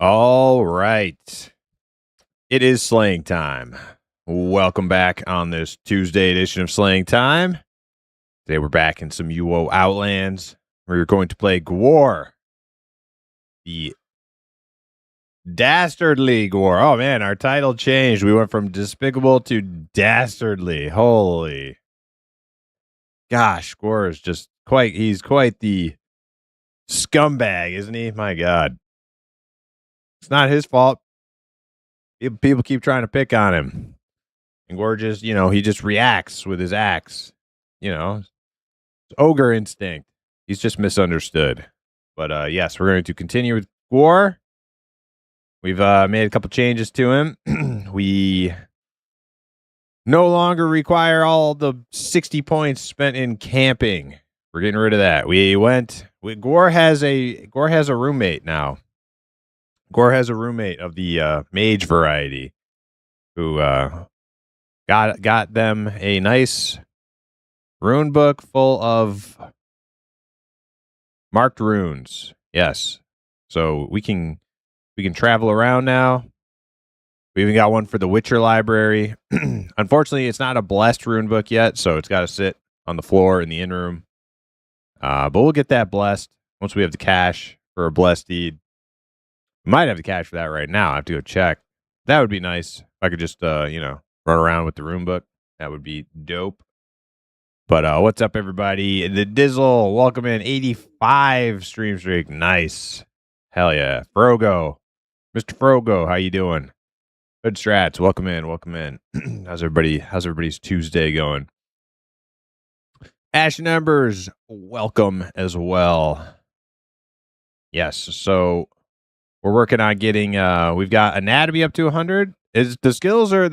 All right. It is slaying time. Welcome back on this Tuesday edition of Slaying Time. Today we're back in some UO Outlands. We're going to play Gwar. The Dastardly Gwar. Oh man, our title changed. We went from Despicable to Dastardly. Holy gosh, Gwar is just he's quite the scumbag, isn't he? My God. It's not his fault. People keep trying to pick on him. And Gwar just, he just reacts with his axe. It's ogre instinct. He's just misunderstood. But yes, we're going to continue with Gwar. We've made a couple changes to him. We no longer require all the 60 points spent in camping. We're getting rid of that. Gwar has a roommate now. Gwar has a roommate of the mage variety who got them a nice rune book full of marked runes. Yes. So we can travel around now. We even got one for the Witcher library. Unfortunately, it's not a blessed rune book yet, so it's got to sit on the floor in the inn room. But we'll get that blessed once we have the cash for a blessed deed. We might have the cash for that right now. I have to go check. That would be nice if I could just run around with the rune book. That would be dope. But what's up, everybody? The Dizzle, welcome in. 85 stream streak. Nice. Hell yeah. Frogo. Mr. Frogo, how you doing? Good strats. Welcome in. How's everybody's Tuesday going? Ash Numbers, welcome as well. Yes, so we're working on getting we've got anatomy up to 100. The skills are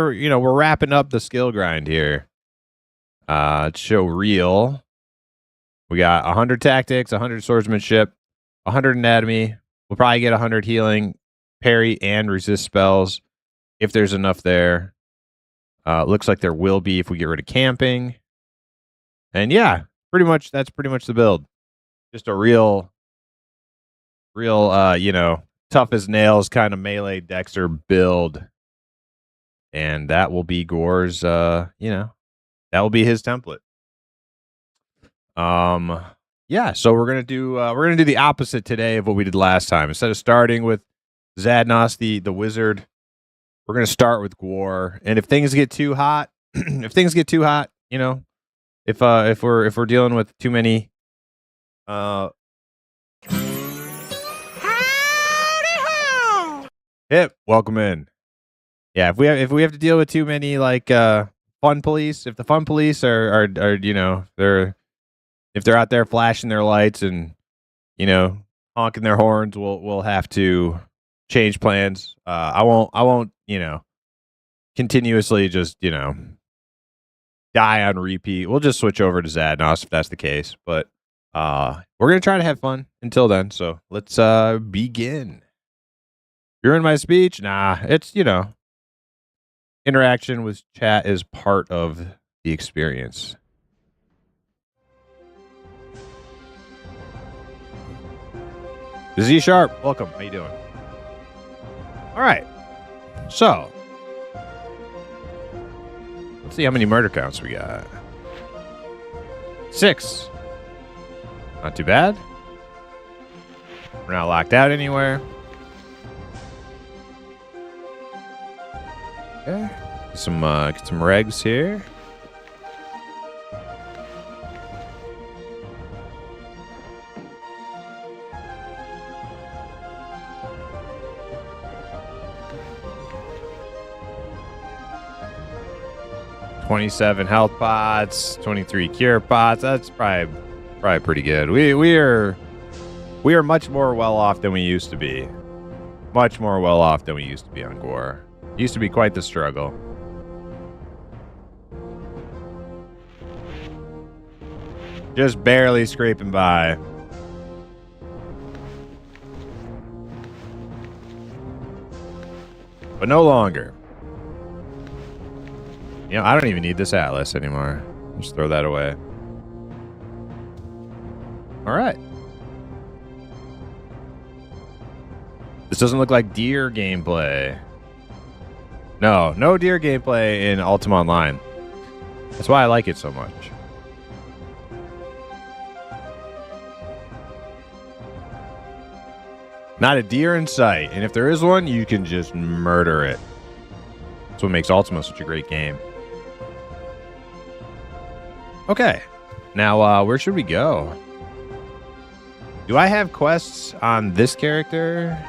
we're wrapping up the skill grind here. To show real. We got 100 tactics, 100 swordsmanship, 100 anatomy. We'll probably get 100 healing, parry, and resist spells if there's enough there. Looks like there will be if we get rid of camping. And yeah, that's pretty much the build. Just a real tough as nails kind of melee Dexter build. And that will be Gwar's that will be his template. Yeah, so we're gonna do the opposite today of what we did last time. Instead of starting with Zadnos, the wizard, we're gonna start with Gwar. And if things get too hot, if we're dealing with too many Hip, welcome in. Yeah, if we have to deal with too many fun police, if the fun police are if they're out there flashing their lights and honking their horns, we'll have to change plans. I won't continuously just die on repeat. We'll just switch over to Zadnos if that's the case. But we're gonna try to have fun until then. So let's begin. You're in my speech? Nah, it's interaction with chat is part of the experience. Z Sharp, welcome. How you doing? All right. So, let's see how many murder counts we got. 6. Not too bad. We're not locked out anywhere. Okay. Get some regs here. $27 health pots, 23 cure pots. That's probably pretty good. We are much more well off than we used to be. Much more well off than we used to be on Gwar. Used to be quite the struggle. Just barely scraping by. But no longer. I don't even need this atlas anymore. Just throw that away. All right. This doesn't look like deer gameplay. No deer gameplay in Ultima Online. That's why I like it so much. Not a deer in sight. And if there is one, you can just murder it. That's what makes Ultima such a great game. Okay. Now, where should we go? Do I have quests on this character?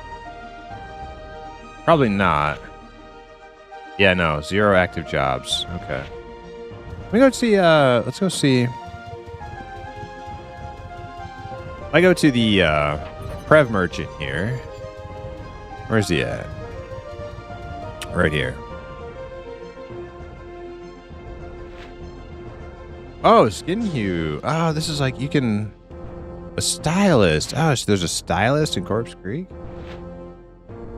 Probably not. Yeah, no. 0 active jobs. Okay. Let me go see, let's go see. I go to the, Prev Merchant here. Where's he at? Right here. Oh, skin hue. Oh, this is like you can... A stylist. Oh, so there's a stylist in Corpse Creek?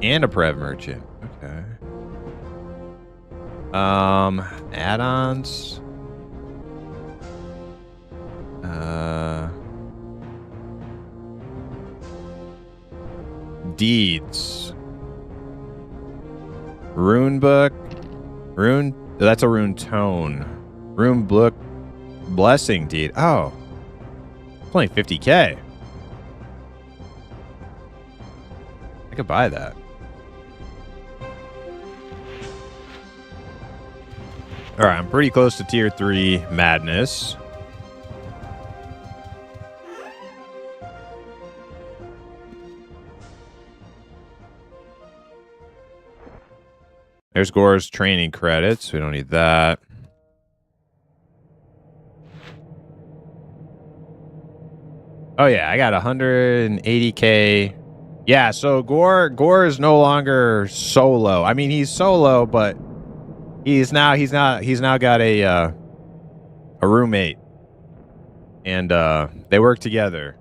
And a Prev Merchant. Okay. Add-ons. Deeds. Rune book. Rune. That's a rune tone. Rune book. Blessing deed. Oh. It's only 50K. I could buy that. Alright, I'm pretty close to tier 3 madness. There's Gore's training credits. We don't need that. Oh yeah, I got 180K. Yeah, so Gore is no longer solo. I mean, he's solo, but he's now got a roommate. And they work together.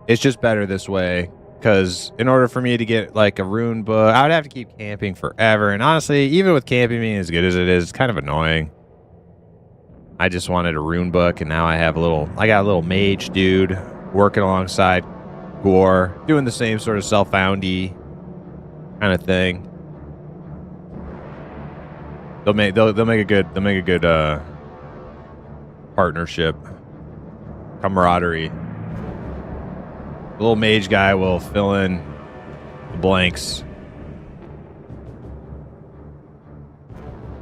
It's just better this way. Because in order for me to get like a rune book, I would have to keep camping forever. And honestly, even with camping being as good as it is, it's kind of annoying. I just wanted a rune book, and now I got a little mage dude working alongside Gore, doing the same sort of self-foundy kind of thing. They'll make a good partnership, camaraderie. The little mage guy will fill in the blanks.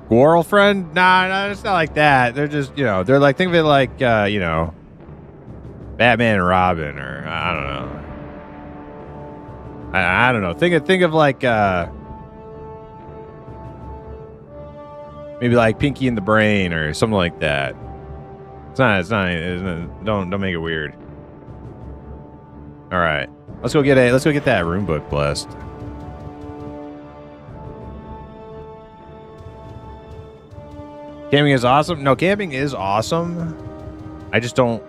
Girlfriend? Nah, it's not like that. They're just, they're like, think of it like, Batman and Robin, or I don't know. I don't know. Think of like, maybe like Pinky and the Brain or something like that. It's not. Don't make it weird. All right, let's go get that rune book blessed. Camping is awesome. No, camping is awesome. I don't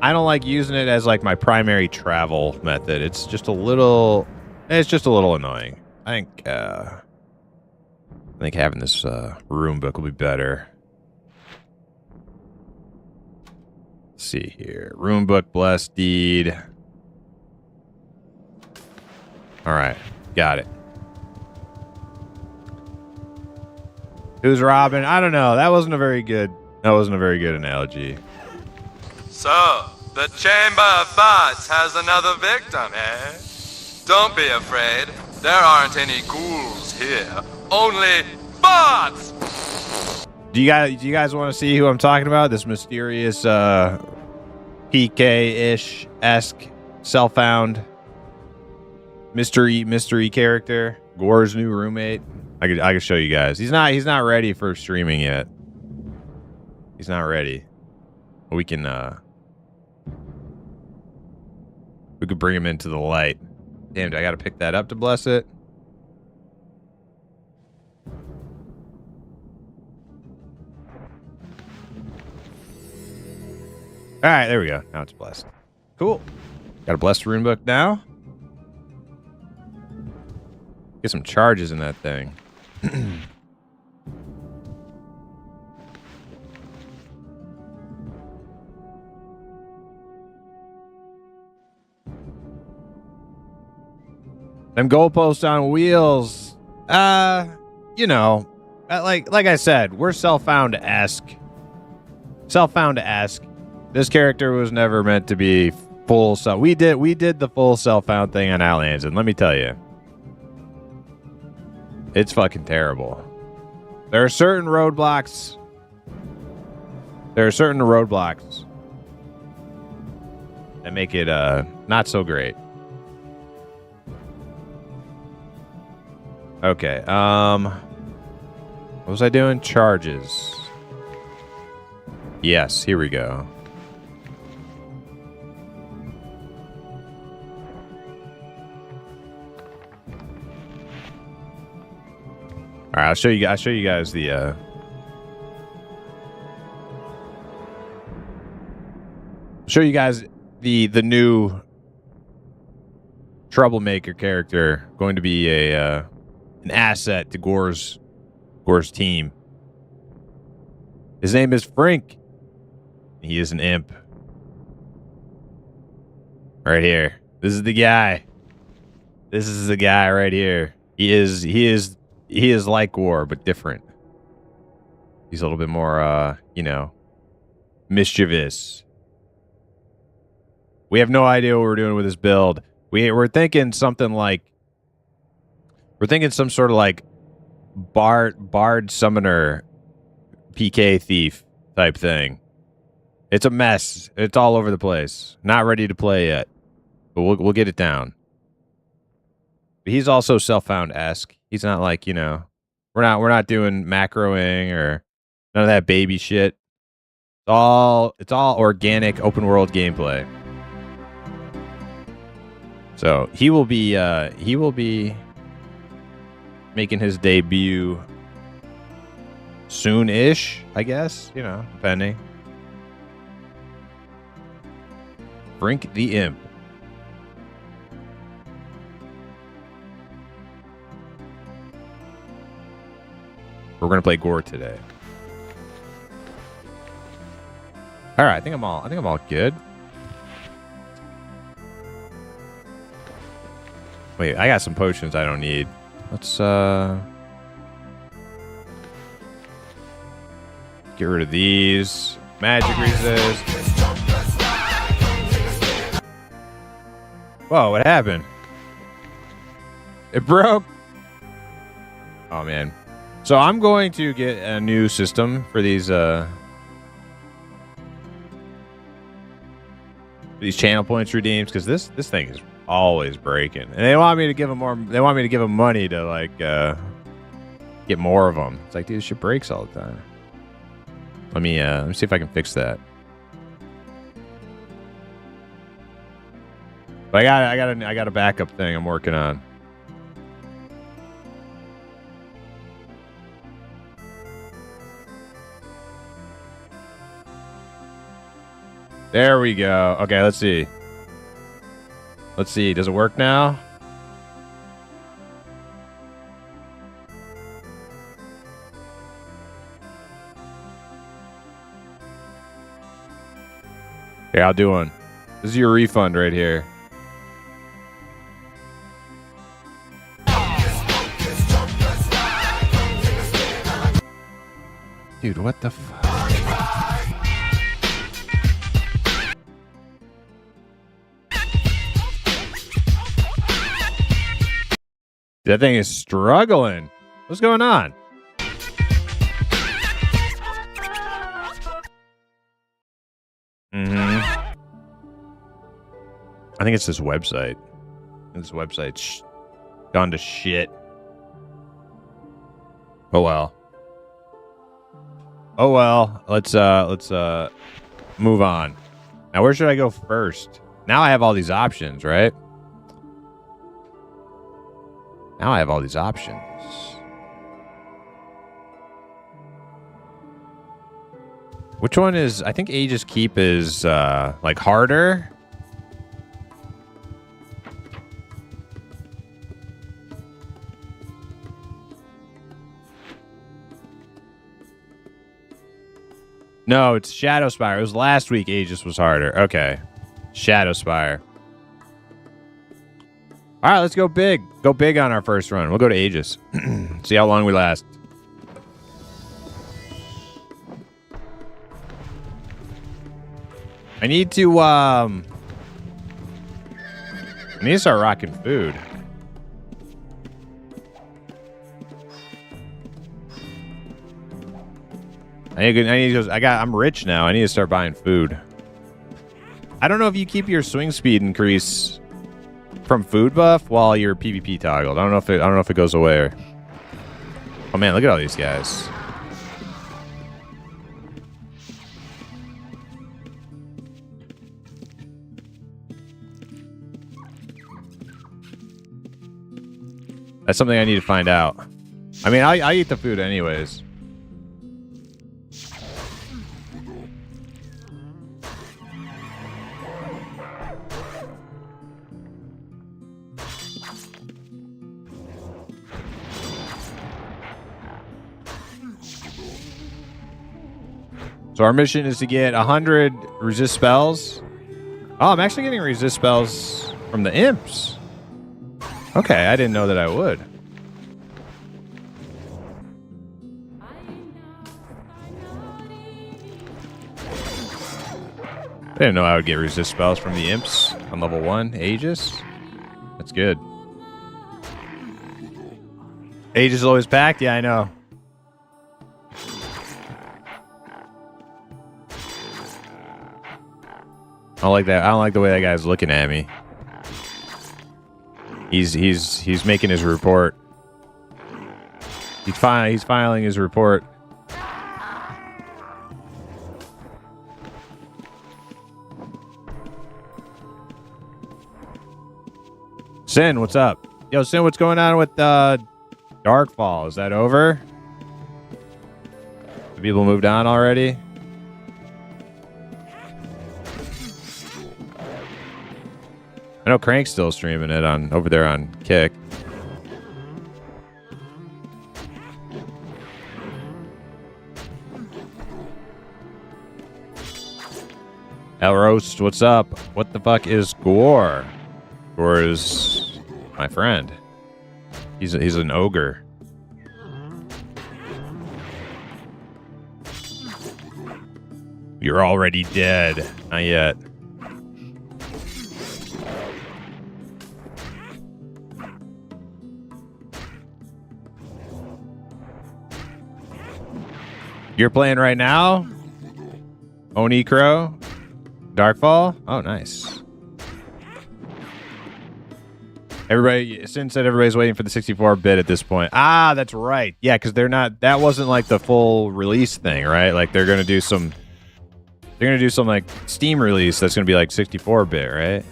like using it as like my primary travel method. It's just a little annoying. I think having this rune book will be better. Let's see here. Rune book blessed deed. All right, got it. Who's Robin? I don't know. That wasn't a very good analogy. So, the Chamber of Bots has another victim, eh? Don't be afraid. There aren't any ghouls here. Only bots! Do you guys want to see who I'm talking about? This mysterious PK-ish-esque self-found mystery character. Gore's new roommate. I could show you guys. He's not ready for streaming yet. He's not ready. We could bring him into the light. Damn, do I gotta pick that up to bless it? Alright, there we go. Now it's blessed. Cool. Got a blessed rune book now. Get some charges in that thing. Them goalposts on wheels. You know, like I said, we're self-found-esque. Self-found-esque. This character was never meant to be full self. We did the full self-found thing on Outlands, and let me tell you, it's fucking terrible. There are certain roadblocks. That make it not so great. Okay. What was I doing? Charges. Yes, here we go. All right, I'll show you guys the the new troublemaker character, going to be an asset to Gore's team. His name is Frink. He is an imp. Right here. This is the guy. This is the guy right here. He is like Gore, but different. He's a little bit more mischievous. We have no idea what we're doing with this build. We're thinking something like, we're thinking some sort of like bard summoner PK thief type thing. It's a mess. It's all over the place. Not ready to play yet, but we'll get it down. But he's also self-found-esque. He's not like, we're not doing macroing or none of that baby shit. It's all organic open world gameplay. So he will be making his debut soon-ish, I guess, depending. Frink the Imp. We're gonna play Gore today. All right, I think I'm all good. Wait, I got some potions I don't need. Let's get rid of these. Magic resist. Whoa, what happened? It broke. Oh man. So I'm going to get a new system for these channel points redeemed, because this thing is always breaking, and they want me to give them more. They want me to give them money to like get more of them. It's like, dude, this shit breaks all the time. Let me see if I can fix that. But I got a backup thing I'm working on. There we go. Okay, let's see. Let's see. Does it work now? Okay, I'll do one. This is your refund right here. Dude, what the fuck? That thing is struggling. What's going on? I think it's this website. This website's gone to shit. Oh well. Oh well. Let's move on. Now where should I go first? Now I have all these options, right? Now I have all these options. Which one is... I think Aegis Keep is, like, harder. No, it's Shadowspire. It was last week Aegis was harder. Okay. Shadowspire. All right, let's go big. Go big on our first run. We'll go to Aegis. See how long we last. I need to start rocking food. I'm rich now. I need to start buying food. I don't know if you keep your swing speed increase from food buff while you're PvP toggled. I don't know if it goes away. Or... Oh man, look at all these guys. That's something I need to find out. I mean, I eat the food anyways. So our mission is to get 100 resist spells. Oh, I'm actually getting resist spells from the imps. Okay, I didn't know that I would. I didn't know I would get resist spells from the imps on level 1 Aegis. That's good. Aegis is always packed? Yeah, I know. I don't like that. I don't like the way that guy's looking at me. He's making his report. He's filing his report. Sin, what's up? Yo, Sin, what's going on with Darkfall? Is that over? Have people moved on already? I know Crank's still streaming it on over there on Kick. El Roast, what's up? What the fuck is Gore? Gore is my friend. He's an ogre. You're already dead. Not yet. You're playing right now? Oni Crow? Darkfall? Oh, nice. Everybody, Sin said everybody's waiting for the 64-bit at this point. Ah, that's right. Yeah, because they're not. That wasn't like the full release thing, right? Like they're gonna do some. They're gonna do some like Steam release that's gonna be like 64-bit, right?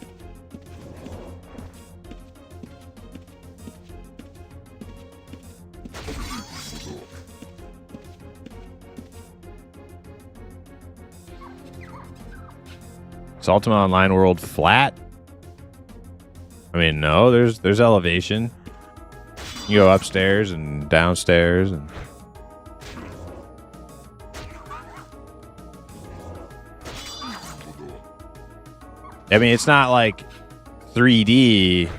Is Ultima Online World flat? I mean, no, there's elevation. You go upstairs and downstairs and I mean, it's not like 3D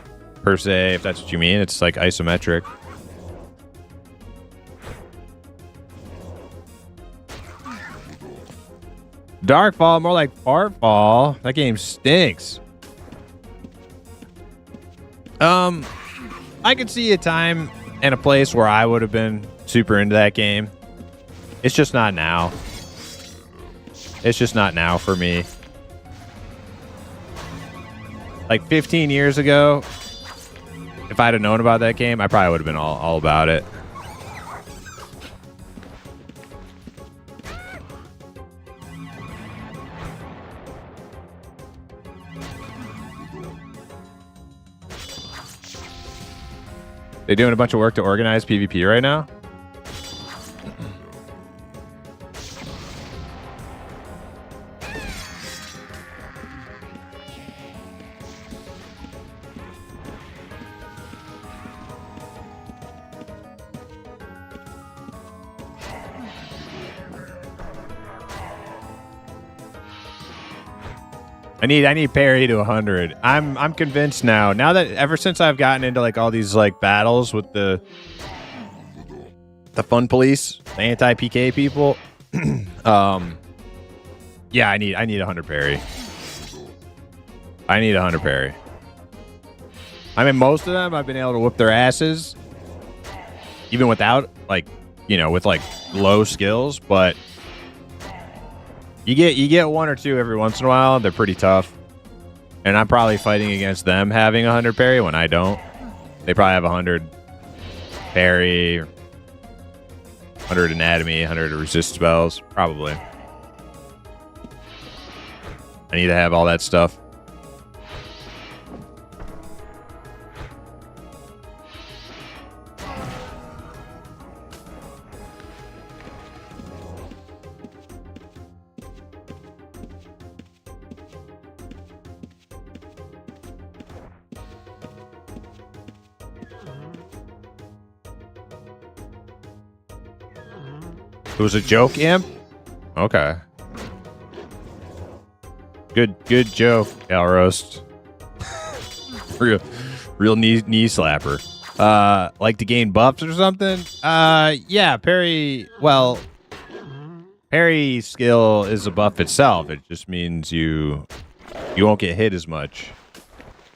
per se, if that's what you mean. It's like isometric. Darkfall, more like Fartfall. That game stinks. I could see a time and a place where I would have been super into that game. It's just not now. It's just not now for me. Like 15 years ago, if I'd have known about that game, I probably would have been all about it. They doing a bunch of work to organize PvP right now? I need parry to 100. I'm convinced now. Now that ever since I've gotten into like all these like battles with the fun police, the anti-PK people, yeah, I need 100 parry. I need 100 parry. I mean, most of them I've been able to whoop their asses, even without like, with like low skills. But you get one or two every once in a while. They're pretty tough, and I'm probably fighting against them having 100 parry when I don't. They probably have 100 parry, 100 anatomy, 100 resist spells, probably. I need to have all that stuff. It was a joke, Imp? Okay. Good joke, Alroast. real knee slapper. Like to gain buffs or something? Yeah, parry. Well, parry skill is a buff itself. It just means you won't get hit as much,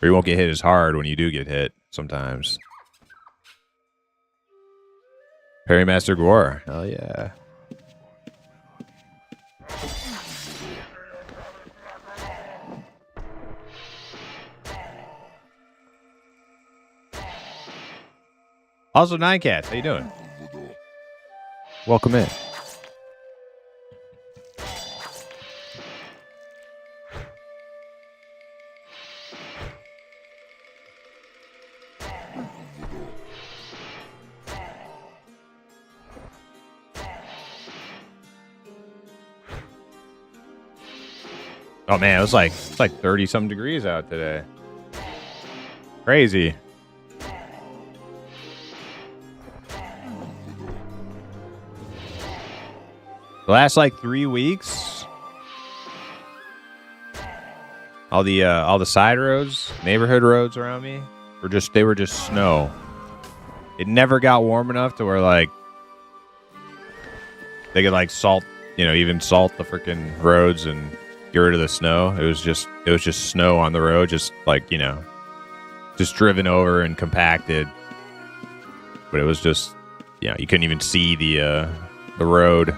or you won't get hit as hard when you do get hit. Sometimes. Parry Master Gore. Hell yeah. Also, Nine Cats, how you doing? Welcome in. Oh man, it's like 30 some degrees out today. Crazy. The last like 3 weeks, all the side roads, neighborhood roads around me were just snow. It never got warm enough to where like they could like salt, even salt the freaking roads and get rid of the snow. It was just snow on the road, just like, just driven over and compacted. But it was just, you couldn't even see the road.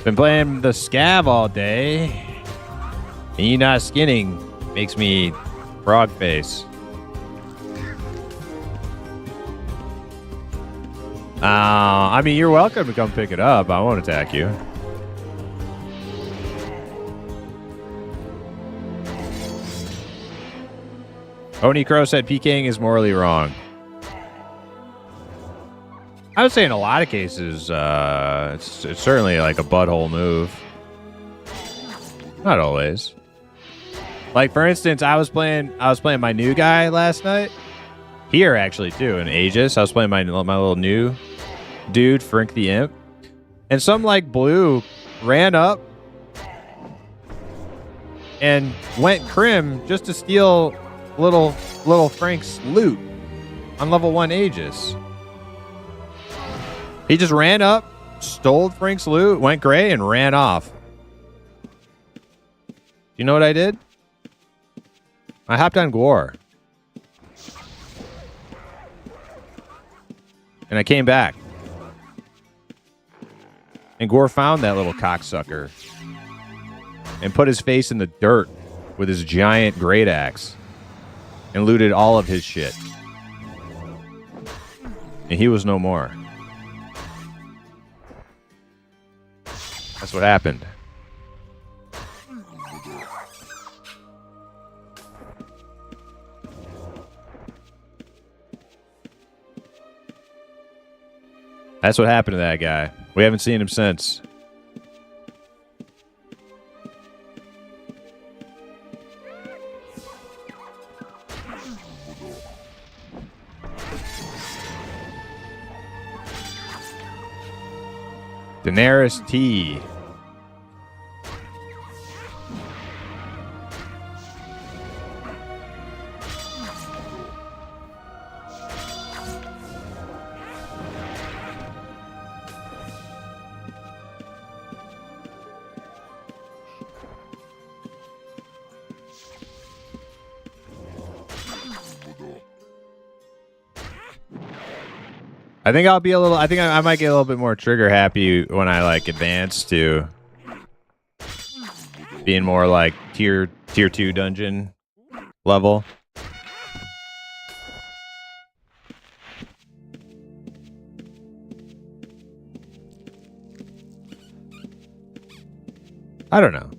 Been playing the scav all day, and you not skinning makes me frog face. I mean, you're welcome to come pick it up. I won't attack you. Oni Crow said PKing is morally wrong. I would say in a lot of cases, it's certainly like a butthole move. Not always. Like for instance, I was playing my new guy last night. Here actually too, in Aegis. I was playing my little new dude, Frink the Imp. And some like blue ran up and went crim just to steal little Frank's loot on level 1 Aegis. He just ran up, stole Frank's loot, went gray, and ran off. You know what I did? I hopped on Gwar. And I came back. And Gwar found that little cocksucker. And put his face in the dirt with his giant great axe. And looted all of his shit. And he was no more. That's what happened. That's what happened to that guy. We haven't seen him since. Daenerys T. I think I'll be a little. I think I might get a little bit more trigger happy when I like advance to being more like tier 2 dungeon level. I don't know.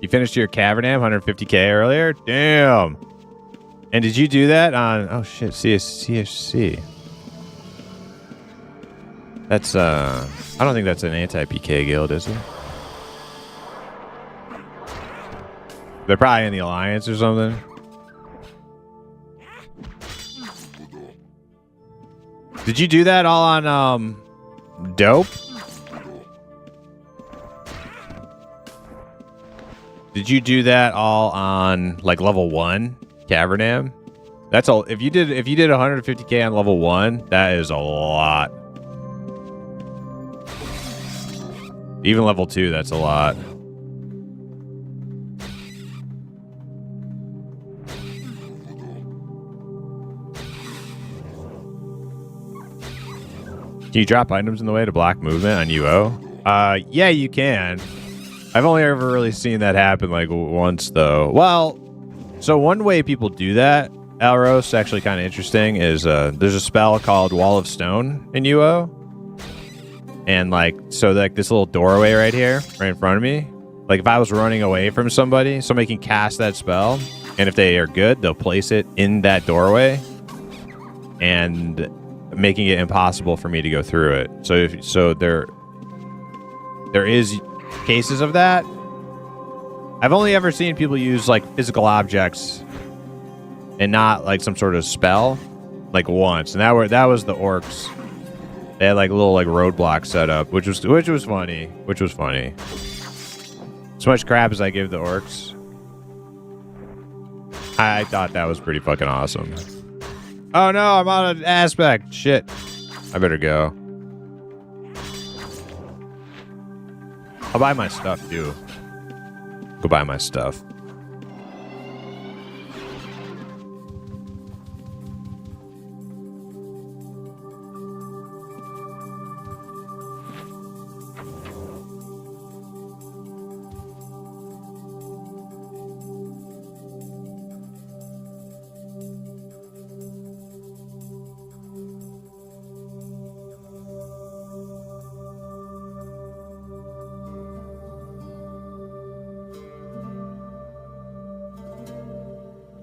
You finished your Cavernam 150k earlier? Damn. And did you do that on... Oh, shit. CSC. That's, I don't think that's an anti-PK guild, is it? They're probably in the Alliance or something. Did you do that all on, Dope? Did you do that all on, like, level 1? Cavernam? That's all. If you did 150k on level 1, that is a lot. Even level 2, that's a lot. Can you drop items in the way to block movement on UO? Yeah, you can. I've only ever really seen that happen like once though. Well, so one way people do that, Alros, actually kind of interesting, is there's a spell called Wall of Stone in UO. And like, so like this little doorway right here, right in front of me, like if I was running away from somebody can cast that spell. And if they are good, they'll place it in that doorway and making it impossible for me to go through it. So there is cases of that. I've only ever seen people use like physical objects and not like some sort of spell, like once, and that was the orcs. They had like little like roadblocks set up, which was funny. As much crap as I give the orcs, I thought that was pretty fucking awesome. Oh no, I'm on an aspect. Shit, I better go. I'll buy my stuff too. Go buy my stuff.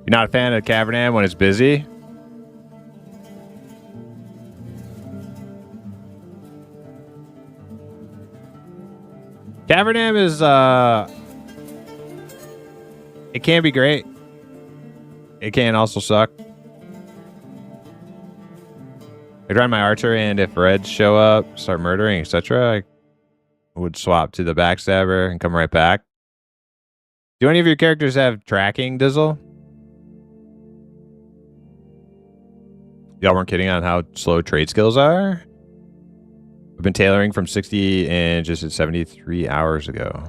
You're not a fan of Cavernam when it's busy? Cavernam is, it can be great. It can also suck. I run my archer, and if reds show up, start murdering, etc., I would swap to the backstabber and come right back. Do any of your characters have tracking, Dizzle? Y'all weren't kidding on how slow trade skills are? I've been tailoring from 60 and just at 73 hours ago.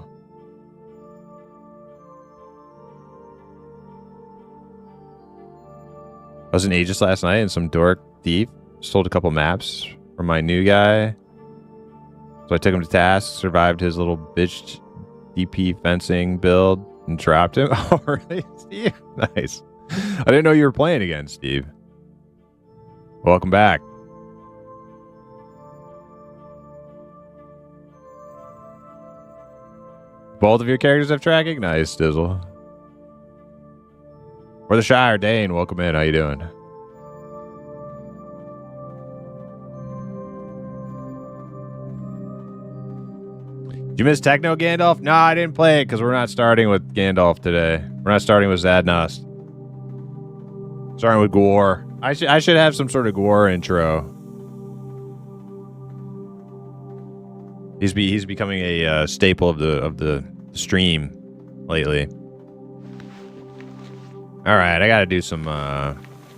I was in Aegis last night and some dork thief stole a couple maps from my new guy. So I took him to task, survived his little bitch DP fencing build, and trapped him. Oh, really, Steve? Nice. I didn't know you were playing again, Steve. Welcome back. Both of your characters have tracking? Nice, Dizzle. Or the Shire, Dane, welcome in. How you doing? Did you miss Techno Gandalf? No, I didn't play it because we're not starting with Gandalf today. We're not starting with Zadnost. Starting with Gore. I should have some sort of gore intro. He's becoming a staple of the stream lately. All right, I gotta do some.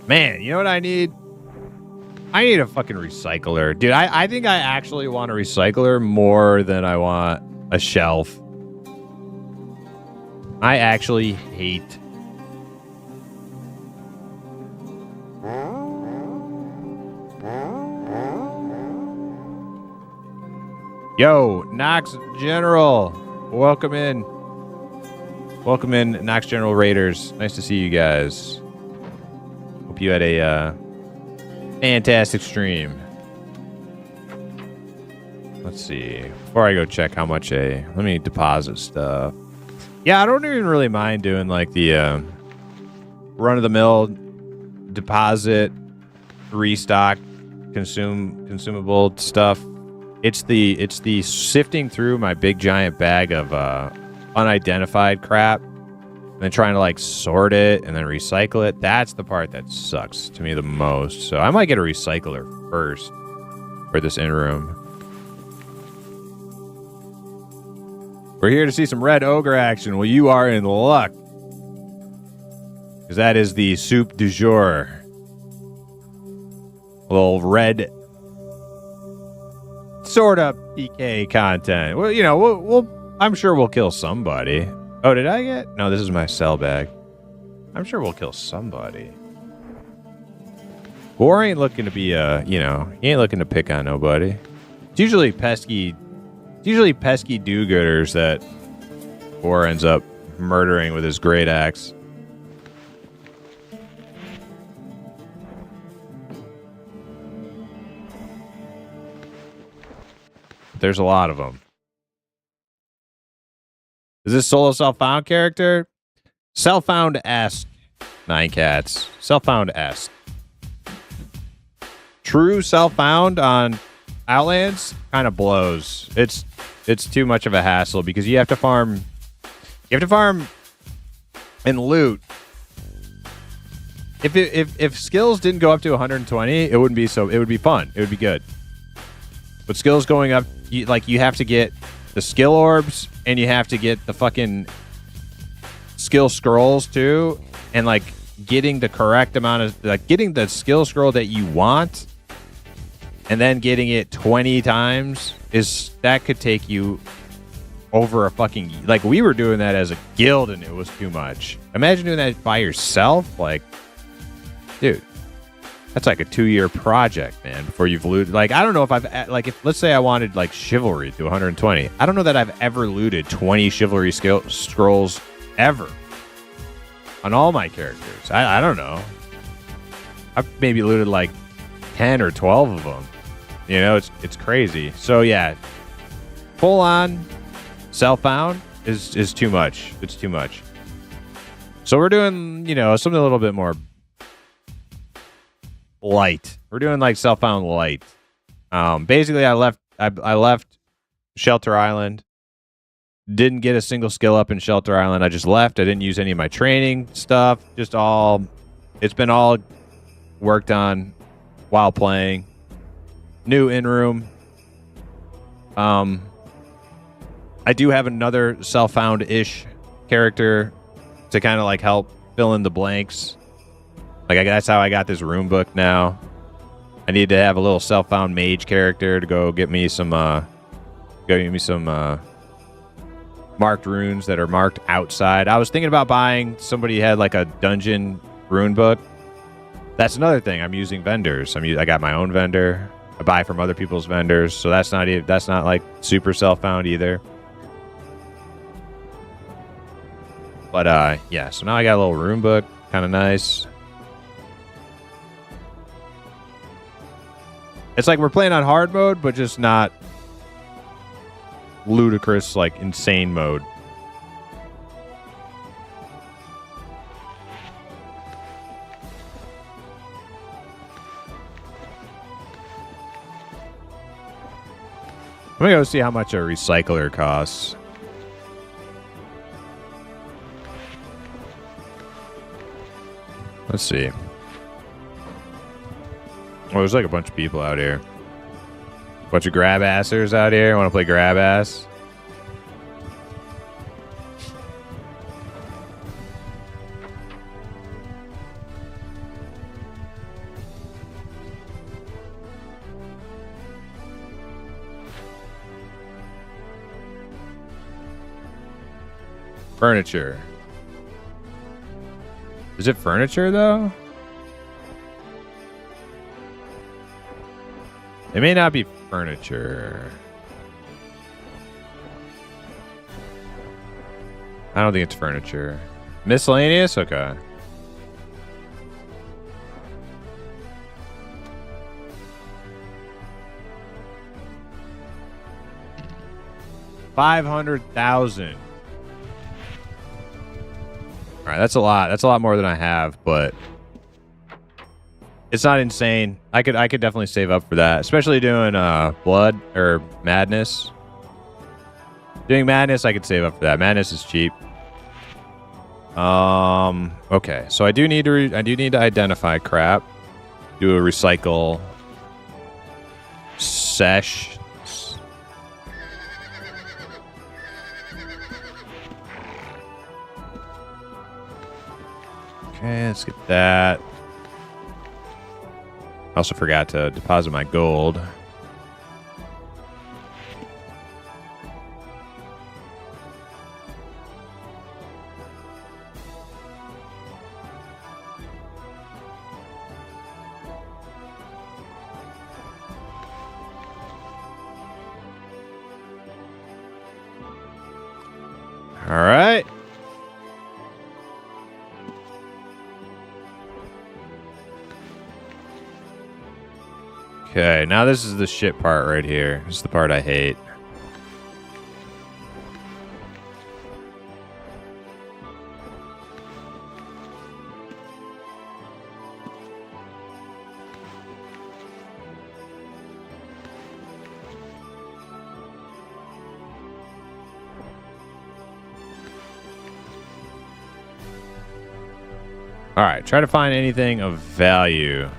Man, you know what I need? I need a fucking recycler, dude. I think I actually want a recycler more than I want a shelf. I actually hate. Yo, Nox General, welcome in. Welcome in, Nox General Raiders. Nice to see you guys. Hope you had a fantastic stream. Let's see. Before I go check how much let me deposit stuff. Yeah, I don't even really mind doing like the run-of-the-mill deposit, restock, consumable stuff. It's the sifting through my big giant bag of unidentified crap and then trying to like sort it and then recycle it. That's the part that sucks to me the most. So I might get a recycler first for this in-room. We're here to see some Red Ogre action. Well, you are in luck. Because that is the soup du jour. A little red sort of PK content. Well, you know, we'll I'm sure we'll kill somebody. Oh, did I get? No, this is my cell bag. I'm sure we'll kill somebody. War ain't looking to be you know, he ain't looking to pick on nobody. It's usually pesky do-gooders that War ends up murdering with his great axe. There's a lot of them. Is this solo self-found character? Self-found-esque. 9 cats. Self-found-esque. True self-found on Outlands kind of blows. It's too much of a hassle because you have to farm and loot. If skills didn't go up to 120, it wouldn't be so. It would be fun. It would be good. But skills going up, you have to get the skill orbs and you have to get the fucking skill scrolls too, and like getting the correct amount of getting the skill scroll that you want, and then getting it 20 times that could take you over a fucking we were doing that as a guild and it was too much. Imagine doing that by yourself, dude. That's like a 2-year project, man, before you've looted. I don't know if I've, if let's say I wanted, chivalry to 120. I don't know that I've ever looted 20 chivalry scrolls ever on all my characters. I don't know. I've maybe looted, 10 or 12 of them. You know, it's crazy. So, yeah, full on self-found is too much. It's too much. So we're doing, something a little bit more light. We're doing self-found light. Basically I left Shelter Island. Didn't get a single skill up in Shelter Island. I just left. I didn't use any of my training stuff. It's been all worked on while playing. New in-room. I do have another self-found-ish character to kind of help fill in the blanks. That's how I got this rune book now. I need to have a little self-found mage character to go get me some marked runes that are marked outside. I was thinking about buying, somebody had a dungeon rune book. That's another thing. I'm using vendors. I got my own vendor. I buy from other people's vendors, so that's not super self-found either. But yeah, so now I got a little rune book, kind of nice. It's we're playing on hard mode, but just not ludicrous, insane mode. I'm gonna go see how much a recycler costs. Let's see. Oh, there's like a bunch of people out here. Bunch of grab assers out here. Want to play grab ass? Furniture. Is it furniture though? It may not be furniture. I don't think it's furniture. Miscellaneous? Okay. $500,000. All right, that's a lot. That's a lot more than I have, but it's not insane. I could definitely save up for that, especially doing blood or madness. Doing madness, I could save up for that. Madness is cheap. Okay, so I do need to identify crap. Do a recycle sesh. Okay, let's get that. I also forgot to deposit my gold. All right. Okay, now this is the shit part right here. This is the part I hate. All right, try to find anything of value.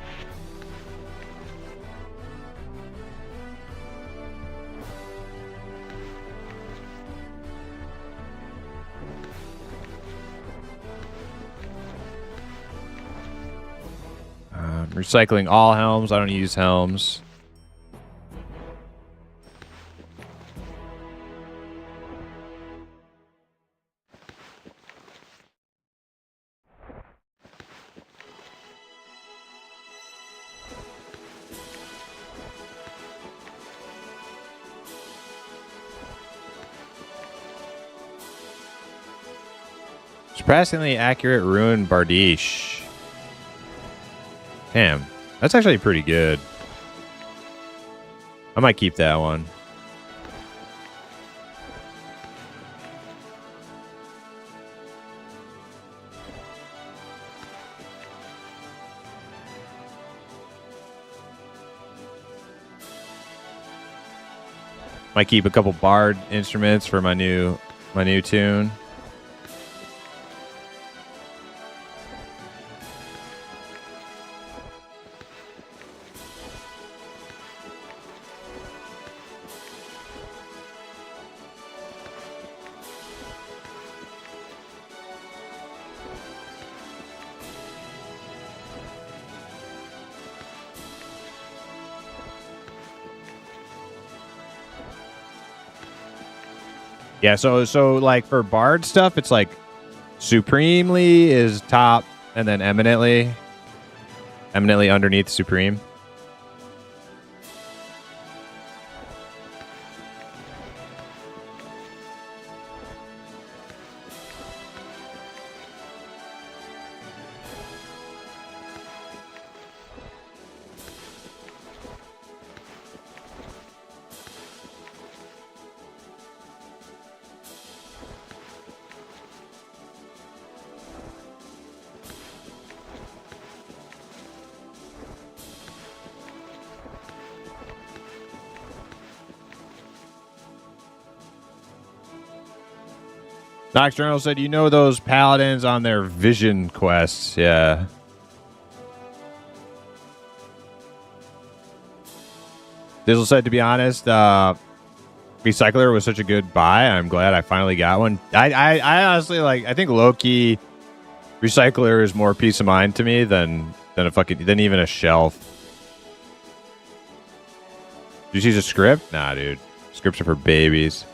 Recycling all helms. I don't use helms. Surprisingly accurate ruin Bardiche. Damn, that's actually pretty good. I might keep that one. Might keep a couple bard instruments for my new tune. Yeah, so like for bard stuff, it's like supremely is top and then eminently underneath supreme. Nocturnal said, you know those paladins on their vision quests. Yeah. Dizzle said, to be honest, Recycler was such a good buy. I'm glad I finally got one. I honestly like. I think low-key Recycler is more peace of mind to me than even a shelf. Did you use a script? Nah, dude. Scripts are for babies.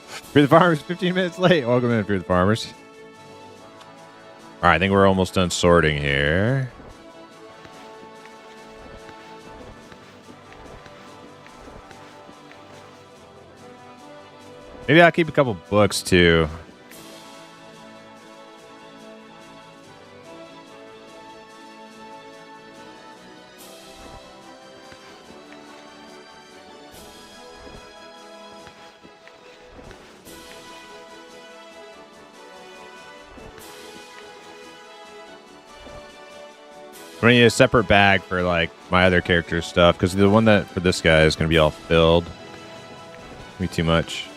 Fear the Farmers, 15 minutes late. Welcome in, Fear the Farmers. All right, I think we're almost done sorting here. Maybe I'll keep a couple books too. I need a separate bag for like my other character's stuff because the one that for this guy is going to be all filled. Be too much.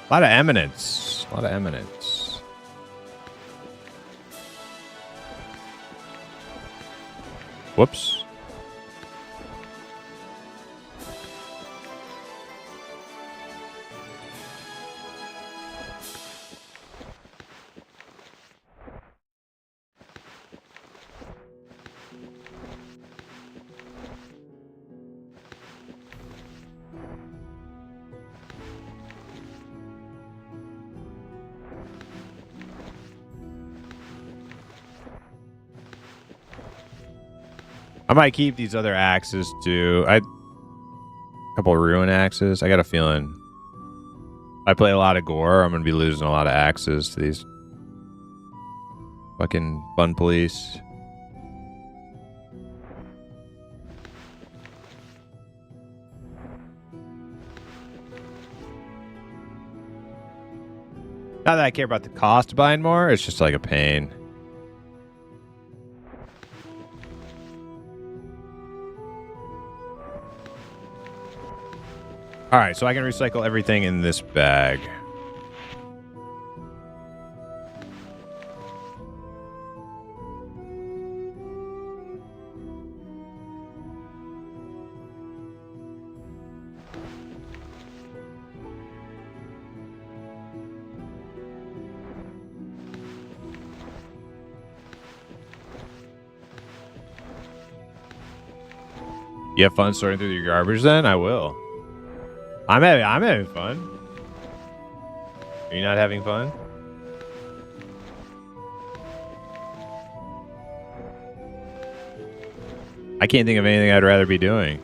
A lot of eminence. A lot of eminence. Whoops. I might keep these other axes too. A couple of ruin axes. I got a feeling if I play a lot of gore, I'm gonna be losing a lot of axes to these fucking fun police. Not that I care about the cost of buying more, it's just like a pain. All right, so I can recycle everything in this bag. You have fun sorting through your garbage then? I will. I'm having fun. Are you not having fun? I can't think of anything I'd rather be doing.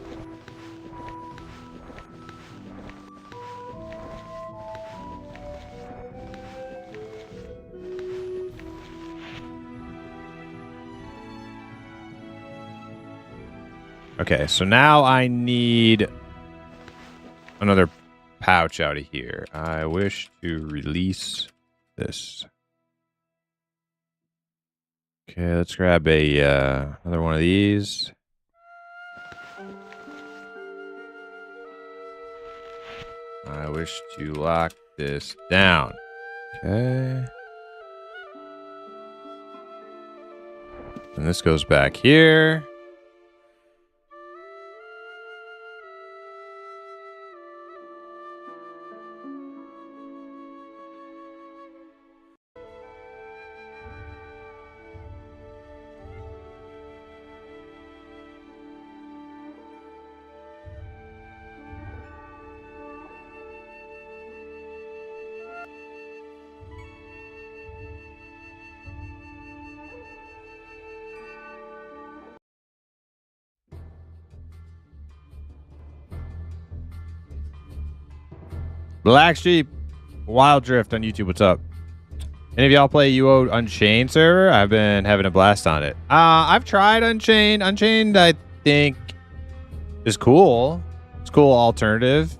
Okay, so now I need another pouch out of here. I wish to release this. Okay, let's grab a another one of these. I wish to lock this down. Okay. And this goes back here. Black Sheep, Wild Drift on YouTube. What's up? Any of y'all play UO Unchained server? I've been having a blast on it. I've tried Unchained. Unchained, I think, is cool. It's cool alternative.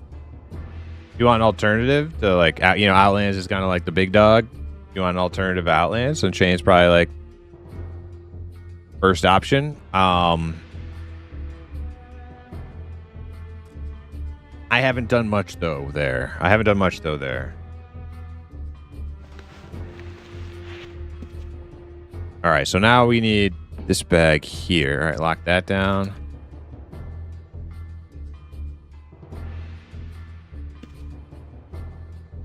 You want an alternative to like, you know, Outlands is kind of like the big dog. You want an alternative Outlands? Unchained's probably like first option. I haven't done much though there. All right, so now we need this bag here. All right, lock that down.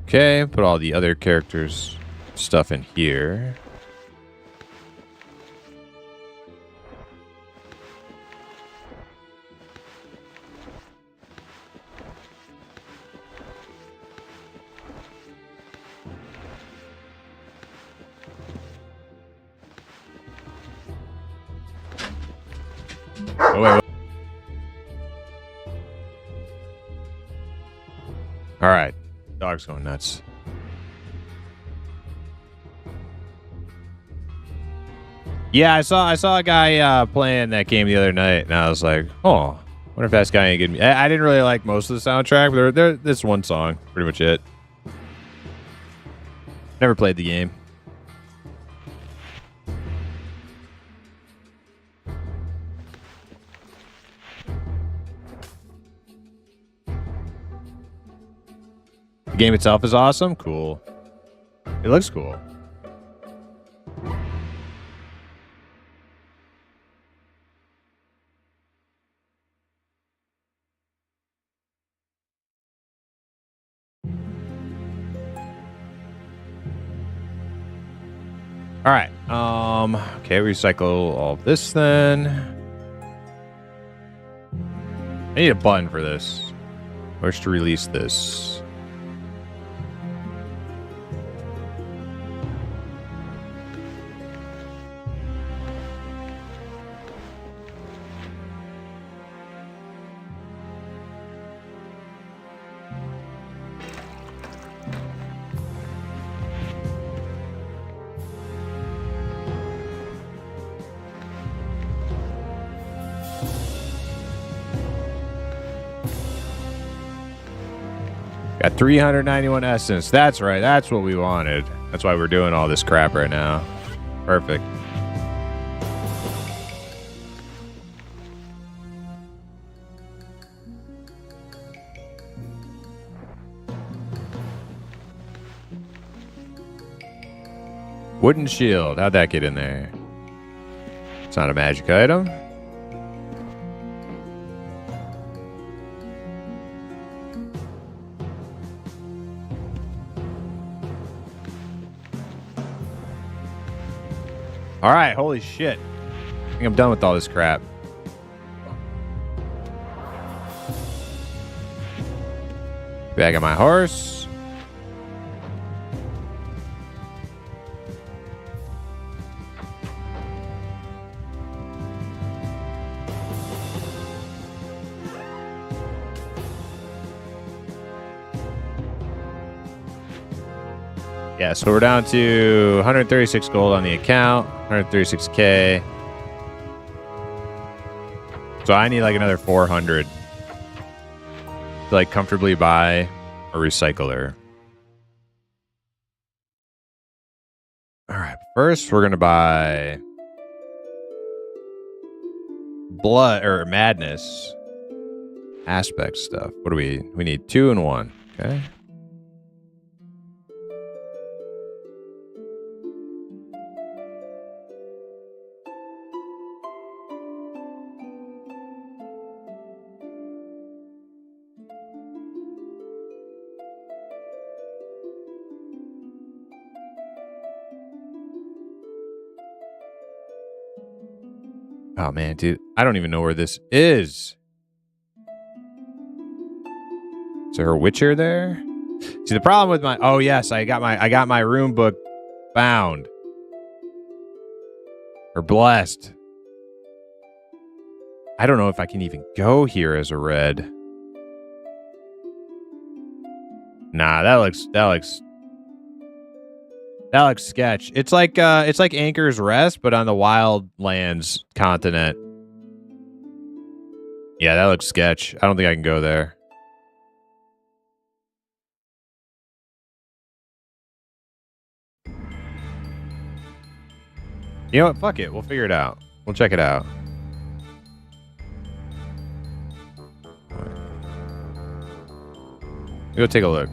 Okay, put all the other characters' stuff in here. Oh, wait. All right. Dog's going nuts. Yeah, I saw a guy playing that game the other night, and I was like, oh, wonder if that guy ain't getting me. I didn't really like most of the soundtrack, but this one song, pretty much it. Never played the game. The game itself is awesome. Cool. It looks cool. All right. Okay, recycle all of this then. I need a button for this. Where's to release this? Got 391 essence. That's right. That's what we wanted. That's why we're doing all this crap right now. Perfect. Wooden shield. How'd that get in there? It's not a magic item. All right, holy shit. I think I'm done with all this crap. Back on my horse. Yeah, so we're down to 136 gold on the account, 136k. So I need like another 400 to like comfortably buy a recycler. All right, first we're gonna buy blood or madness aspect stuff. What do we need 2 and 1. Okay. Oh man, dude, I don't even know where this is. Is there a witcher there? See, the problem with my yes, I got my rune book bound or blessed. I don't know if I can even go here as a red. Nah, that looks sketch. It's like Anchor's Rest, but on the Wildlands continent. Yeah, that looks sketch. I don't think I can go there. You know what? Fuck it. We'll figure it out. We'll check it out. Go take a look.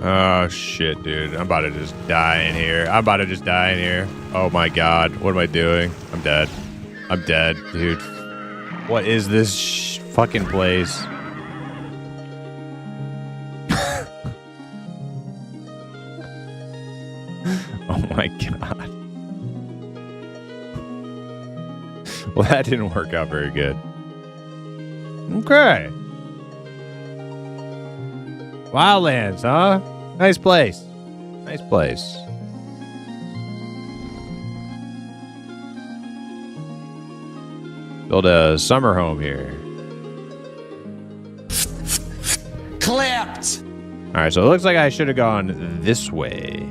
Oh, shit, dude. I'm about to just die in here. Oh, my God. What am I doing? I'm dead. I'm dead, dude. What is this fucking place? Oh, my God. Well, that didn't work out very good. Okay. Wildlands, huh? Nice place. Nice place. Build a summer home here. Clapped. All right, so it looks like I should have gone this way.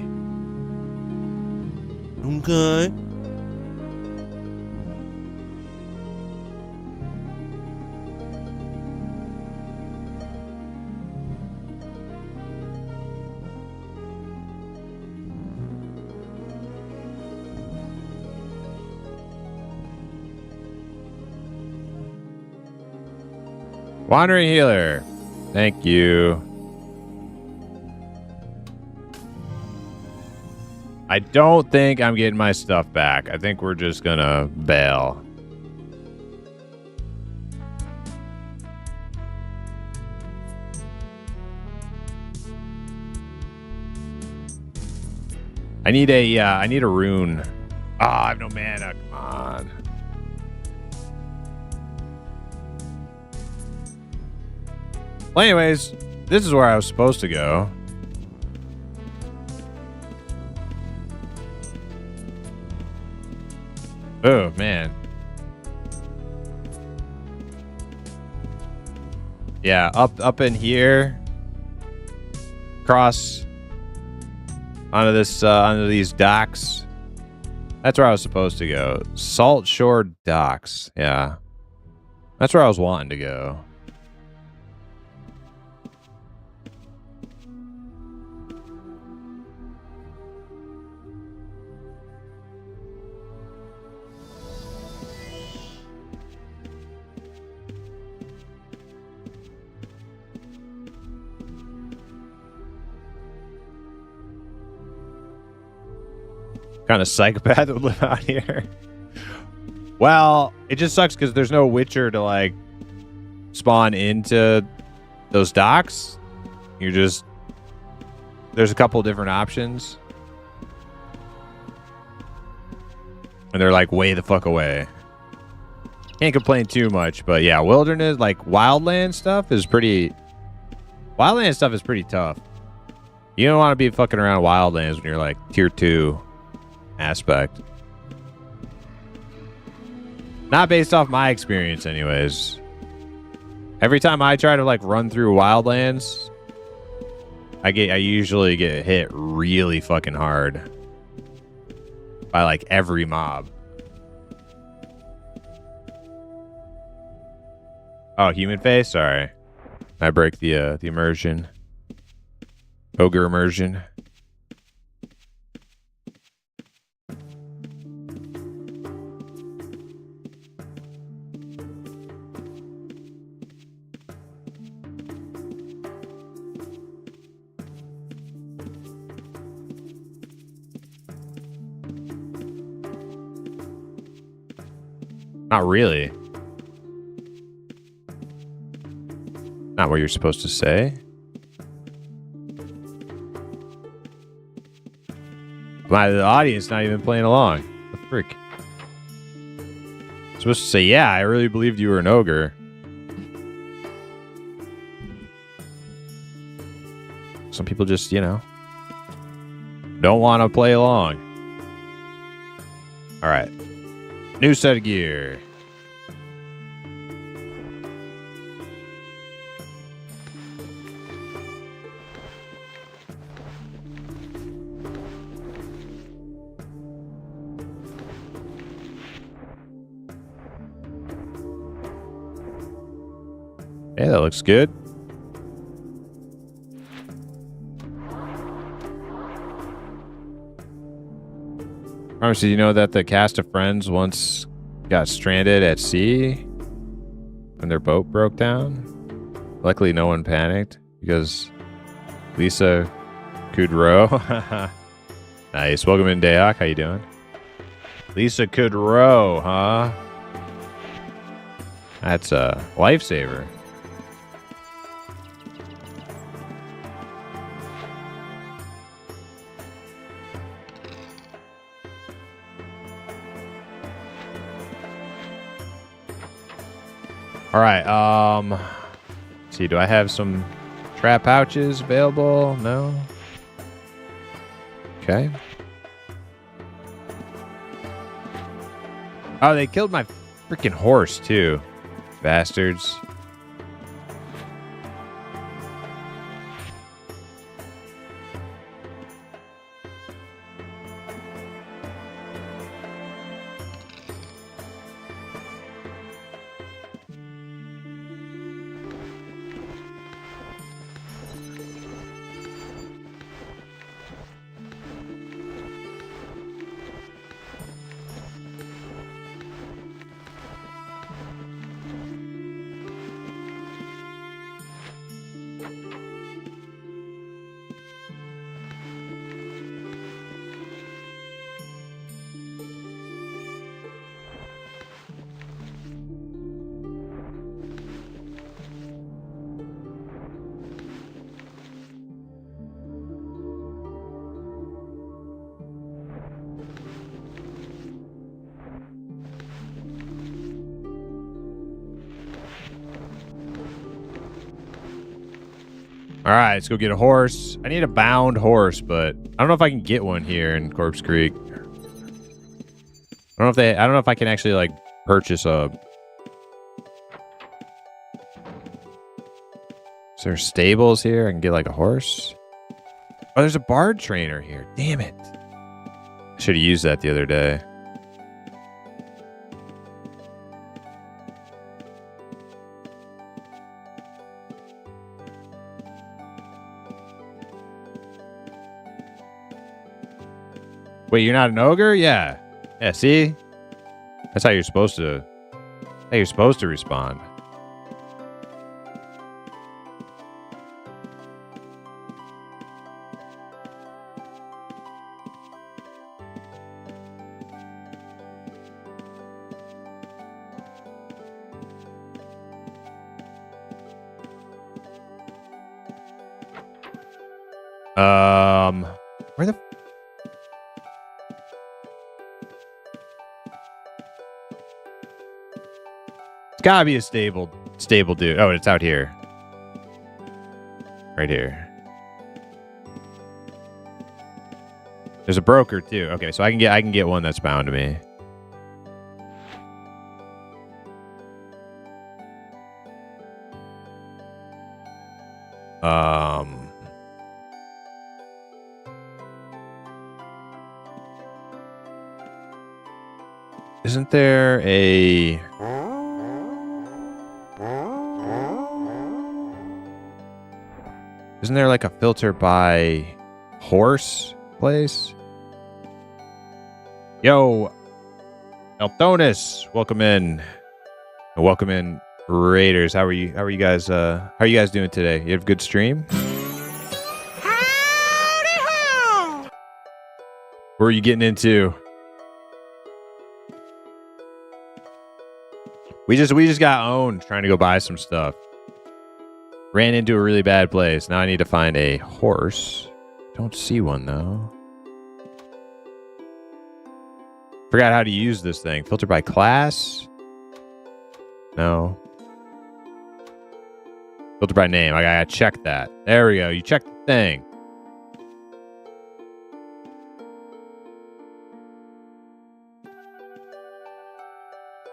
Okay. Wandering healer. Thank you. I don't think I'm getting my stuff back. I think we're just gonna bail. I need a rune. Ah, I have no mana. Come on. Well, anyways, this is where I was supposed to go. Oh, man. Yeah, up in here. Cross onto this onto these docks. That's where I was supposed to go. Salt Shore Docks. Yeah. That's where I was wanting to go. Kind of psychopath would live out here. Well, it just sucks because there's no Witcher to like spawn into those docks. You're just there's a couple different options, and they're like way the fuck away. Can't complain too much, but yeah, wilderness like wildland stuff is pretty. Wildland stuff is pretty tough. You don't want to be fucking around wildlands when you're like tier 2. Aspect. Not based off my experience anyways. Every time I try to like run through wildlands, I usually get hit really fucking hard by like every mob. Oh, human face? Sorry. I break the immersion. Ogre immersion. Not really. Not what you're supposed to say. The audience not even playing along. What the frick? I'm supposed to say, yeah, I really believed you were an ogre. Some people just, you know, don't want to play along. All right. New set of gear. Hey, that looks good. Did you know that the cast of Friends once got stranded at sea when their boat broke down? Luckily, no one panicked because Lisa could row. Nice. Welcome in, Dayak. How you doing? Lisa could row, huh? That's a lifesaver. All right. Let's see, do I have some trap pouches available? No. Okay. Oh, they killed my freaking horse too, bastards. All right, let's go get a horse. I need a bound horse, but I don't know if I can get one here in Corpse Creek. I don't know if I can actually like purchase a. Is there stables here? I can get like a horse. Oh, there's a bard trainer here. Damn it! I should have used that the other day. Wait, you're not an ogre? Yeah. Yeah, see? That's how you're supposed to respond. Where the It's gotta be a stable dude. Oh, it's out here. Right here. There's a broker too. Okay, so I can get one that's bound to me. Isn't there a Isn't there like a filter by horse place? Yo, Eltonis, welcome in. And welcome in, Raiders. How are you guys doing today? You have a good stream? Howdy ho! What are you getting into? We just got owned trying to go buy some stuff. Ran into a really bad place. Now I need to find a horse. Don't see one though. Forgot how to use this thing. Filter by class? No. Filter by name. I gotta check that. There we go. You check the thing.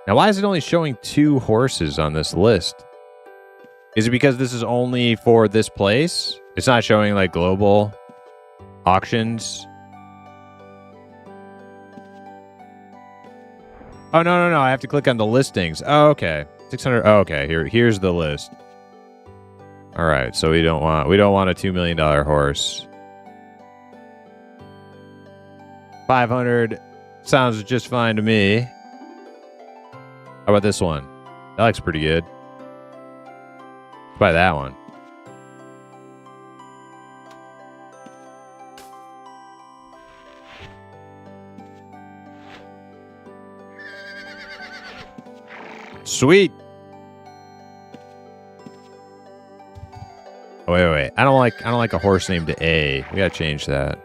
Now, why is it only showing 2 horses on this list? Is it because this is only for this place? It's not showing like global auctions. Oh, no. I have to click on the listings. Oh, okay. 600. Oh, okay. Here's the list. All right. So we don't want a $2 million horse. 500 sounds just fine to me. How about this one? That looks pretty good. Let's buy that one. Sweet. Oh, wait. I don't like a horse named A. We gotta change that.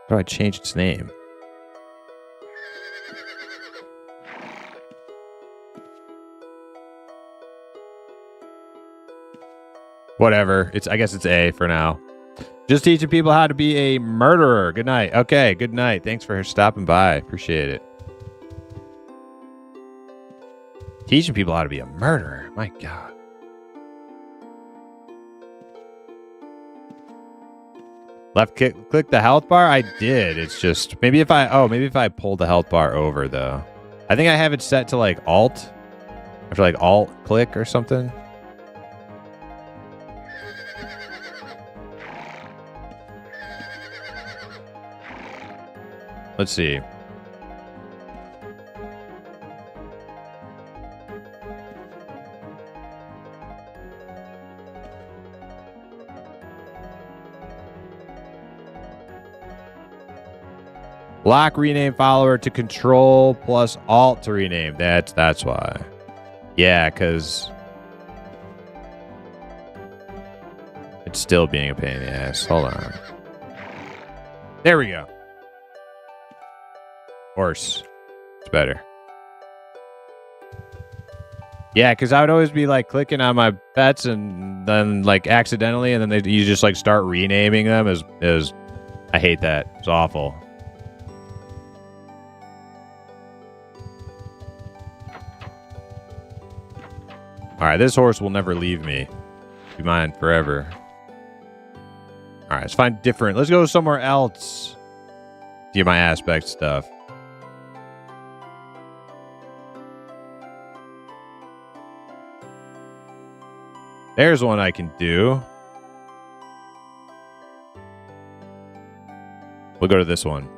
How do I change its name? Whatever. I guess it's A for now. Just teaching people how to be a murderer. Good night. Okay, good night. Thanks for stopping by. Appreciate it. Teaching people how to be a murderer. My God. Left click the health bar? I did. It's just maybe if I pull the health bar over though. I think I have it set to like alt. After like alt click or something. Let's see. Lock rename follower to control plus alt to rename. That's why. Yeah, because it's still being a pain in the ass. Hold on. There we go. Horse. It's better. Yeah, because I would always be like clicking on my pets and then like accidentally, and then you just like start renaming them as I hate that. It's awful. All right, this horse will never leave me. Be mine forever. All right, let's find different. Let's go somewhere else. Do my aspect stuff. There's one I can do. We'll go to this one.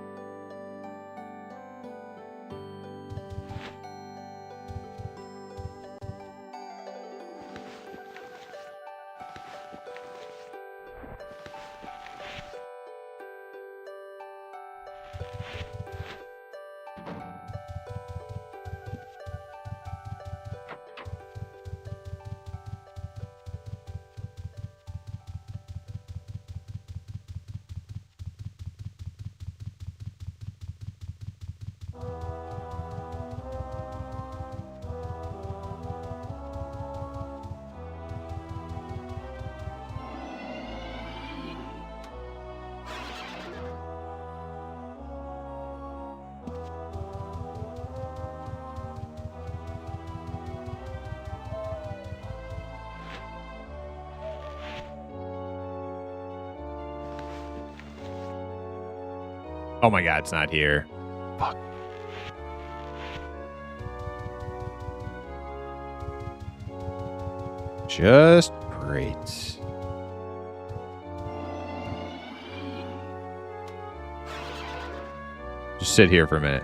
Oh my God, it's not here. Fuck. Just great. Just sit here for a minute.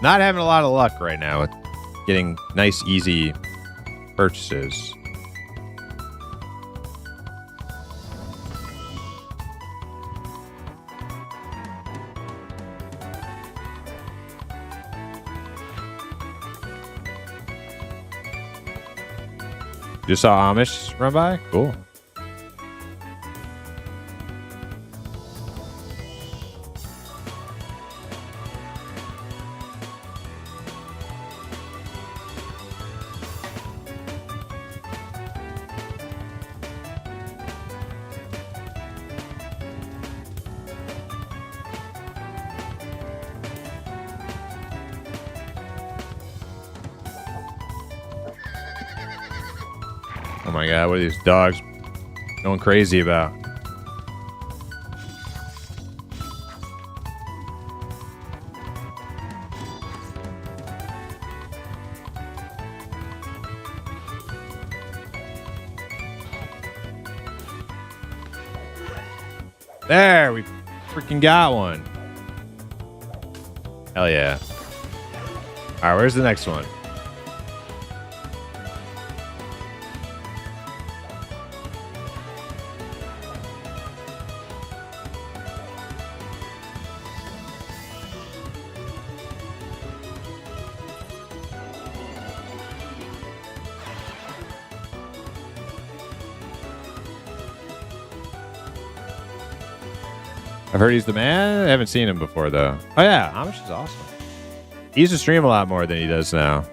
Not having a lot of luck right now with getting nice, easy purchases. Just saw Amish run by? Cool. Oh my god, what are these dogs going crazy about? There, we freaking got one. Hell yeah. Alright, where's the next one? I've heard he's the man. I haven't seen him before, though. Oh, yeah. Amish is awesome. He used to stream a lot more than he does now.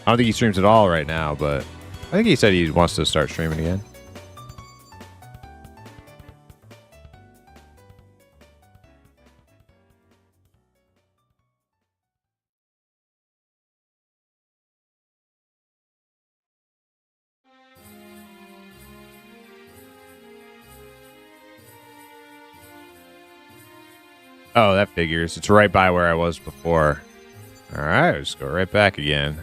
I don't think he streams at all right now, but I think he said he wants to start streaming again. Oh, that figures. It's right by where I was before. All right, let's go right back again.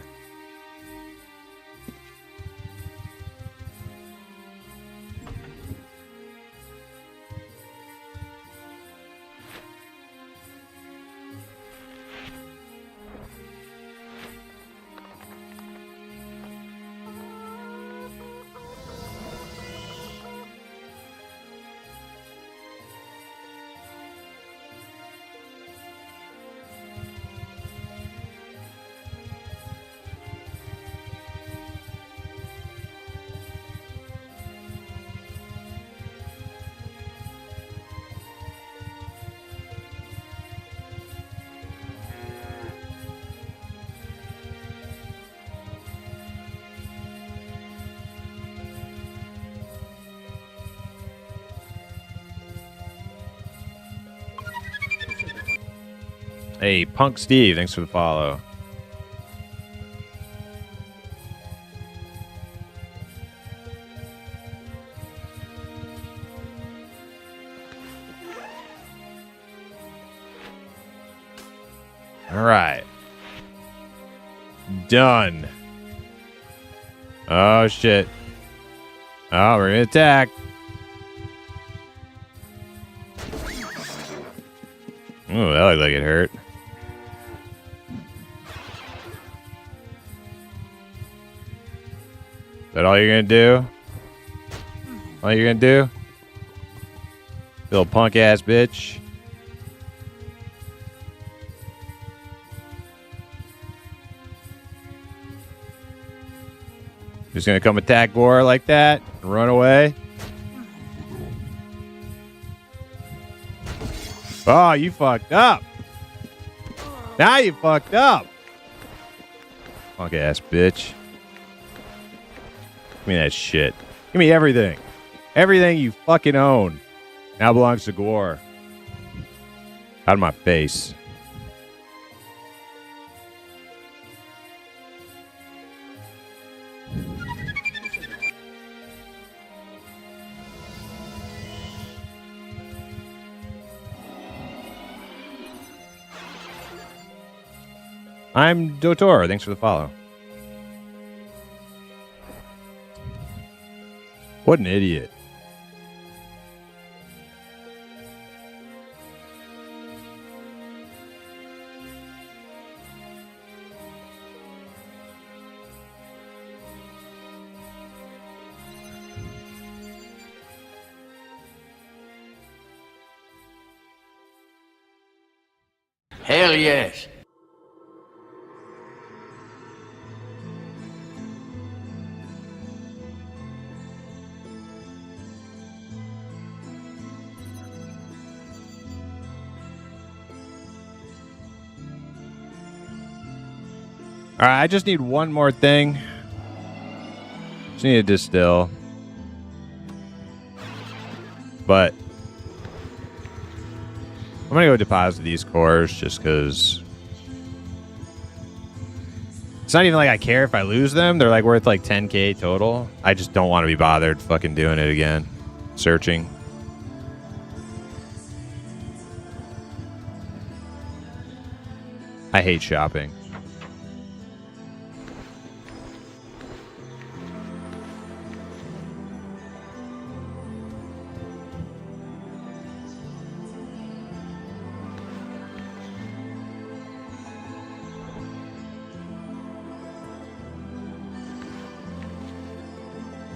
Hey, Punk Steve, thanks for the follow. All right. Done. Oh, shit. Oh, we're going to attack. Oh, that looked like it hurt. Is that all you're going to do? All you're going to do? Little punk ass bitch. Just gonna come attack Gore like that and run away. Oh, you fucked up. Now you fucked up. Punk ass bitch. Give me that shit. Give me everything. Everything you fucking own now belongs to Gore. Out of my face. I'm Dotor. Thanks for the follow. What an idiot. Hell yes. All right, I just need one more thing. Just need to distill. But I'm going to go deposit these cores just because it's not even like I care if I lose them. They're like worth like 10K total. I just don't want to be bothered fucking doing it again. Searching. I hate shopping.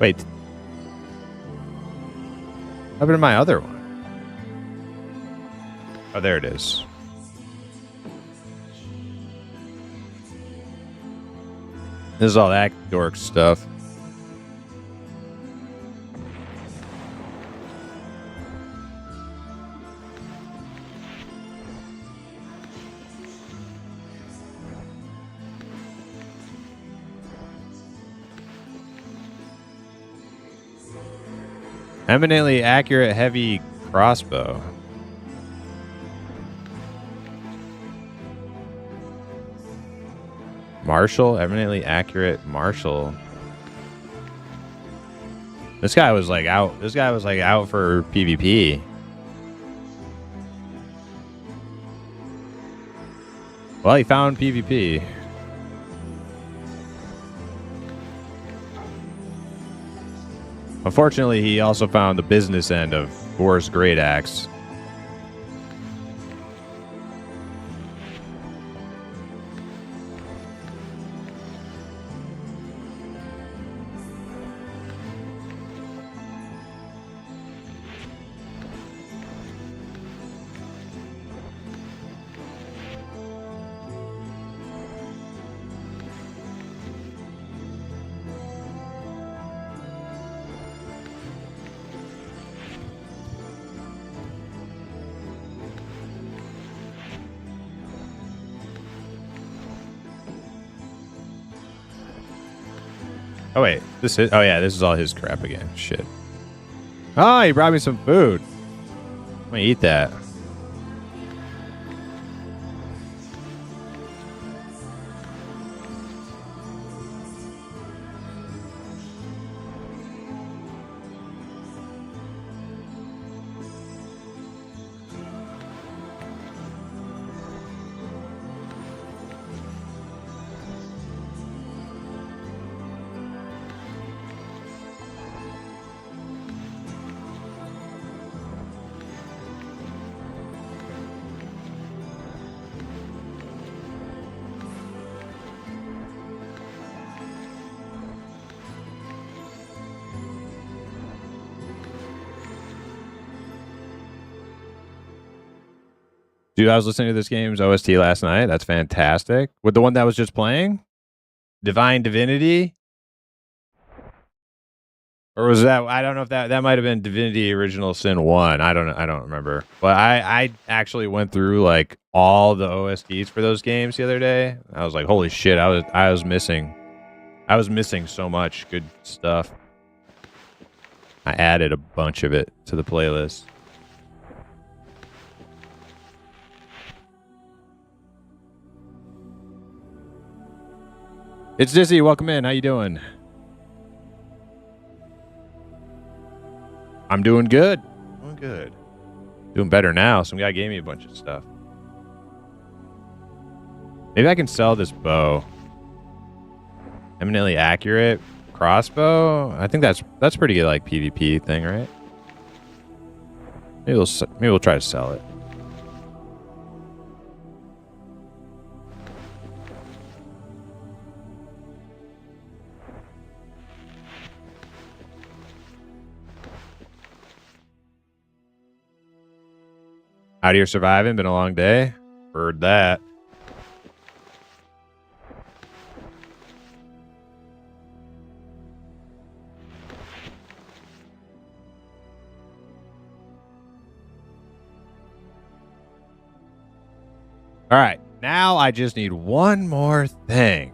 Wait. What happened to my other one? Oh, there it is. This is all that dork stuff. Eminently accurate heavy crossbow. Marshall, eminently accurate Marshall. This guy was like out. This guy was like out for PvP. Well, he found PvP. Unfortunately, he also found the business end of Gore's Great Axe. Oh wait, this is. Oh yeah, this is all his crap again. Shit. Oh, he brought me some food. I'm gonna eat that. Dude, I was listening to this game's OST last night. That's fantastic. With the one that was just playing? Divine Divinity? Or was that, I don't know if that might have been Divinity Original Sin 1. I don't remember. But I actually went through like all the OSTs for those games the other day. I was like, holy shit, I was missing so much good stuff. I added a bunch of it to the playlist. It's Dizzy. Welcome in. How you doing? I'm doing good. Doing good. Doing better now. Some guy gave me a bunch of stuff. Maybe I can sell this bow. Eminently accurate crossbow. I think that's pretty good, like PvP thing, right? Maybe we'll try to sell it. Out here surviving, been a long day. Heard that. All right, now I just need one more thing.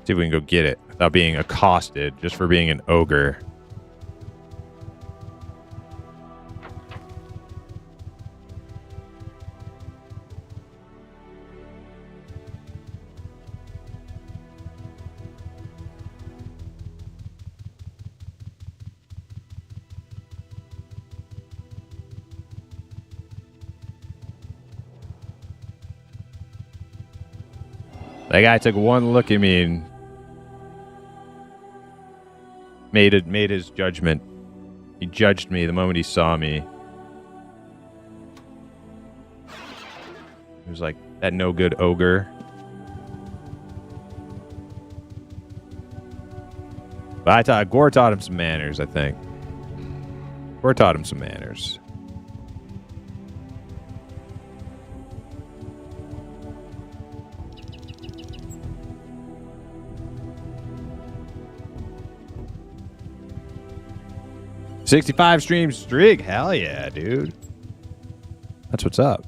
See if we can go get it without being accosted just for being an ogre. That guy took one look at me and made his judgment. He judged me the moment he saw me. He was like, that no good ogre. But Gore taught him some manners, I think. Gore taught him some manners. $65 stream streak. Hell yeah, dude. That's what's up.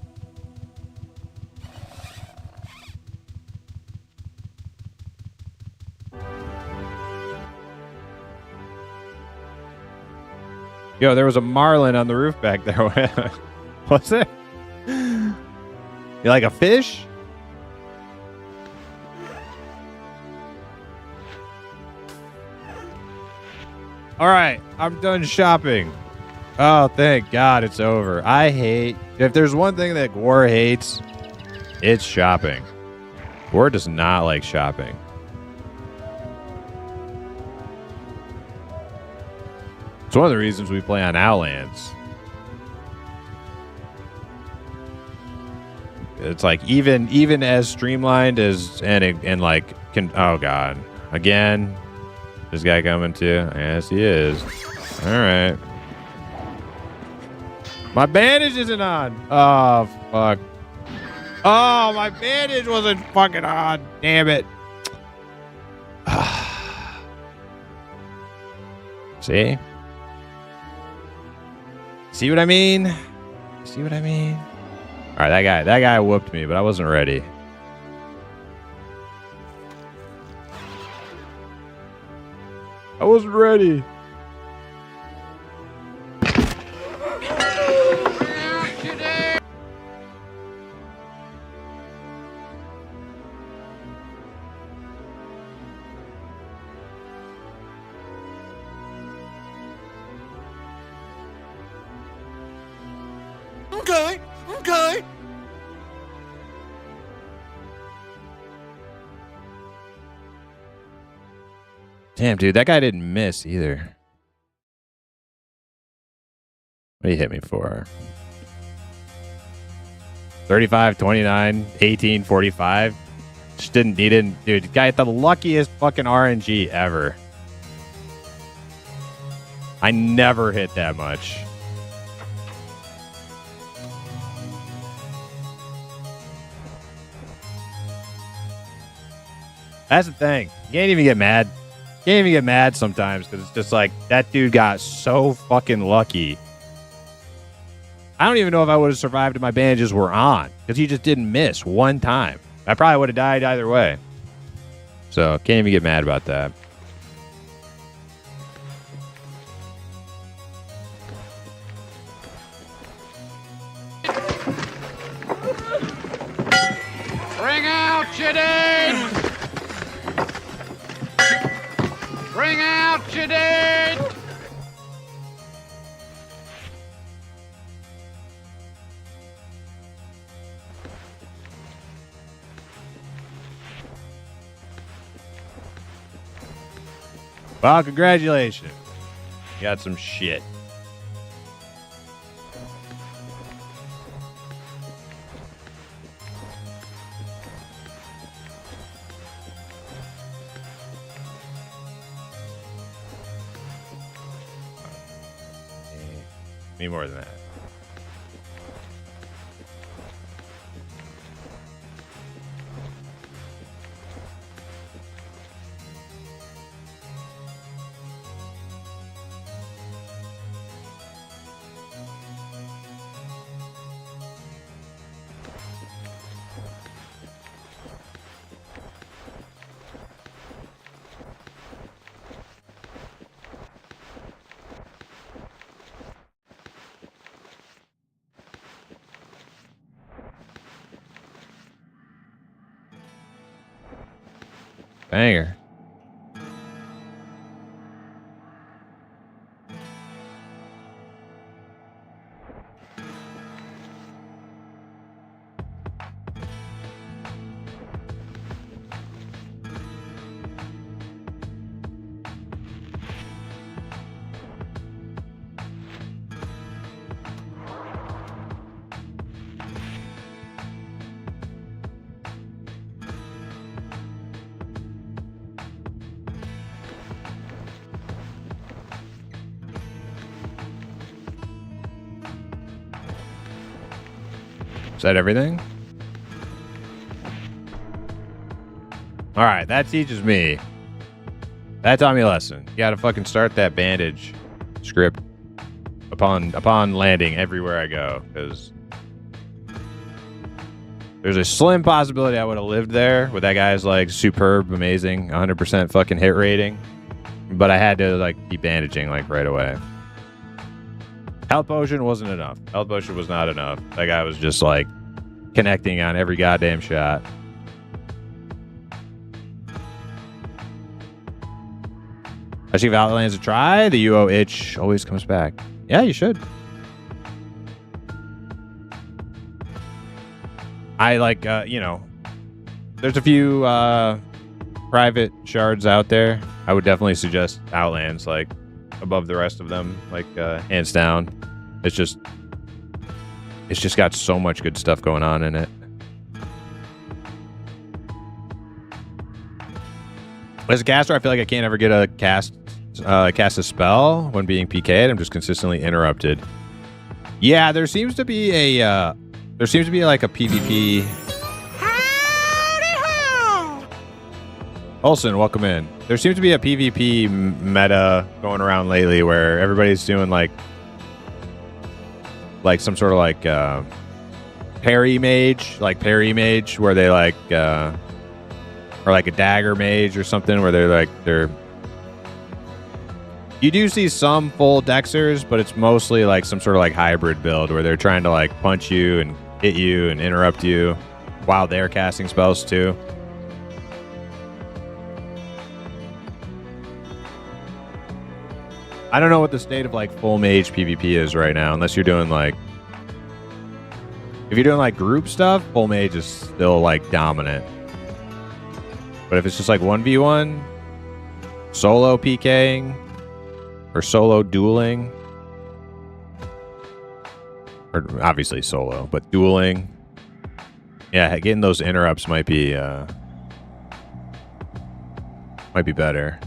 Yo, there was a marlin on the roof back there. What's it? You like a fish? All right, I'm done shopping. Oh, thank God it's over. If there's one thing that Gore hates, it's shopping. Gore does not like shopping. It's one of the reasons we play on Outlands. It's like even as streamlined as oh God, again. This guy coming too? Yes, he is. All right. My bandage isn't on. Oh, fuck. Oh, my bandage wasn't fucking on. Damn it. See? See what I mean? See what I mean? All right, that guy whooped me, but I wasn't ready. I wasn't ready. Okay, okay. Damn, dude, that guy didn't miss either. What did he hit me for? 35, 29, 18, 45. Just didn't, dude, the guy had the luckiest fucking RNG ever. I never hit that much. That's the thing. You can't even get mad. You can't even get mad sometimes because it's just like that dude got so fucking lucky. I don't even know if I would have survived if my bandages were on because he just didn't miss one time. I probably would have died either way. So can't even get mad about that. Bring out Jadine! Bring out Jadine! Well, congratulations. You got some shit. Need more than that. Banger. Is that everything? All right, that teaches me. That taught me a lesson. You gotta fucking start that bandage script upon landing everywhere I go, because there's a slim possibility I would have lived there with that guy's like superb, amazing, 100% fucking hit rating, but I had to like keep bandaging like right away. Health potion wasn't enough. Health potion was not enough. That guy was just like connecting on every goddamn shot. I should give Outlands a try. The UO itch always comes back. Yeah, you should. I like, you know, there's a few private shards out there. I would definitely suggest Outlands, like, above the rest of them, like, hands down. It's just got so much good stuff going on in it. As a caster, I feel like I can't ever get a cast a spell when being PK'd. I'm just consistently interrupted. Yeah, there seems to be like a PvP. Howdy-ho! Olsen, welcome in. There seems to be a PvP meta going around lately where everybody's doing like some sort of like parry mage, where they like or like a dagger mage or something where they're you do see some full dexers, but it's mostly like some sort of like hybrid build where they're trying to like punch you and hit you and interrupt you while they're casting spells too. I don't know what the state of like full mage PvP is right now, unless you're doing like, if you're doing like group stuff, full mage is still like dominant. But if it's just like 1v1, solo PKing, or solo dueling, or obviously solo, but dueling, yeah, getting those interrupts might be better.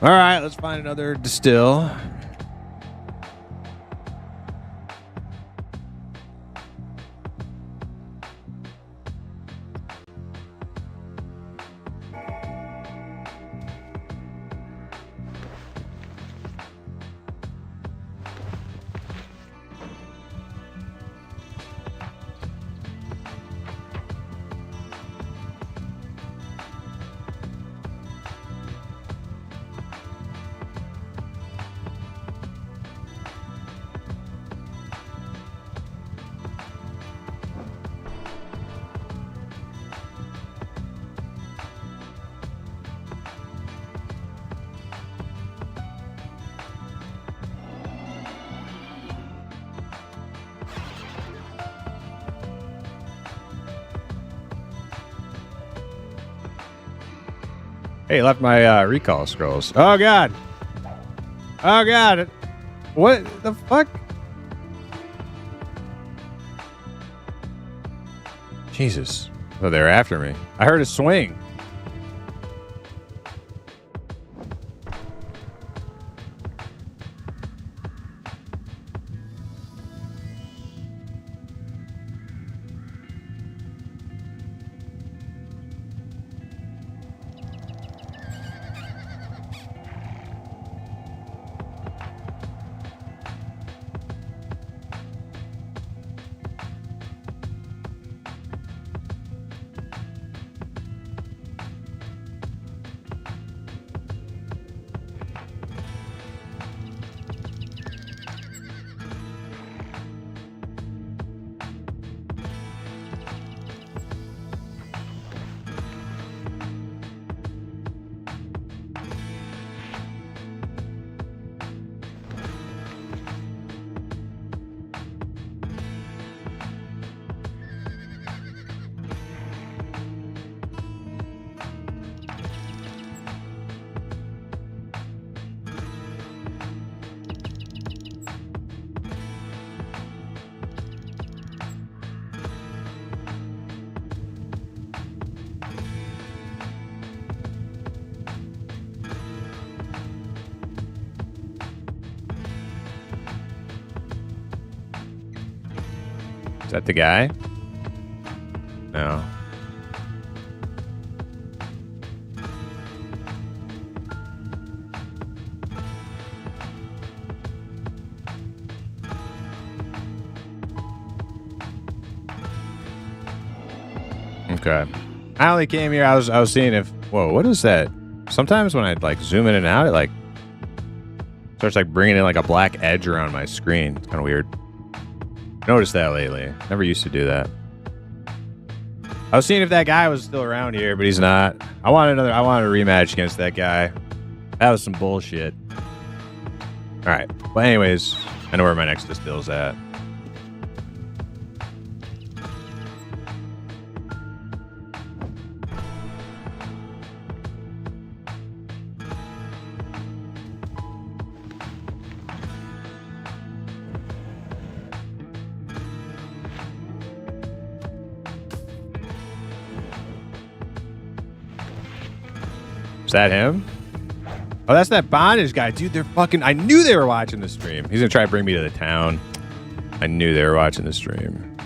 All right, let's find another distill. Hey, left my recall scrolls. Oh god. Oh god. What the fuck? Jesus. Oh, they're after me. I heard a swing. Is that the guy? No. Okay. I only came here. I was seeing if. Whoa, what is that? Sometimes when I like zoom in and out, it like starts like bringing in like a black edge around my screen. It's kind of weird. Noticed that lately. Never used to do that. I was seeing if that guy was still around here, but he's not. I wanted a rematch against that guy. That was some bullshit. All right. Well, anyways, I know where my next distill's at. Is that him? Oh, that's that bondage guy. Dude, they're fucking... I knew they were watching the stream. He's gonna try to bring me to the town. I knew they were watching the stream.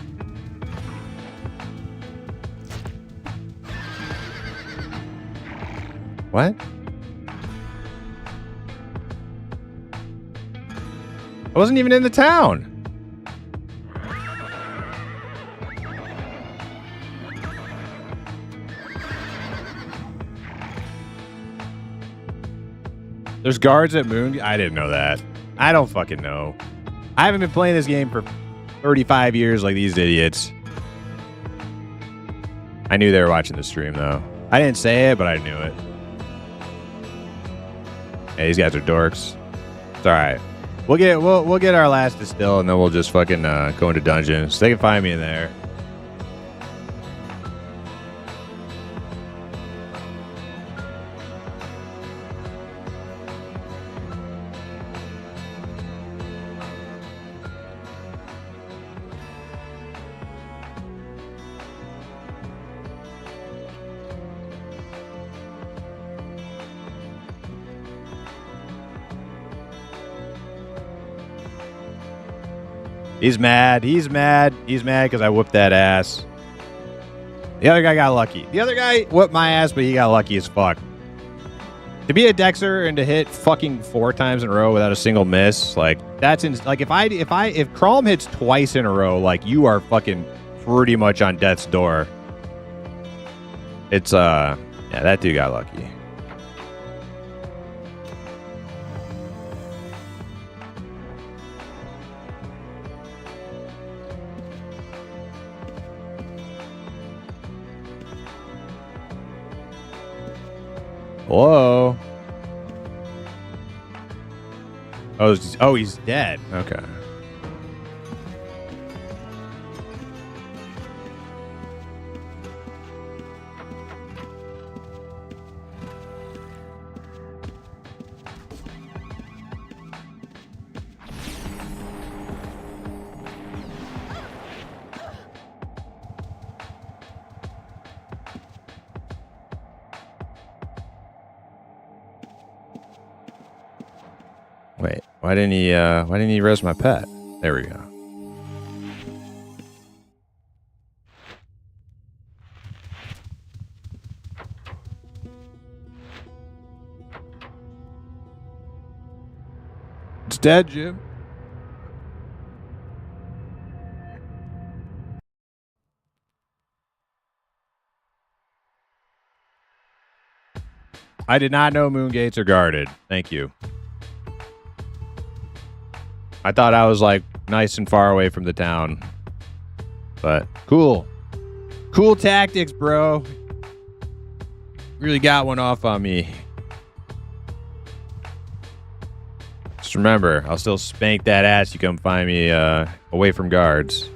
What? I wasn't even in the town. There's guards at Moon. I didn't know that. I don't fucking know. I haven't been playing this game for 35 years like these idiots. I knew they were watching the stream though. I didn't say it, but I knew it. Hey, these guys are dorks. It's all right. We'll get our last distill and then we'll just fucking go into dungeons. They can find me in there. He's mad. He's mad. He's mad because I whooped that ass. The other guy got lucky. The other guy whooped my ass, but he got lucky as fuck. To be a Dexter and to hit fucking 4 times in a row without a single miss, like that's like if Chrome hits twice in a row, like you are fucking pretty much on death's door. It's yeah, that dude got lucky. Hello? Oh, he's dead. Okay. Wait, why didn't he res my pet? There we go. It's dead, Jim. I did not know moon gates are guarded. Thank you. I thought I was like nice and far away from the town. But cool. Cool tactics, bro. Really got one off on me. Just remember, I'll still spank that ass. You come find me away from guards.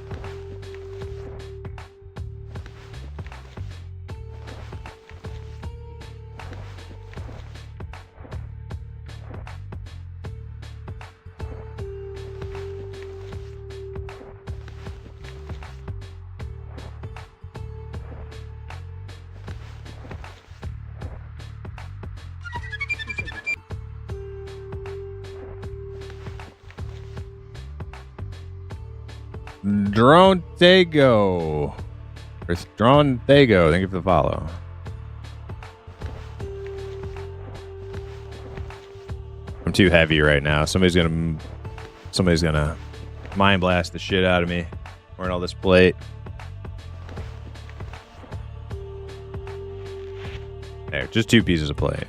Drone Tego. Drone Tego. Thank you for the follow. I'm too heavy right now. Somebody's gonna mind blast the shit out of me. Wearing all this plate. There, just 2 pieces of plate.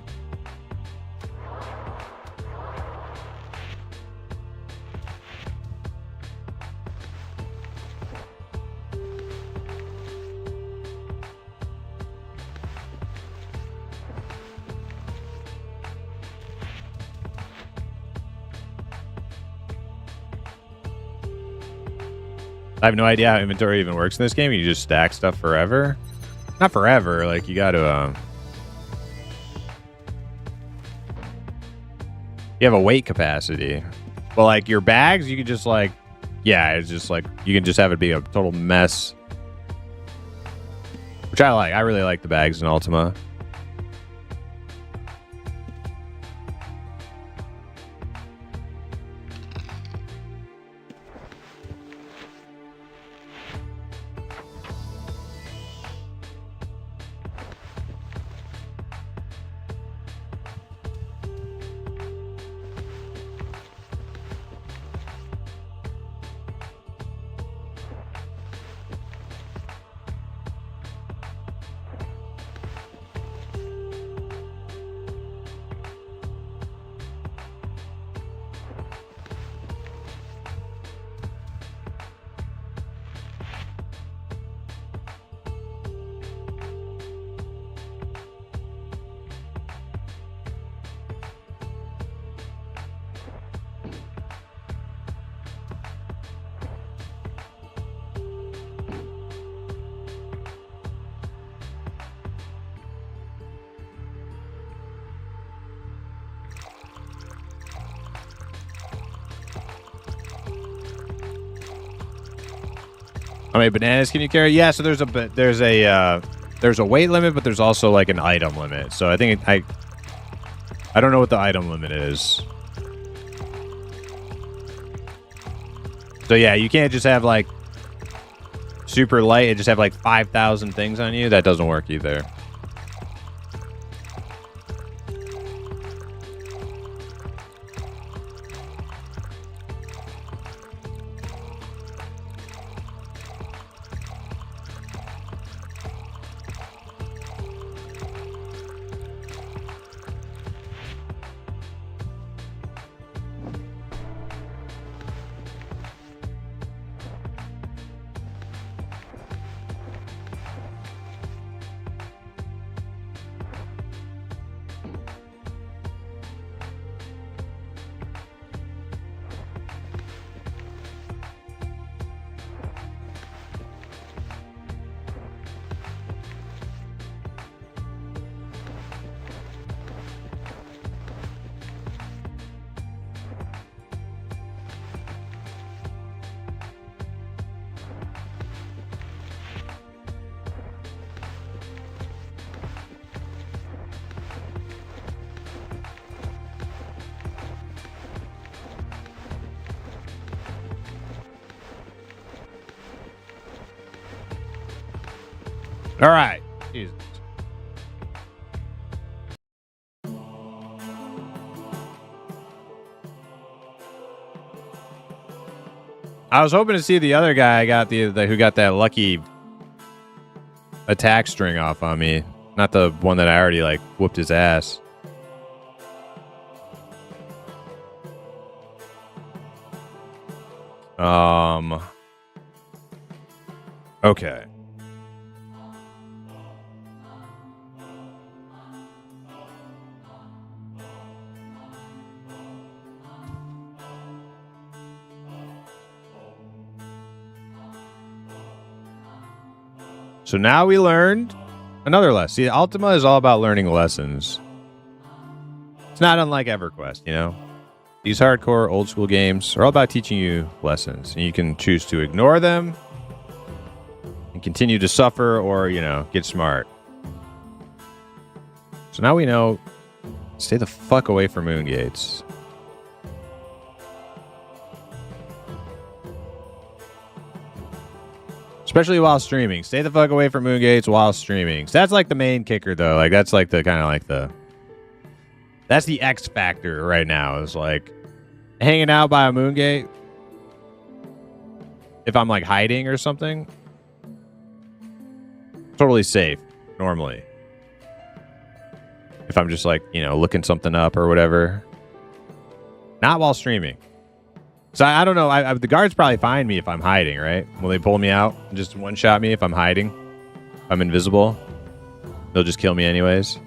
I have no idea how inventory even works in this game. You just stack stuff forever. Not forever. Like, you got to... You have a weight capacity. But, like, your bags, you can just, like... Yeah, it's just, like... You can just have it be a total mess. Which I like. I really like the bags in Ultima. How many bananas can you carry? Yeah, so there's a weight limit, but there's also like an item limit. So I think I don't know what the item limit is. So yeah, you can't just have like super light and just have like 5,000 things on you. That doesn't work either. All right. Jesus. I was hoping to see the other guy I got the who got that lucky attack string off on me. Not the one that I already like whooped his ass. Okay. So now we learned another lesson. See, Ultima is all about learning lessons. It's not unlike EverQuest, you know? These hardcore old school games are all about teaching you lessons. And you can choose to ignore them and continue to suffer or, you know, get smart. So now we know, stay the fuck away from moon gates. Especially while streaming. Stay the fuck away from moon gates while streaming. So that's like the main kicker, though. Like, that's like the kind of like the... That's the X factor right now. Is like hanging out by a moon gate. If I'm like hiding or something. Totally safe, normally. If I'm just like, you know, looking something up or whatever. Not while streaming. So I don't know. The guards probably find me if I'm hiding, right? Will they pull me out and just one-shot me if I'm hiding? If I'm invisible? They'll just kill me anyways.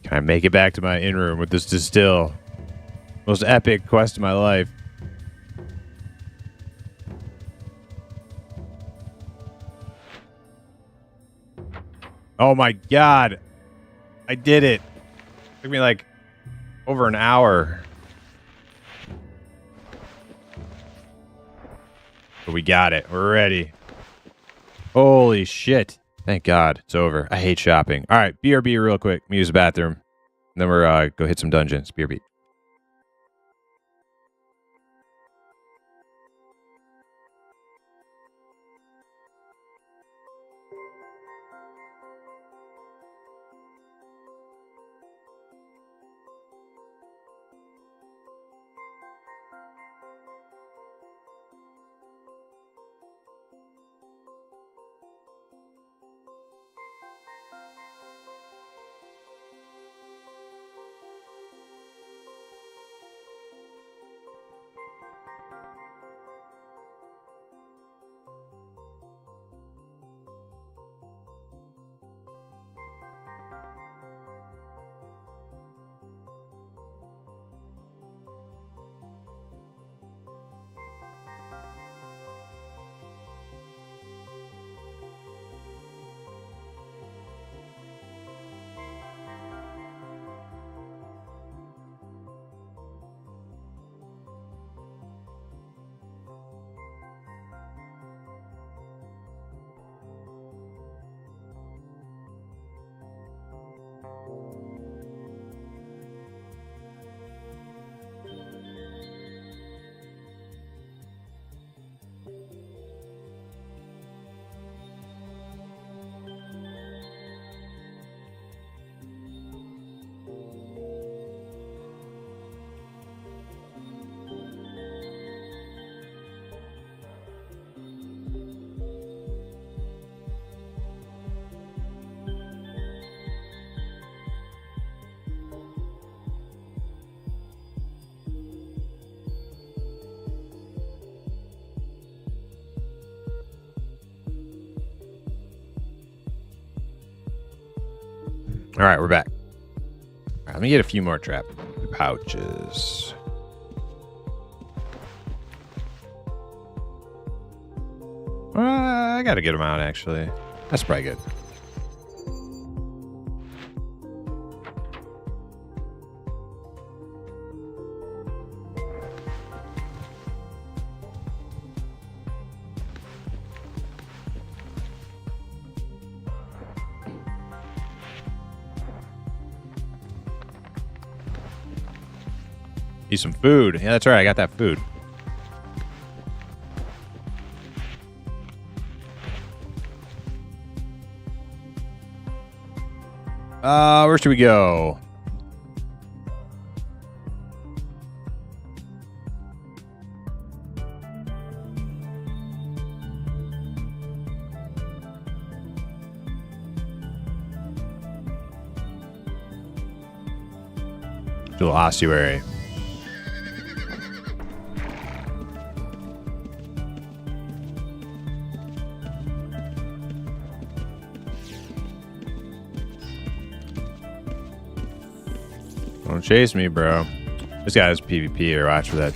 Can I make it back to my inn room with this distill? Most epic quest of my life. Oh my god. I did it. Took me like over an hour. But we got it. We're ready. Holy shit. Thank God. It's over. I hate shopping. All right. BRB real quick. Let me use the bathroom. And then we're go hit some dungeons. BRB. All right, we're back. All right, let me get a few more trap pouches. I gotta get them out, actually. That's probably good. Need some food. Yeah, that's right. I got that food. Where should we go? To the ossuary. Don't chase me, bro. This guy has PvP or watch for that.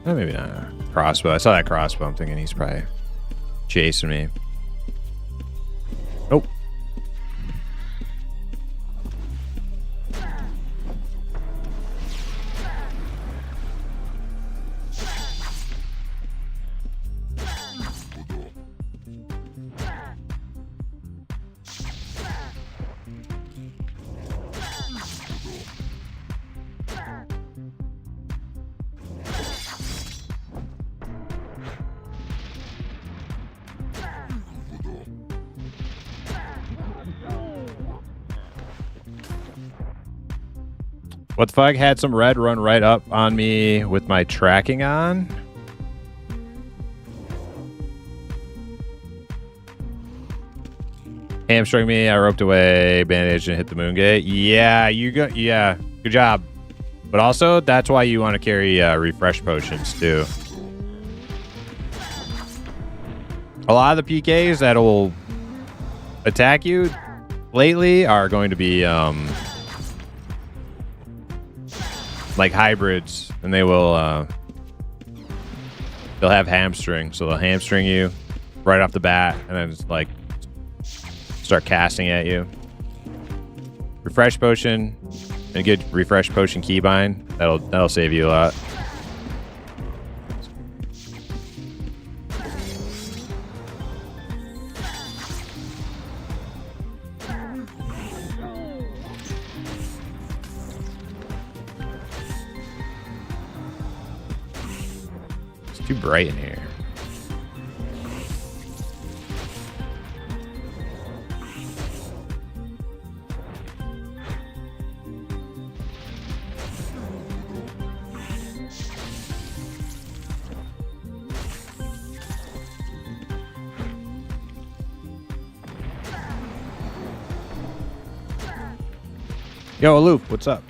Oh, maybe not. Crossbow. I saw that crossbow. I'm thinking he's probably chasing me. Nope. What the fuck? Had some red run right up on me with my tracking on. Hamstring me. I roped away, bandaged, and hit the moon gate. Yeah, you go. Yeah, good job. But also, that's why you want to carry refresh potions too. A lot of the PKs that will attack you lately are going to be like hybrids, and they will they'll have hamstring, so they'll hamstring you right off the bat, and then just like start casting at you. Refresh potion and a good refresh potion keybind, that'll save you a lot. Too bright in here. Yo, Loop, what's up?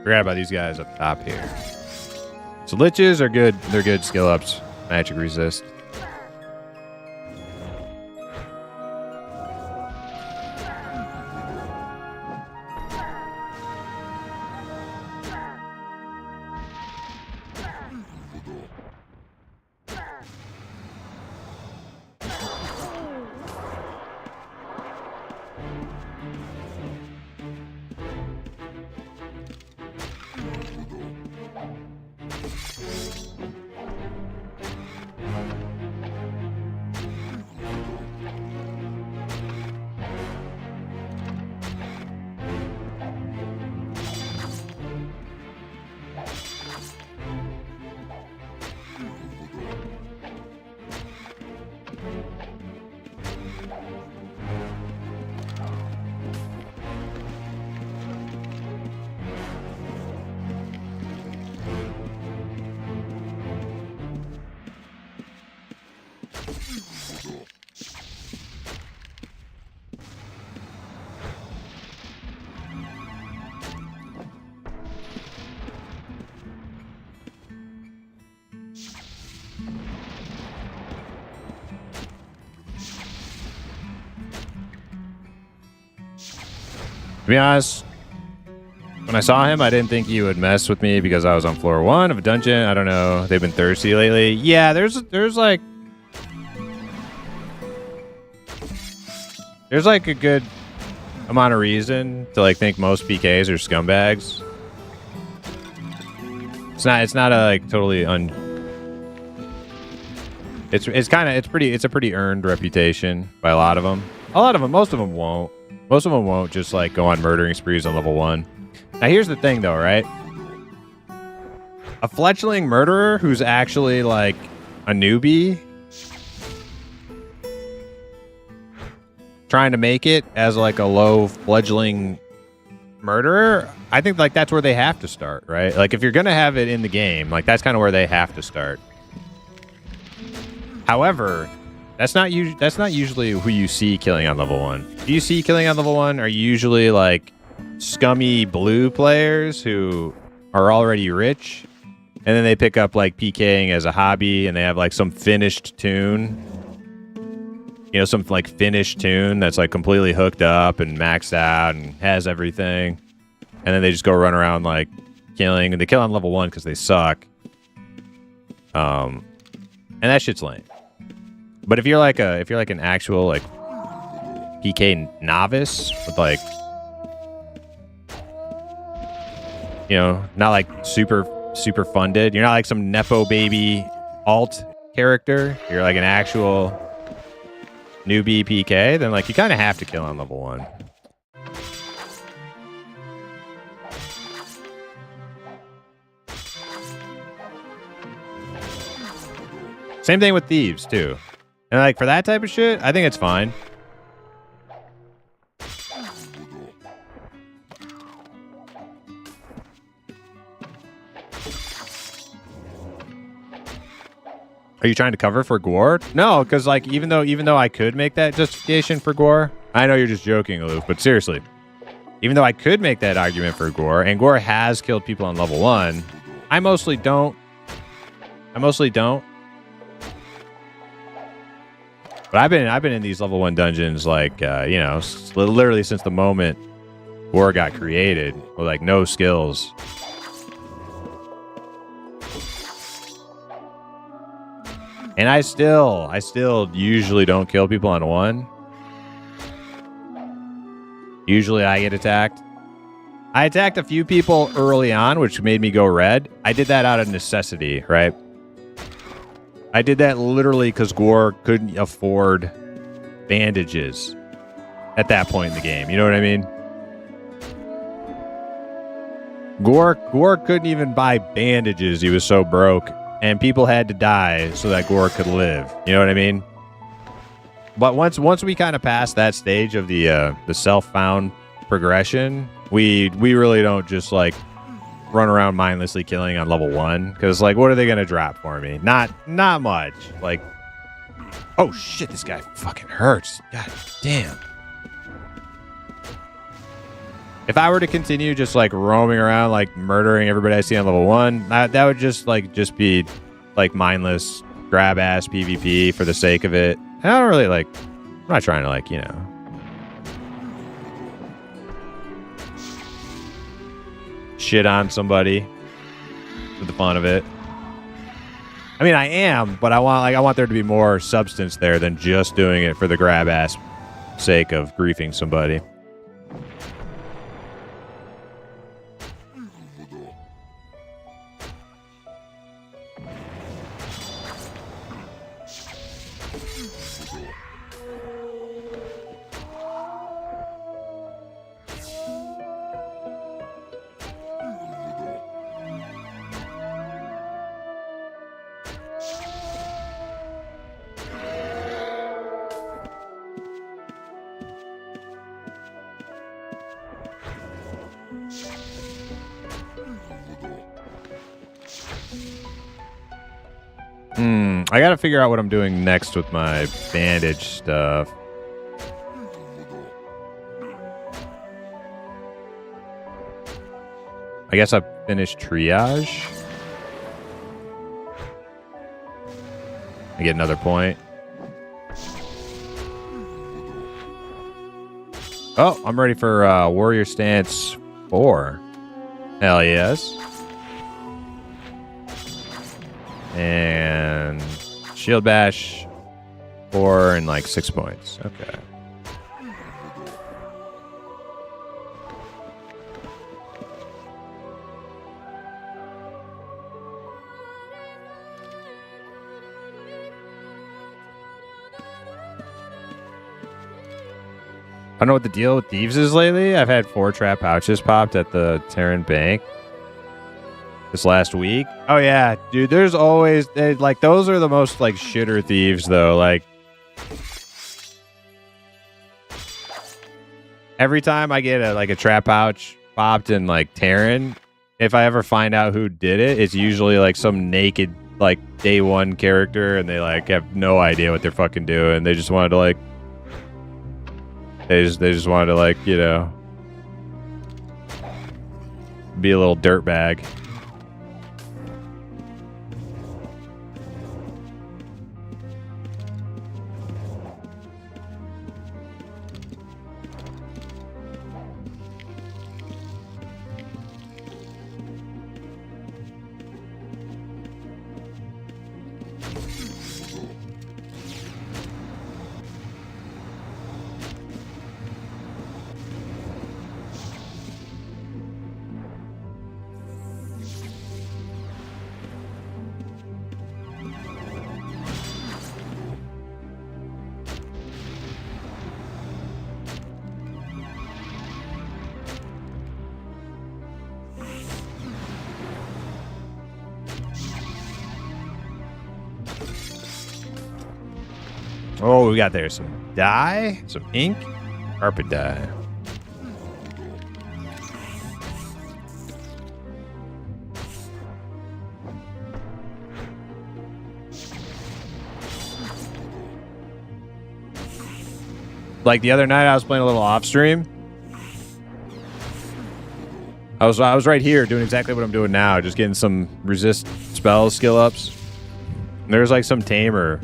Forgot about these guys up top here. So liches are good. They're good skill ups. Magic resist. To be honest, when I saw him, I didn't think he would mess with me because I was on floor 1 of a dungeon. I don't know. They've been thirsty lately. Yeah, there's like a good amount of reason to like think most PKs are scumbags. It's not a like totally it's a pretty earned reputation by a lot of them. Most of them won't. Most of them won't just like go on murdering sprees on level 1. Now here's the thing though, right? A fledgling murderer who's actually like a newbie trying to make it as like a low fledgling murderer, I think like that's where they have to start, right? Like if you're gonna have it in the game, like that's kind of where they have to start. However, that's not usually who you see killing on level 1. If you see killing on level 1 are usually like scummy blue players who are already rich, and then they pick up like PKing as a hobby, and they have like some finished tune. You know, some like finished tune that's like completely hooked up and maxed out and has everything. And then they just go run around like killing, and they kill on level 1 because they suck. And that shit's lame. But if you're like an actual like PK novice with like, you know, not like super funded. You're not like some nepo baby alt character. You're like an actual newbie PK. Then like you kind of have to kill on level 1. Same thing with thieves too. And like for that type of shit, I think it's fine. Are you trying to cover for gore? No, because like even though I could make that justification for gore, I know you're just joking, Aloof, but seriously, even though I could make that argument for gore, and gore has killed people on level 1, I mostly don't. But I've been in these level 1 dungeons like you know, literally since the moment war got created with like no skills. And I still usually don't kill people on 1. Usually I get attacked. I attacked a few people early on, which made me go red. I did that out of necessity, right? I did that literally because Gore couldn't afford bandages at that point in the game. You know what I mean? Gore couldn't even buy bandages. He was so broke. And people had to die so that Gore could live. You know what I mean? But once we kind of passed that stage of the self-found progression, we really don't just like run around mindlessly killing on level 1, because like what are they gonna drop for me? Not much. Like, oh shit, this guy fucking hurts. God damn. If I were to continue just like roaming around like murdering everybody I see on level 1, that would just be like mindless grab ass PvP for the sake of it. And I don't really like, I'm not trying to like, you know, shit on somebody for the fun of it. I mean, I am, but I want there to be more substance there than just doing it for the grab ass sake of griefing somebody. I gotta figure out what I'm doing next with my bandage stuff. I guess I finished triage. I get another point. Oh, I'm ready for Warrior Stance 4. Hell yes. And Shield Bash 4 and like 6 points. Okay. I don't know what the deal with thieves is lately. I've had 4 trap pouches popped at the Terran Bank this last week. Oh yeah, dude. There's always like those are the most like shitter thieves though. Like every time I get a trap pouch popped in like Terran, if I ever find out who did it, it's usually like some naked like day 1 character, and they like have no idea what they're fucking doing. They just wanted to like. They just wanted to like, you know, be a little dirtbag. Oh, we got there some dye, some ink, carpet dye. Like the other night, I was playing a little off stream. I was right here doing exactly what I'm doing now, just getting some resist spell skill ups. And there was like some tamer.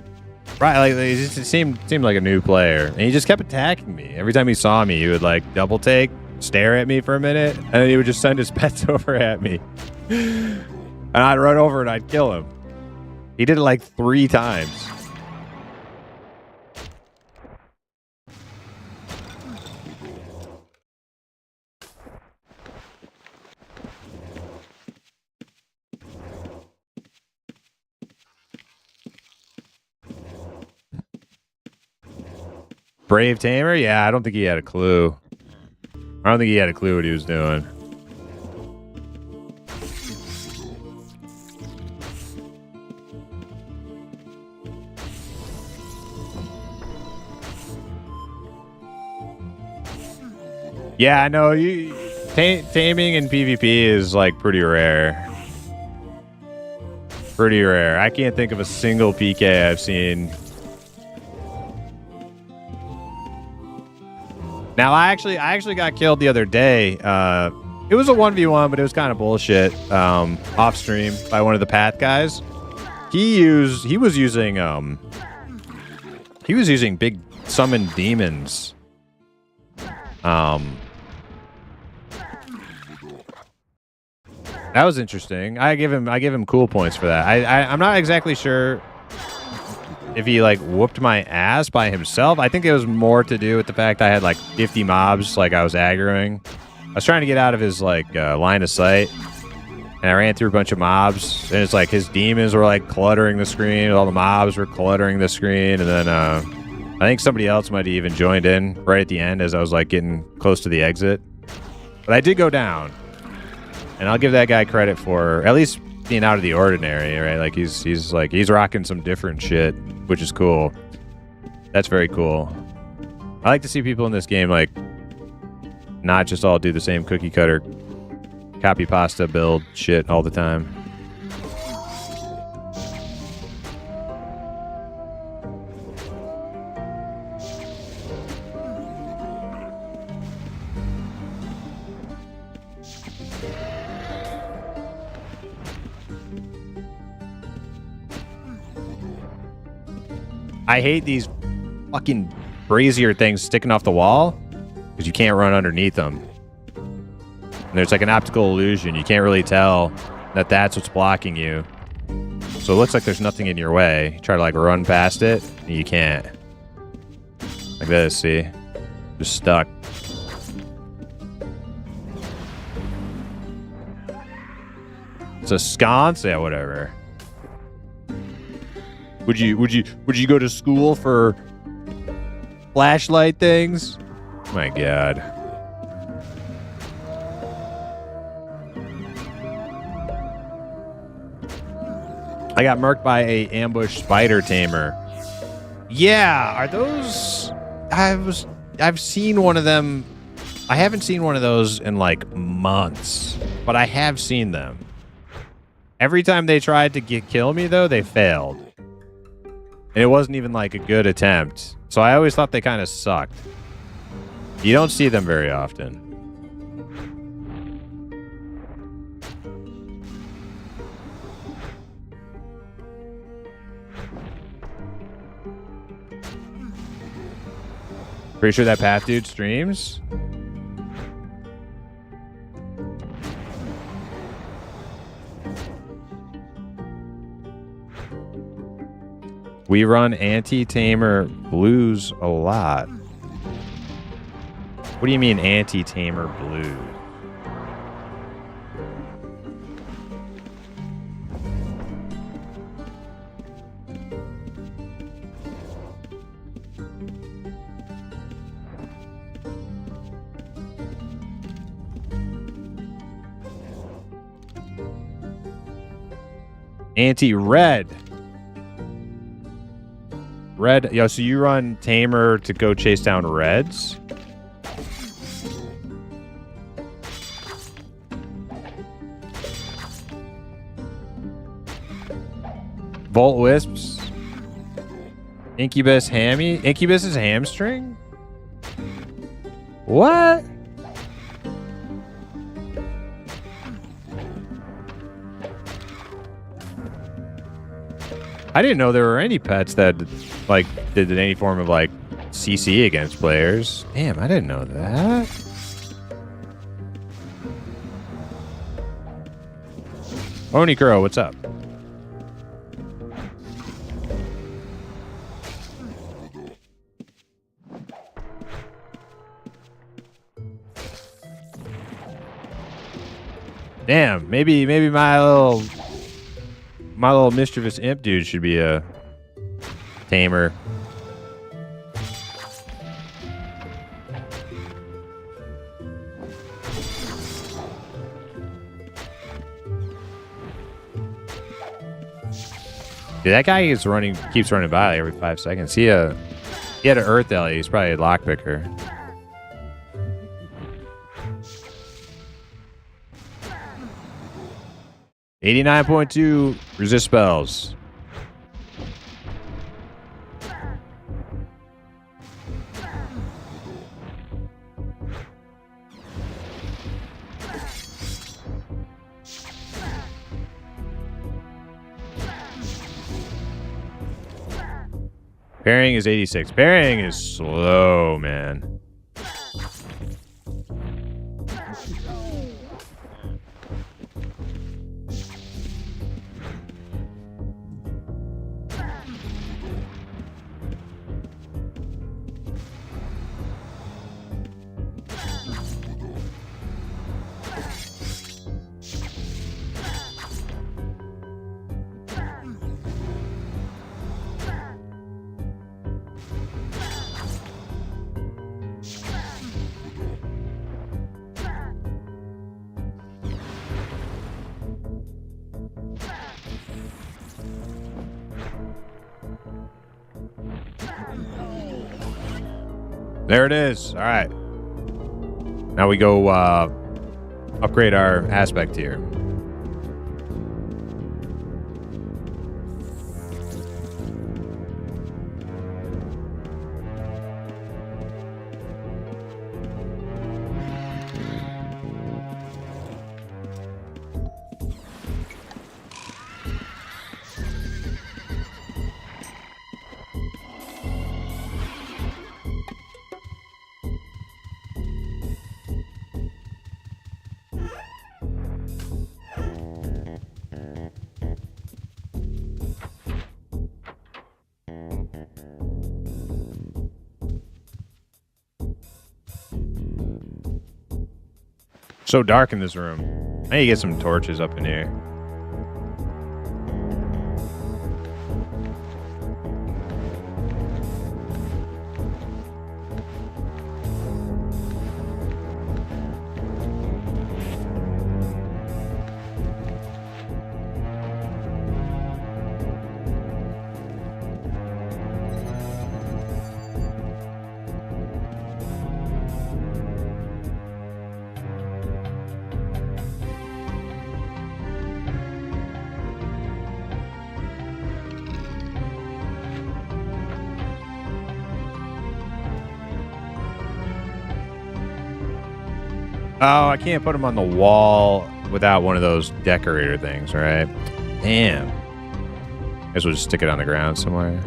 Right, like he just seemed like a new player, and he just kept attacking me. Every time he saw me, he would like double take, stare at me for a minute, and then he would just send his pets over at me, and I'd run over and I'd kill him. He did it like 3 times. Brave Tamer? Yeah, I don't think he had a clue. I don't think he had a clue what he was doing. Yeah, I know. Taming in PvP is like pretty rare. Pretty rare. I can't think of a single PK I've seen. Now, I actually got killed the other day. It was a 1v1, but it was kind of bullshit. Off stream by one of the Path guys. He was using big summon demons. That was interesting. I give him cool points for that. I'm not exactly sure if he like whooped my ass by himself. I think it was more to do with the fact I had like 50 mobs like I was aggroing. I was trying to get out of his like line of sight, and I ran through a bunch of mobs, and it's like his demons were like cluttering the screen, all the mobs were cluttering the screen, and then I think somebody else might have even joined in right at the end as I was like getting close to the exit. But I did go down, and I'll give that guy credit for at least being out of the ordinary, right? Like he's rocking some different shit, which is cool. That's very cool. I like to see people in this game like not just all do the same cookie cutter copy pasta build shit all the time. I hate these fucking brazier things sticking off the wall because you can't run underneath them. And there's like an optical illusion. You can't really tell that that's what's blocking you. So it looks like there's nothing in your way. You try to like run past it, and you can't. Like this, see? Just stuck. It's a sconce? Yeah, whatever. Would you go to school for flashlight things? My God. I got murked by a ambush spider tamer. Yeah, are those... I've seen one of them. I haven't seen one of those in like months, but I have seen them. Every time they tried to kill me, though, they failed. And it wasn't even like a good attempt. So I always thought they kind of sucked. You don't see them very often. Pretty sure that Path Dude streams. We run anti-tamer blues a lot. What do you mean anti-tamer blues? Anti-red. Red, yo, so you run Tamer to go chase down Reds? Bolt Wisps? Incubus Hammy? Incubus is hamstring? What? I didn't know there were any pets that like did any form of like CC against players. Damn, I didn't know that. Oni Crow, what's up? Damn, maybe my little mischievous imp dude should be a tamer. Dude, that guy keeps running by every 5 seconds. He had an Earth Ellie. He's probably a lockpicker. $89.2 resist spells. Parrying is 86. Parrying is slow, man. There it is. All right. Now we go upgrade our aspect here. So dark in this room. I need to get some torches up in here. Oh, I can't put them on the wall without one of those decorator things, right? Damn. I guess we'll just stick it on the ground somewhere.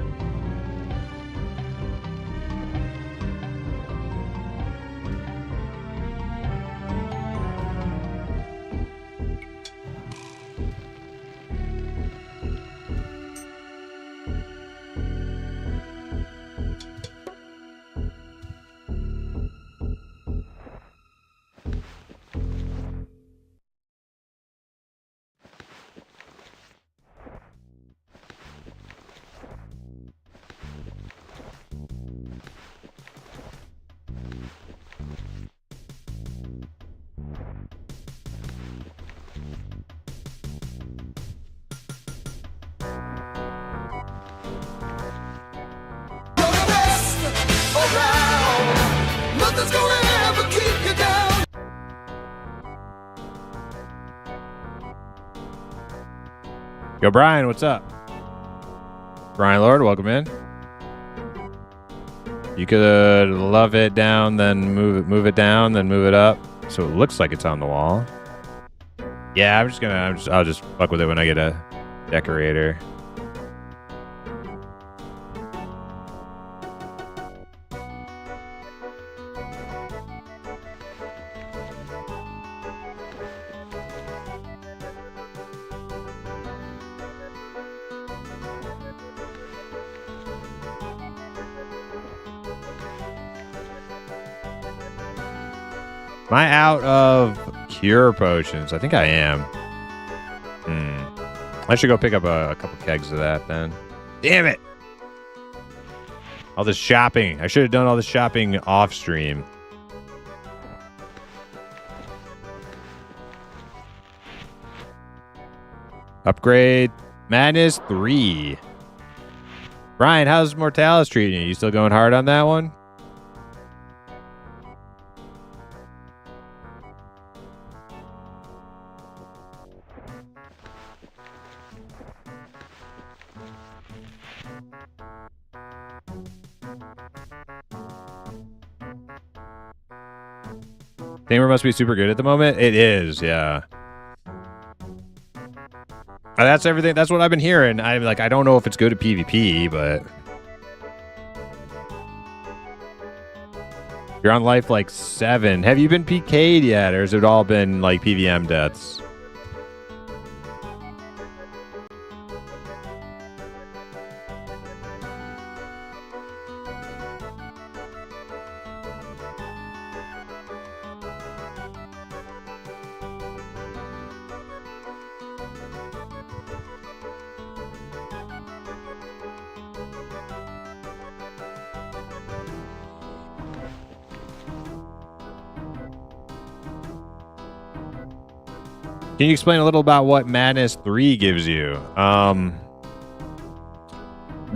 Yo, Brian, what's up? Brian Lord, welcome in. You could love it down, then move it down, then move it up, so it looks like it's on the wall. Yeah, I'll just fuck with it when I get a decorator. Am I out of cure potions? I think I am. I should go pick up a couple kegs of that then. Damn it! All this shopping. I should have done all this shopping off stream. Upgrade Madness 3. Brian, how's Mortalis treating you? You still going hard on that one? Tamer must be super good at the moment. It is, yeah. That's everything. That's what I've been hearing. I'm like, I don't know if it's good at PvP, but you're on life like 7. Have you been PK'd yet, or has it all been like PVM deaths? Can you explain a little about what Madness 3 gives you?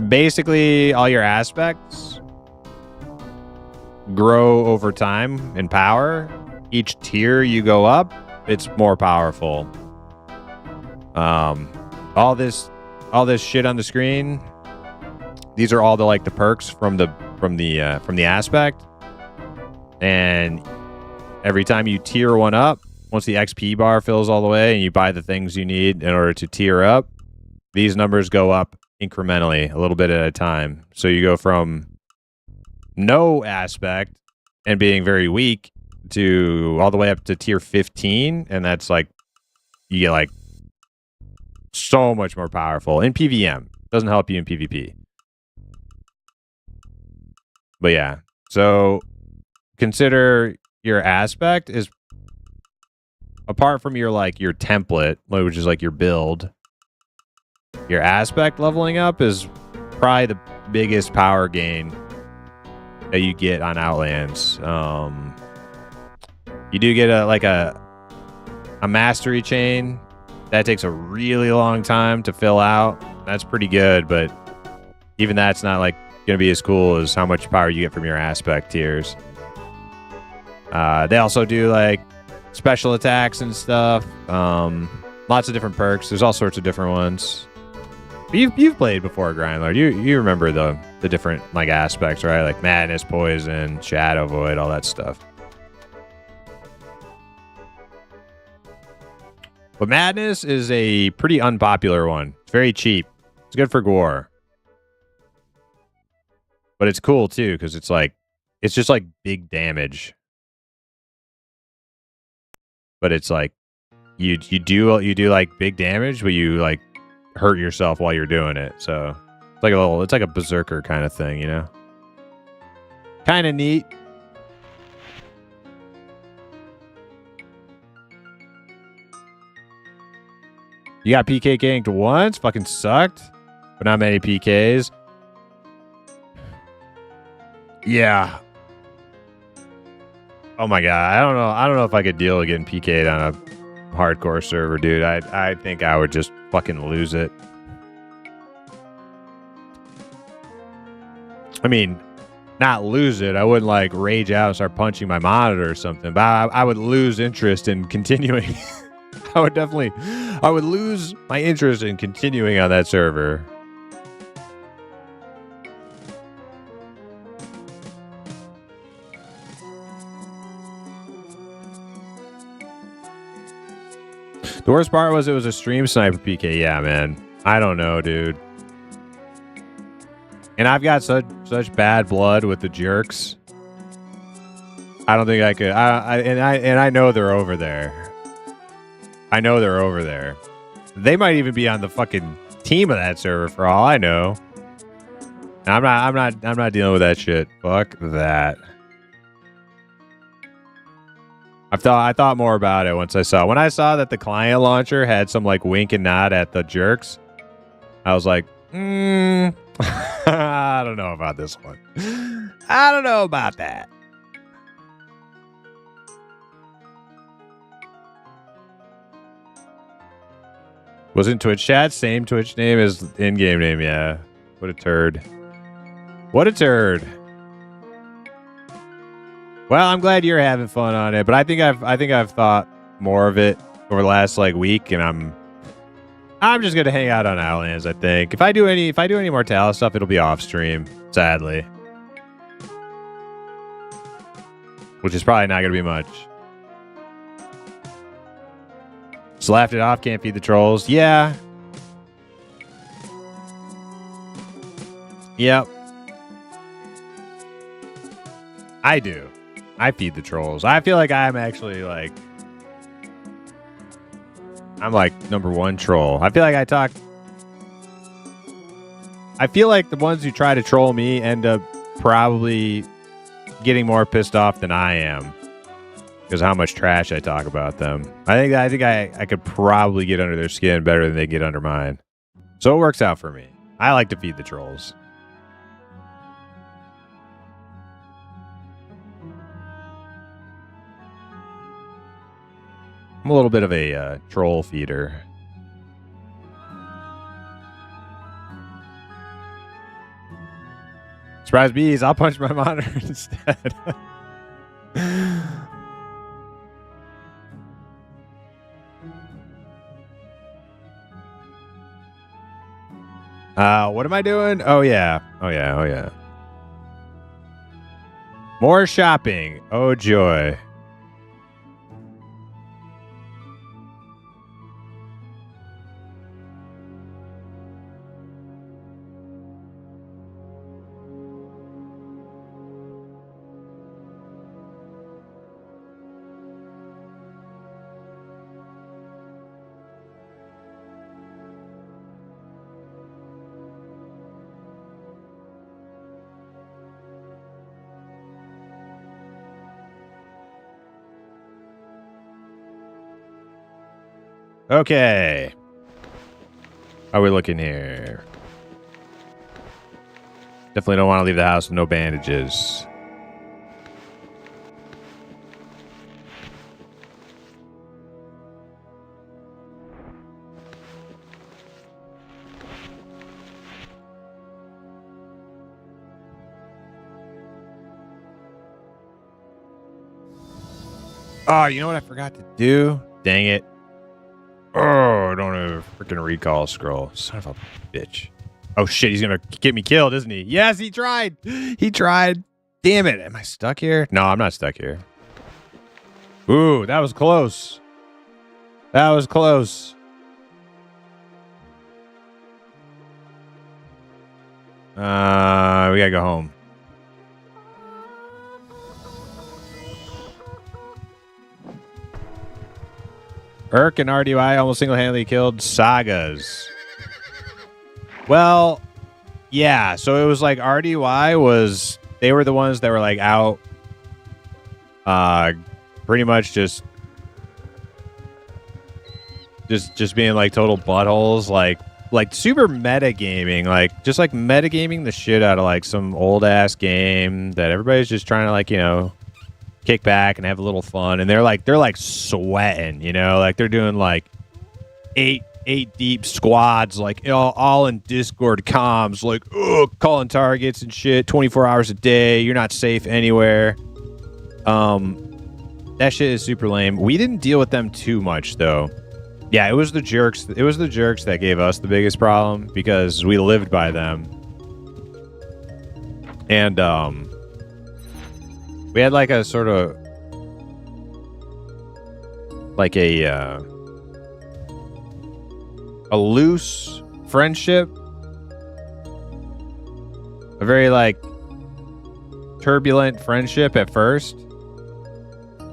Basically, all your aspects grow over time in power. Each tier you go up, it's more powerful. All this shit on the screen. These are all the perks from the aspect. And every time you tier one up, once the XP bar fills all the way and you buy the things you need in order to tier up, these numbers go up incrementally, a little bit at a time. So you go from no aspect and being very weak to all the way up to tier 15, and that's like you get like so much more powerful in PVM. Doesn't help you in PvP. But yeah, so consider your aspect is apart from your template, which is like your build, your aspect leveling up is probably the biggest power gain that you get on Outlands. You do get a mastery chain that takes a really long time to fill out. That's pretty good, but even that's not like going to be as cool as how much power you get from your aspect tiers. They also do like special attacks and stuff. Lots of different perks. There's all sorts of different ones. But you've played before, Grindlord. You remember the different like aspects, right? Like madness, poison, shadow void, all that stuff. But madness is a pretty unpopular one. It's very cheap. It's good for gore. But it's cool too, because it's just like big damage. But it's like you do like big damage, but you like hurt yourself while you're doing it. So it's like a berserker kind of thing, you know? Kind of neat. You got PK ganked once, fucking sucked. But not many PKs. Yeah. Oh my god, I don't know if I could deal with getting PK'd on a hardcore server, dude. I think I would just fucking lose it. I mean, not lose it. I wouldn't like rage out and start punching my monitor or something, but I would lose interest in continuing. I would lose my interest in continuing on that server. The worst part was it was a stream sniper PK. Yeah, man. I don't know, dude. And I've got such bad blood with the jerks. I don't think I could. I know they're over there. I know they're over there. They might even be on the fucking team of that server for all I know. I'm not dealing with that shit. Fuck that. I thought more about it when I saw that the client launcher had some like wink and nod at the jerks. I was like, I don't know about this one. I don't know about that. Was in Twitch chat, same Twitch name as in-game name, yeah. What a turd. What a turd. Well, I'm glad you're having fun on it, but I think I've thought more of it over the last like week, and I'm just gonna hang out on Outlands. I think if I do any Mortalis stuff, it'll be off stream, sadly, which is probably not gonna be much. Just laughed it off. Can't feed the trolls. Yeah. Yep. I do. I feed the trolls. I feel like I'm actually like... I'm like #1 troll. I feel like I feel like the ones who try to troll me end up probably getting more pissed off than I am. Because of how much trash I talk about them. I think I could probably get under their skin better than they get under mine. So it works out for me. I like to feed the trolls. I'm a little bit of a troll feeder. Surprise bees, I'll punch my monitor instead. What am I doing? Oh yeah. More shopping. Oh joy. Okay. How are we looking here? Definitely don't want to leave the house with no bandages. Oh, you know what I forgot to do? Dang it. Oh, I don't have a freaking recall scroll. Son of a bitch. Oh, shit. He's going to get me killed, isn't he? Yes, he tried. He tried. Damn it. Am I stuck here? No, I'm not stuck here. Ooh, that was close. That was close. We got to go home. Urk and RDY almost single-handedly killed Sagas. Well, yeah. So it was like RDY was... They were the ones that were like out... pretty much just being like total buttholes. Like super metagaming. Like, just like metagaming the shit out of like some old-ass game that everybody's just trying to like, you know... kick back and have a little fun, and they're like sweating, you know, like they're doing like eight deep squads, like all in Discord comms, like calling targets and shit 24 hours a day. You're not safe anywhere. That shit is super lame. We didn't deal with them too much though. Yeah, it was the jerks that gave us the biggest problem because we lived by them. And we had like a sort of like a loose friendship, a very like turbulent friendship at first.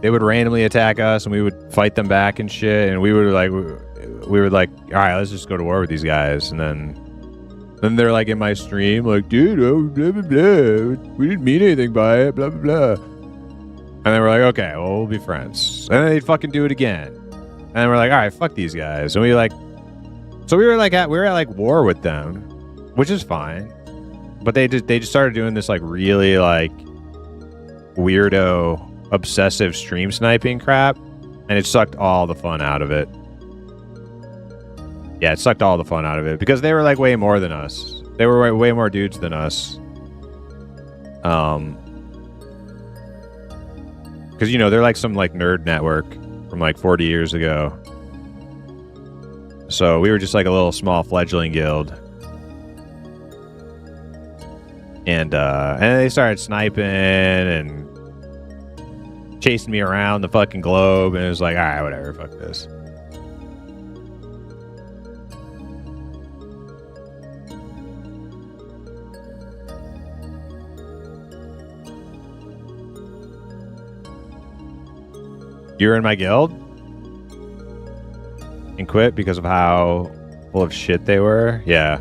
They would randomly attack us and we would fight them back and shit, and we would like all right, let's just go to war with these guys. And then they're like in my stream like, dude, oh, blah blah blah, we didn't mean anything by it, blah blah blah. And then we're like, okay, well, we'll be friends. And then they'd fucking do it again. And then we're like, all right, fuck these guys. And we like, so we were at war with them, which is fine. But they just started doing this like really like weirdo obsessive stream sniping crap, and it sucked all the fun out of it. Yeah, it sucked all the fun out of it because they were like way more than us. They were way more dudes than us. Because, you know, they're like some like nerd network from like 40 years ago. So we were just like a little small fledgling guild. And they started sniping and chasing me around the fucking globe. And it was like, all right, whatever, fuck this. You were in my guild and quit because of how full of shit they were? Yeah.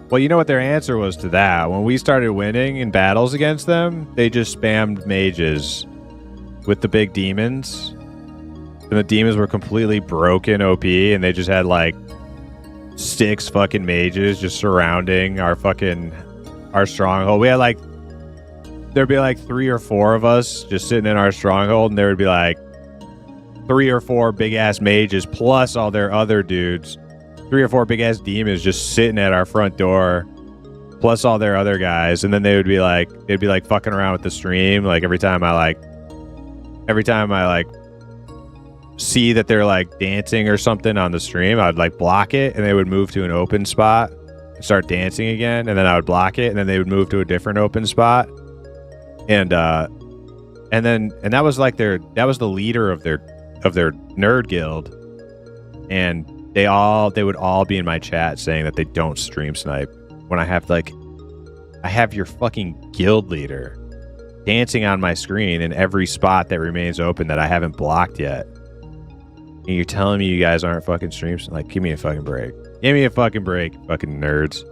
Well, you know what their answer was to that? When we started winning in battles against them, they just spammed mages with the big demons. And the demons were completely broken OP, and they just had like 6 fucking mages just surrounding our stronghold. We had like, there'd be like 3 or 4 of us just sitting in our stronghold, and there would be like 3 or 4 big ass mages plus all their other dudes, 3 or 4 big ass demons just sitting at our front door plus all their other guys. And then they'd be like fucking around with the stream. Like every time I see that they're like dancing or something on the stream, I'd like block it, and they would move to an open spot, start dancing again, and then I would block it, and then they would move to a different open spot, and that was like that was the leader of their nerd guild, and they would all be in my chat saying that they don't stream snipe when I have your fucking guild leader dancing on my screen in every spot that remains open that I haven't blocked yet, and you're telling me you guys aren't fucking streams? Like, give me a fucking break. Give me a fucking break, fucking nerds.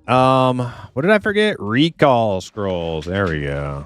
What did I forget? Recall scrolls. There we go.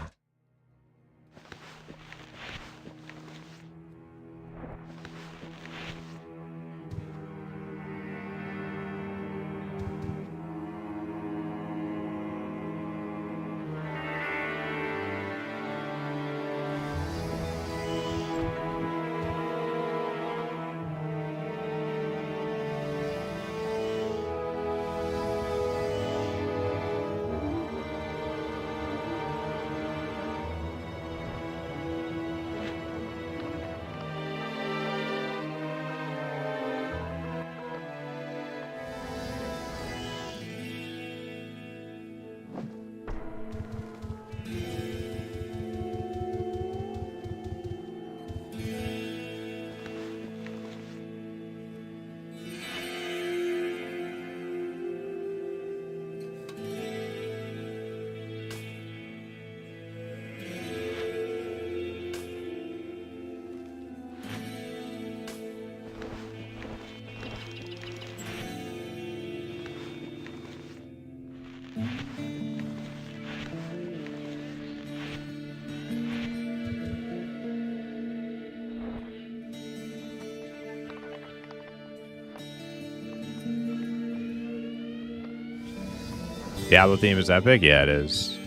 Diablo theme is epic? Yeah, it is.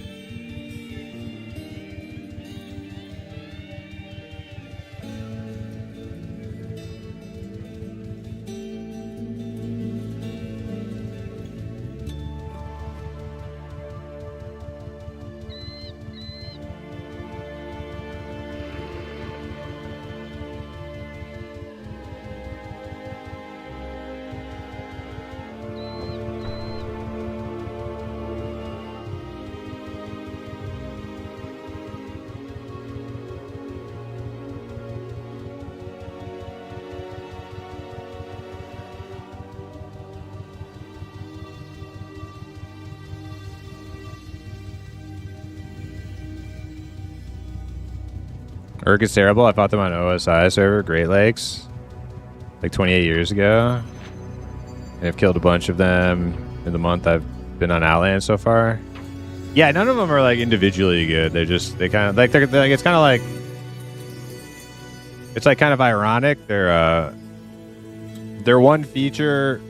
Urk is terrible. I fought them on OSI server, Great Lakes, like 28 years ago. And I've killed a bunch of them in the month I've been on Outlands so far. Yeah, none of them are like individually good. They kind of like they're like, it's kind of like it's like kind of ironic. They're one feature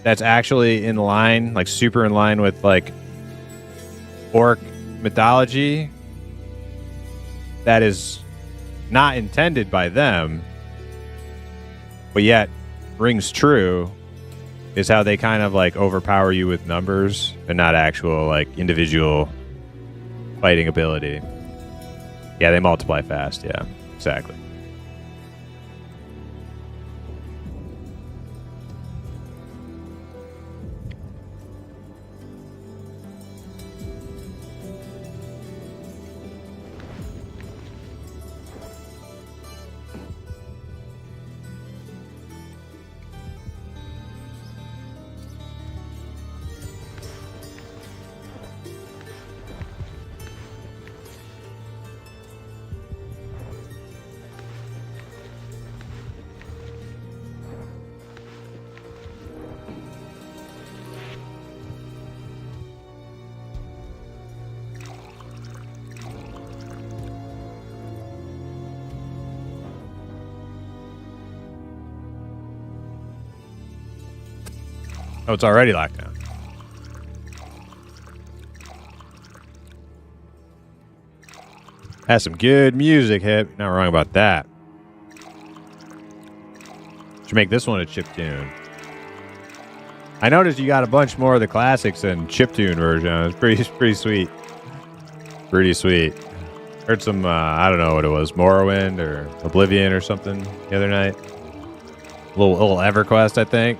that's actually in line, like super in line with like orc mythology. That is not intended by them, but yet rings true, is how they kind of like overpower you with numbers and not actual like individual fighting ability. Yeah, they multiply fast. Yeah, exactly. Oh, it's already locked down. Has some good music, hit. Not wrong about that. Should make this one a chiptune. I noticed you got a bunch more of the classics and chiptune version. It's pretty sweet. Pretty sweet. Heard some, I don't know what it was, Morrowind or Oblivion or something the other night. A little EverQuest, I think.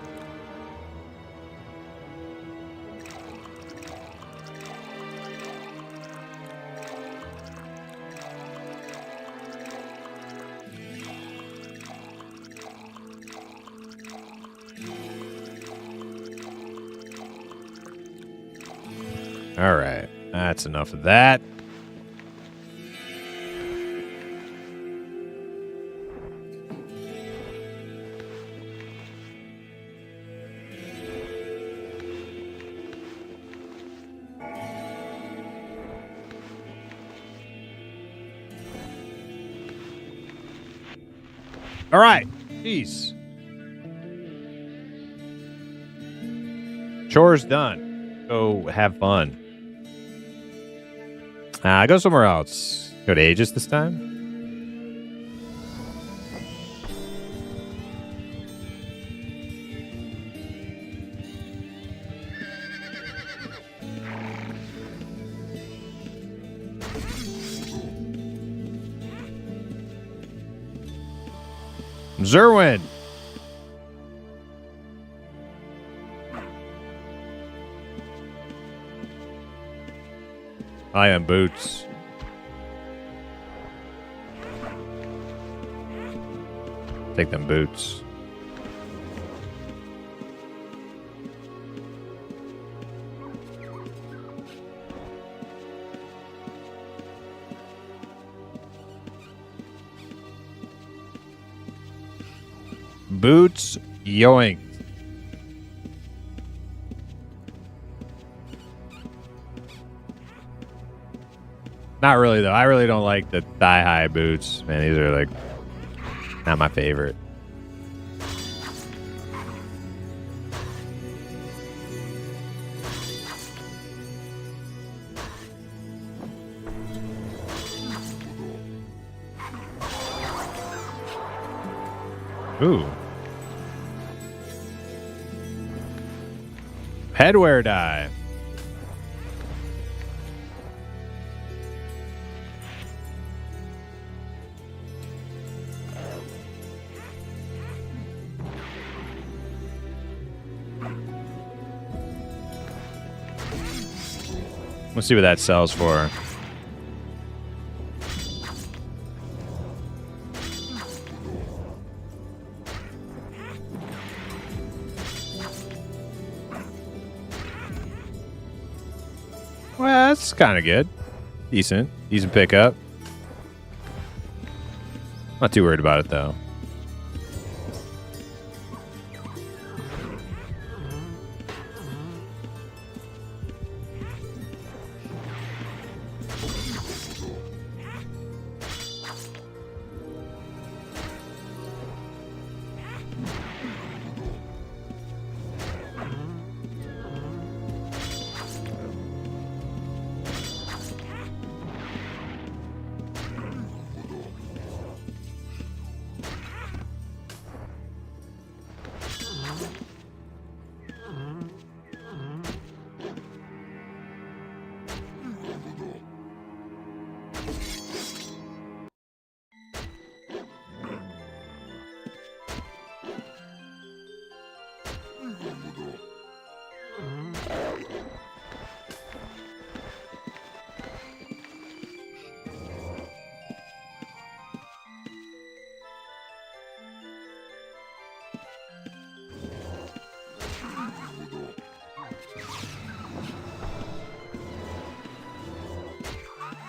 All right, that's enough of that. All right. Peace. Chores done. Go have fun. Go somewhere else. Go to Aegis this time. Zerwin. I am Boots. Take them boots. Boots yoinked. Not really though. I really don't like the thigh-high boots. Man, these are like not my favorite. Ooh. Headwear dye. Let's see what that sells for. Well, that's kind of good. Decent pickup. Not too worried about it, though.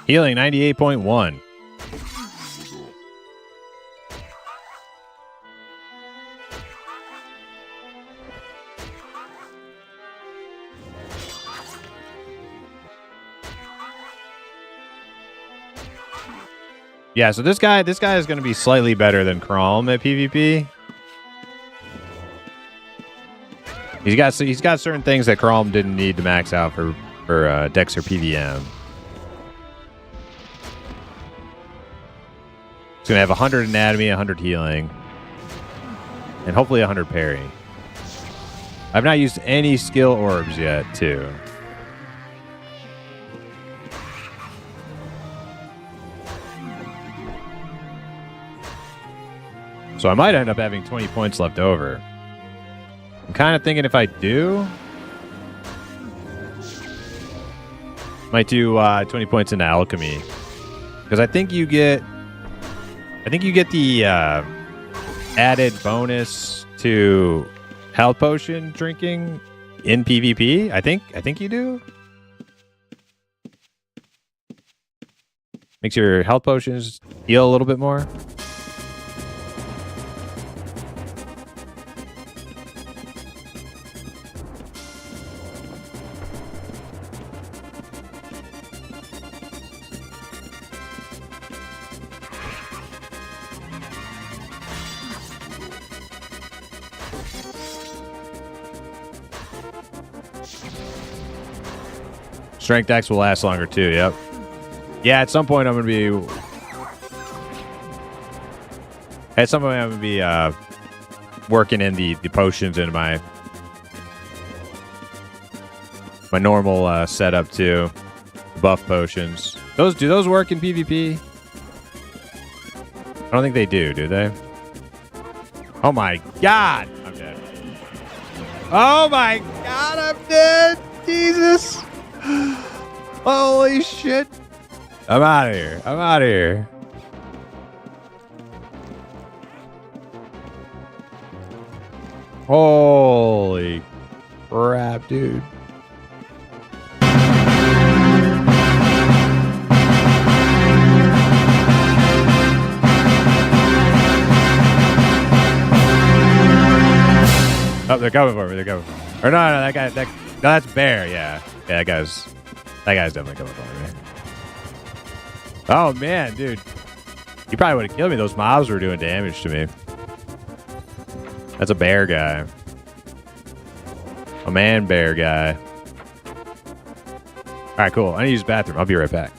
Healing 98.1. Yeah, so this guy is going to be slightly better than Chrome at PvP. He's got certain things that Chrome didn't need to max out for Dex or PVM. He's going to have 100 anatomy, 100 healing, and hopefully 100 parry. I've not used any skill orbs yet, too. So I might end up having 20 points left over. I'm kind of thinking if I do, might do 20 points into alchemy, because I think you get the added bonus to health potion drinking in PvP. I think you do. Makes your health potions heal a little bit more. Strength X will last longer too. Yep. Yeah, at some point I'm gonna be. At some point I'm gonna be working in the potions in my normal setup too. Buff potions. Do those work in PvP? I don't think they do they? Oh my god! I'm dead. Oh my god, I'm dead! Jesus! Holy shit! I'm out of here. I'm out of here. Holy crap, dude. Oh, they're coming for me. They're coming for me. Or no, that guy. No, that's Bear. Yeah, that guy's definitely coming for me. Oh man, dude, you probably would have killed me. Those mobs were doing damage to me. That's a bear guy. A man bear guy. All right, cool. I need to use the bathroom. I'll be right back.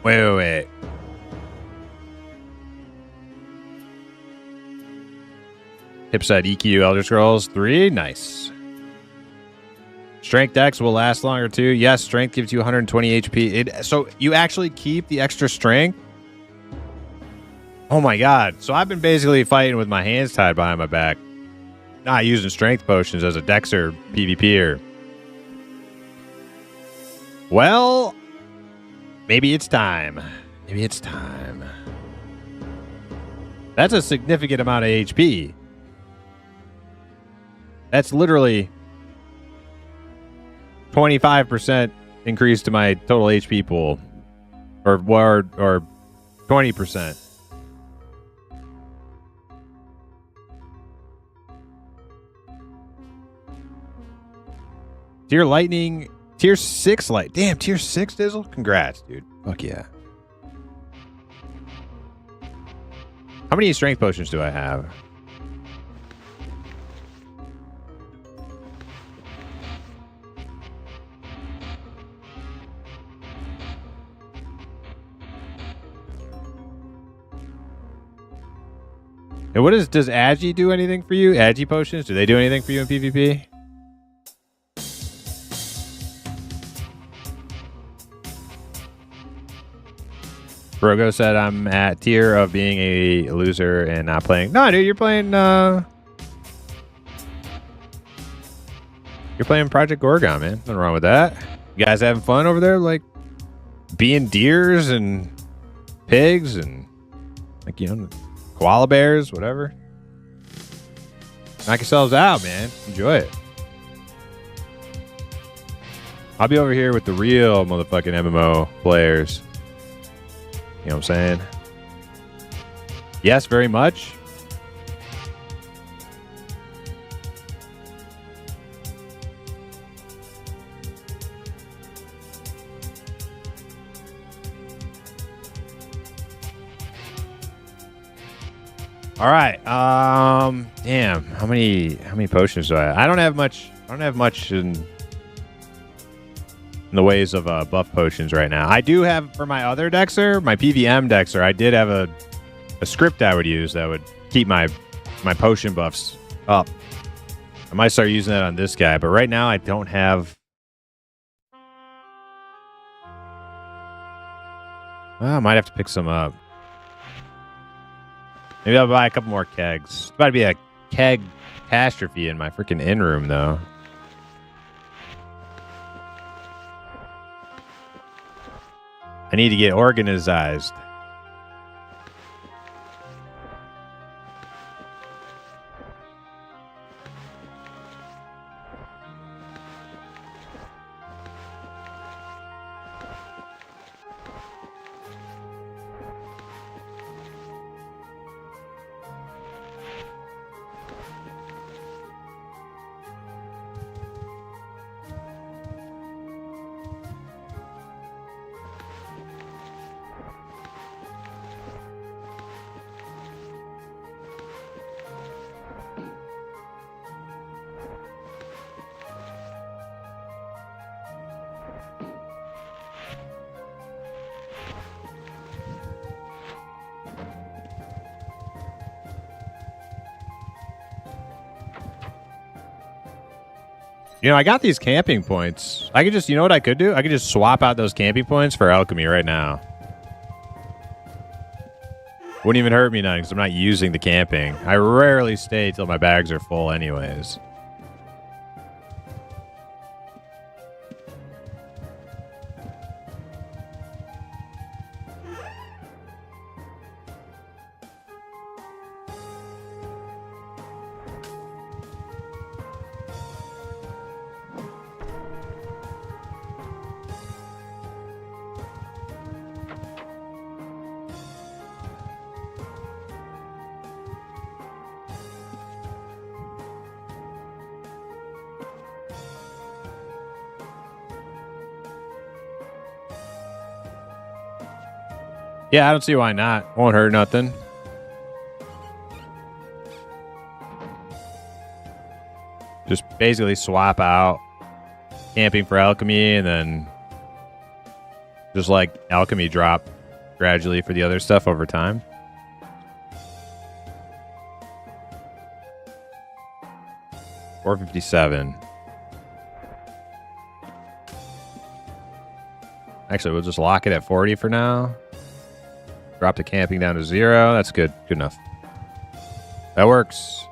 Wait. Hipside EQ Elder Scrolls 3. Nice. Strength X will last longer too. Yes, strength gives you 120 HP. So you actually keep the extra strength? Oh my god. So I've been basically fighting with my hands tied behind my back. Not using strength potions as a Dexter PvPer. Well, maybe it's time. Maybe it's time. That's a significant amount of HP. That's literally 25% increase to my total HP pool. Or 20%. Tier Lightning, Tier 6 Light. Damn, Tier 6 Dizzle? Congrats, dude. Fuck yeah. How many strength potions do I have? And what does Agi do anything for you? Agi potions? Do they do anything for you in PvP? Brogo said I'm at tier of being a loser and not playing. No, dude, you're playing Project Gorgon, man. Nothing wrong with that. You guys having fun over there, like being deers and pigs and like, you know, koala bears, whatever. Knock yourselves out, man. Enjoy it. I'll be over here with the real motherfucking MMO players. You know what I'm saying? Yes, very much. All right. Damn. How many potions do I have? I don't have much. I don't have much in the ways of buff potions right now. I do have for my other Dexer, my PVM Dexer. I did have a script I would use that would keep my potion buffs up. I might start using that on this guy, but right now I don't have. Well, I might have to pick some up. Maybe I'll buy a couple more kegs. It's about to be a keg catastrophe in my freaking inn room, though. I need to get organized. You know, I got these camping points. I could just, you know what I could do? I could just swap out those camping points for alchemy right now. Wouldn't even hurt me none because I'm not using the camping. I rarely stay till my bags are full anyways. Yeah, I don't see why not. Won't hurt nothing. Just basically swap out camping for alchemy and then just like alchemy drop gradually for the other stuff over time. $457. Actually, we'll just lock it at 40 for now. Drop the camping down to 0. That's good. Good enough. That works.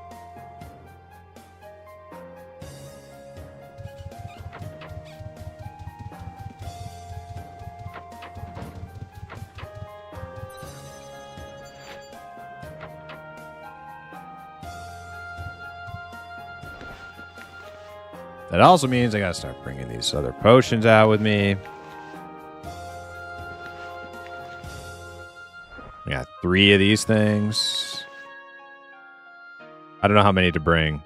That also means I gotta start bringing these other potions out with me. I got 3 of these things. I don't know how many to bring.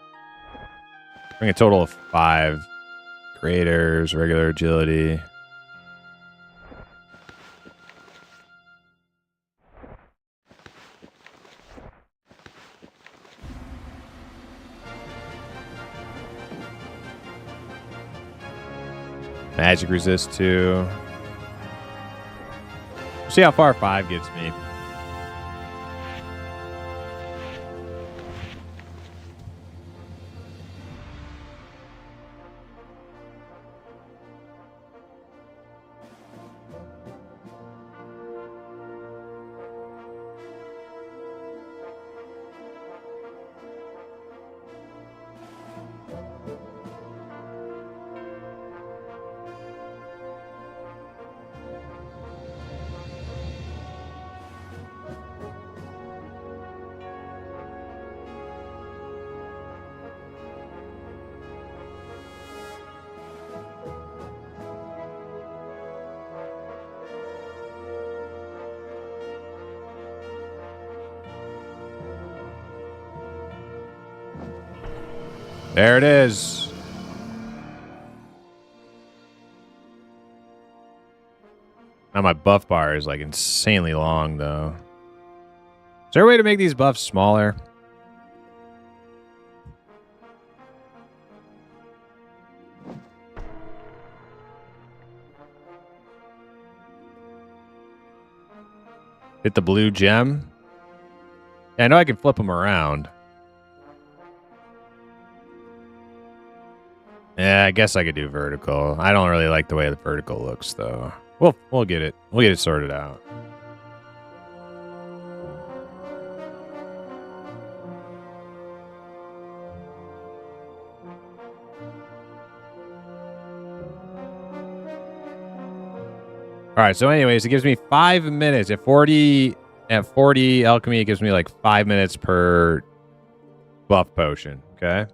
Bring a total of 5. Creators, regular agility. Magic resist 2. See how far 5 gets me. There it is. Now my buff bar is like insanely long though. there a way to make these buffs smaller? Hit the blue gem. Yeah, I know I can flip them around. Yeah, I guess I could do vertical. I don't really like the way the vertical looks, though. We'll get it. We'll get it sorted out. All right, so anyways, it gives me 5 minutes. At 40 alchemy, it gives me like 5 minutes per buff potion, okay?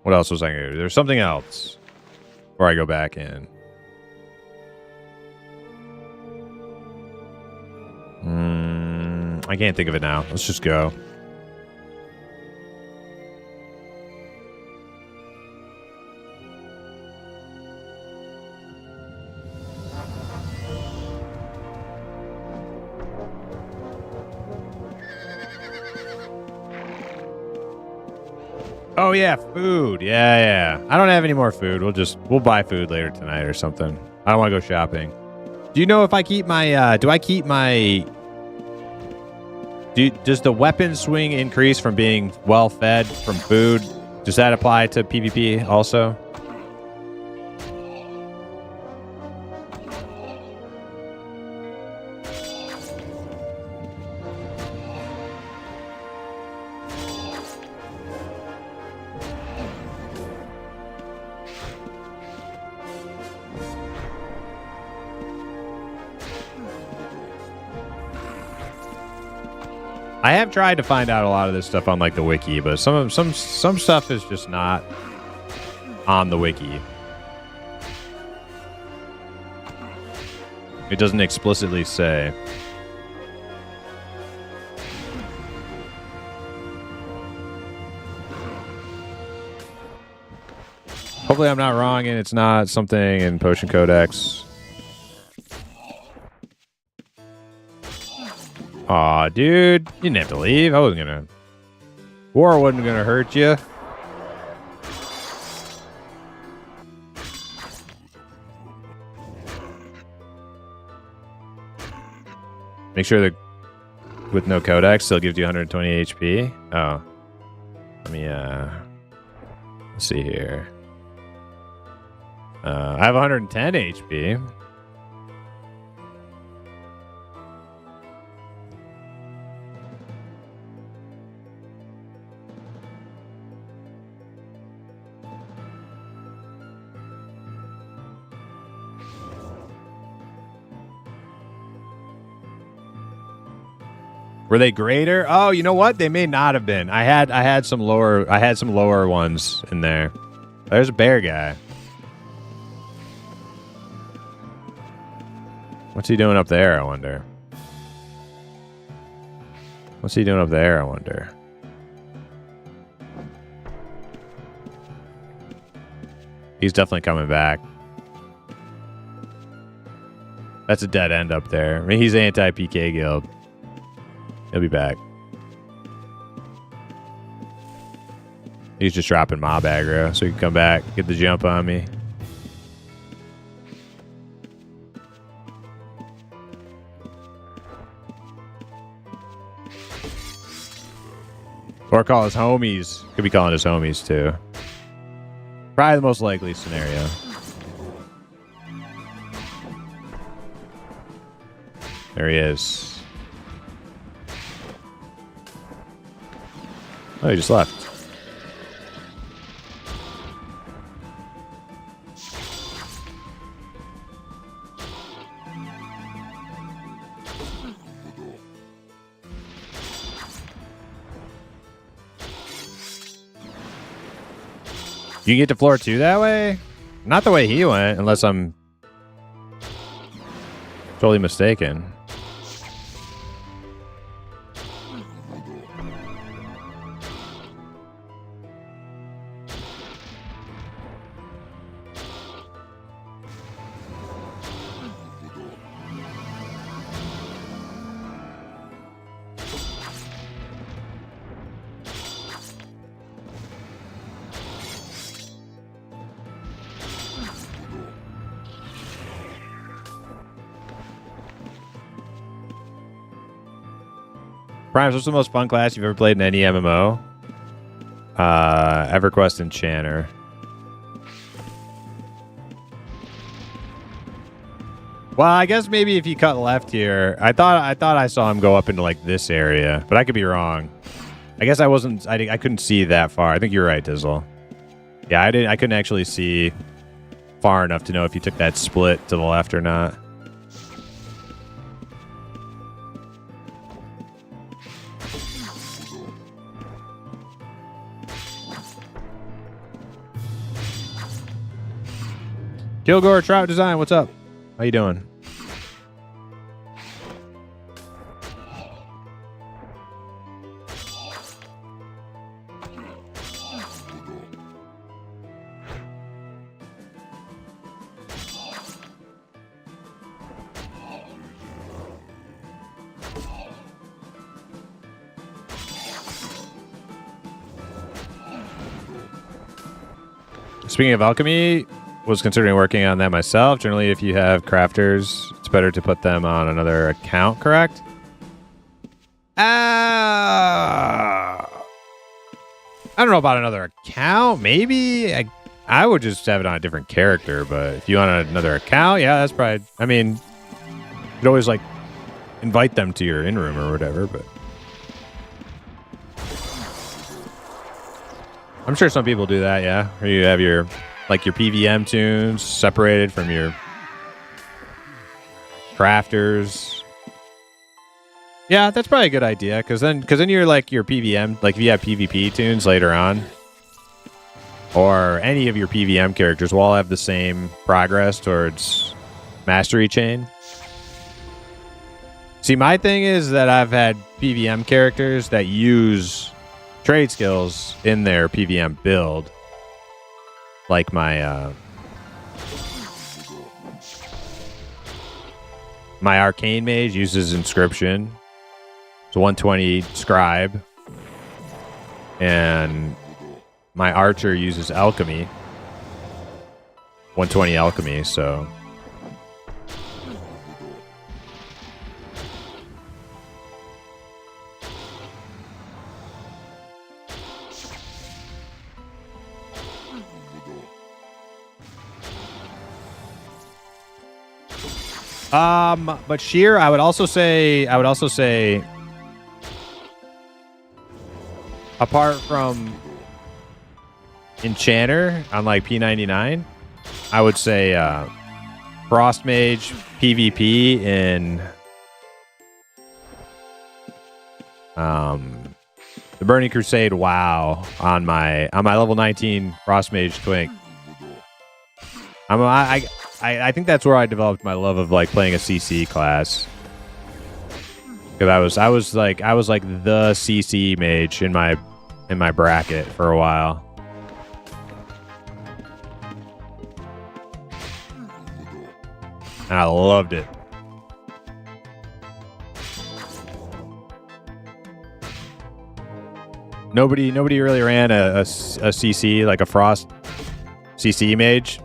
What else was I going to do? There's something else before I go back in. I can't think of it now. Let's just go. Oh yeah, food. Yeah. I don't have any more food. We'll buy food later tonight or something. I don't want to go shopping. Do you know if I keep my does the weapon swing increase from being well fed from food? Does that apply to PvP also? I have tried to find out a lot of this stuff on like the wiki, but some stuff is just not on the wiki. It doesn't explicitly say. Hopefully I'm not wrong and it's not something in Potion Codex. Aw, dude. You didn't have to leave. I wasn't gonna... War wasn't gonna hurt you. Make sure that with no codex still gives you 120 HP. Oh. Let me, let's see here. I have 110 HP. Were they greater? Oh, you know what? They may not have been. I had some lower ones in there. There's a bear guy. What's he doing up there, I wonder? What's he doing up there, I wonder? He's definitely coming back. That's a dead end up there. I mean, he's anti-PK guild. He'll be back. He's just dropping mob aggro, so he can come back, get the jump on me. Or call his homies. Could be calling his homies, too. Probably the most likely scenario. There he is. Oh, he just left. You can get to floor 2 that way? Not the way he went, unless I'm totally mistaken. Primes, what's the most fun class you've ever played in any MMO? EverQuest Enchanter. Well, I guess maybe if you cut left here, I thought I saw him go up into like this area, but I could be wrong. I guess I wasn't. I couldn't see that far. I think you're right, Dizzle. Yeah, I couldn't actually see far enough to know if you took that split to the left or not. Kilgore Trout Design, what's up? How you doing? Speaking of alchemy, was considering working on that myself. Generally, if you have crafters, it's better to put them on another account, correct? I don't know about another account. Maybe I would just have it on a different character, but if you want another account, yeah, that's probably, I mean, you could always like invite them to your in-room or whatever, but I'm sure some people do that, yeah. Or you have your like your PVM tunes separated from your crafters. Yeah, that's probably a good idea, because then you're like your PVM, like if you have PvP tunes later on, or any of your PVM characters will all have the same progress towards mastery chain. See, my thing is that I've had PVM characters that use trade skills in their PVM build, like my my arcane mage uses inscription, it's 120 scribe, and my archer uses alchemy, 120 alchemy. So but sheer, I would also say, apart from Enchanter on like P99, I would say Frost Mage PvP in the Burning Crusade WoW on my level 19 Frost Mage Twink. I think that's where I developed my love of like playing a CC class. Because I was like the CC mage in my bracket for a while. And I loved it. Nobody really ran a CC, like a Frost CC mage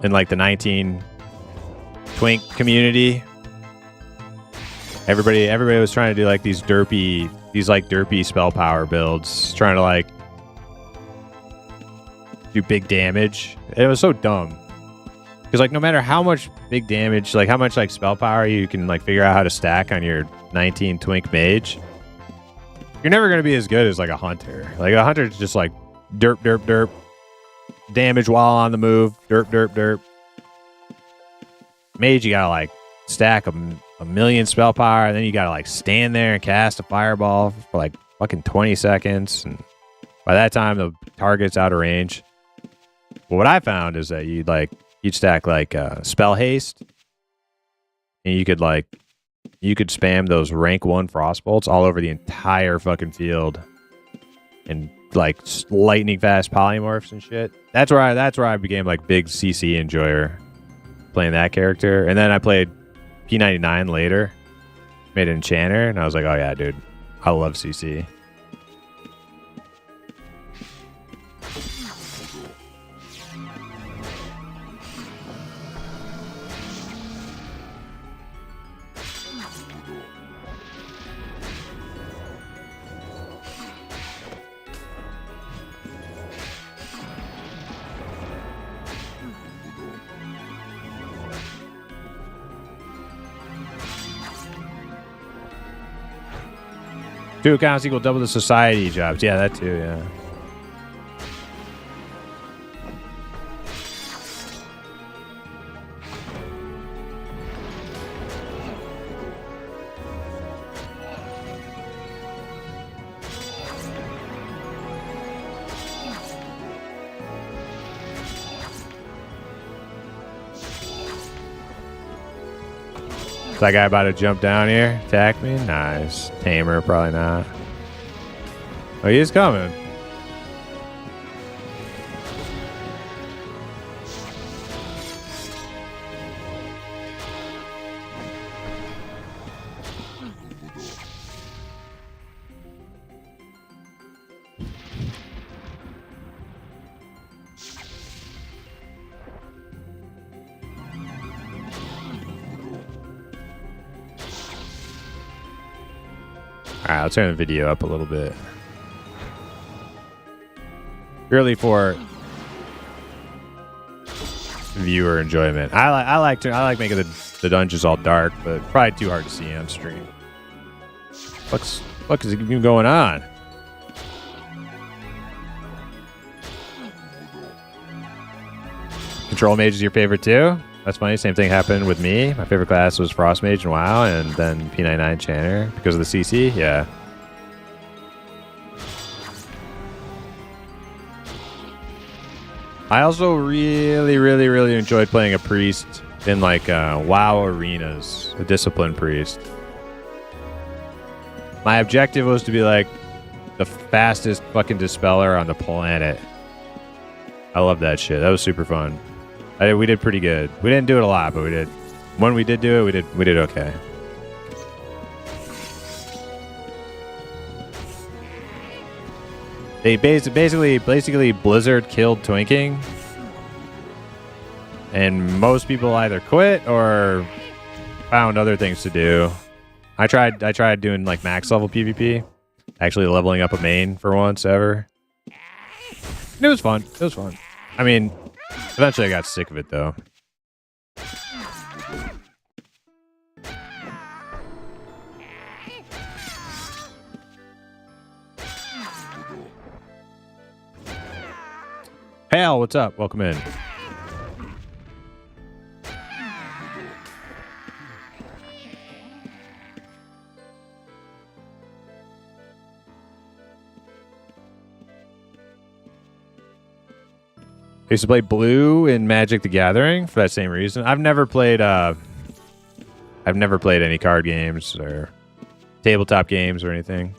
in like the 19 Twink community. Everybody was trying to do like these derpy spell power builds, trying to like do big damage. It was so dumb. Because like no matter how much big damage, like how much like spell power you can like figure out how to stack on your 19 Twink mage, you're never gonna be as good as like a hunter. Like a hunter's just like derp, derp, derp. Damage while on the move. Derp, derp, derp. Mage, you gotta like stack a million spell power, and then you gotta like stand there and cast a fireball for like fucking 20 seconds. And by that time, the target's out of range. But what I found is that you'd stack like spell haste, and you could spam those rank 1 frost bolts all over the entire fucking field, and like lightning fast polymorphs and shit. That's where I became like big CC enjoyer, playing that character. And then I played P99 later, made an Enchanter, and I was like, oh yeah, dude, I love CC. 2 accounts equal double the society jobs. Yeah, that too, yeah. Is that guy about to jump down here? Attack me? Nice. Tamer, probably not. Oh, he is coming. Alright, I'll turn the video up a little bit. Purely for viewer enjoyment. I like making the dungeons all dark, but probably too hard to see on stream. What is even going on? Control Mage is your favorite too? That's funny. Same thing happened with me. My favorite class was Frost Mage and WoW, and then P99 Chanter because of the CC. Yeah. I also really enjoyed playing a priest in like WoW arenas, a discipline priest. My objective was to be like the fastest fucking dispeller on the planet. I love that shit. That was super fun. We did pretty good. We didn't do it a lot, but we did. When we did do it, we did okay. They basically Blizzard killed twinking, and most people either quit or found other things to do. I tried doing like max level PvP, actually leveling up a main for once ever. And it was fun. It was fun. I mean, eventually I got sick of it though. Hey Al, what's up? Welcome in. I used to play blue in Magic the Gathering for that same reason. I've never played any card games or tabletop games or anything.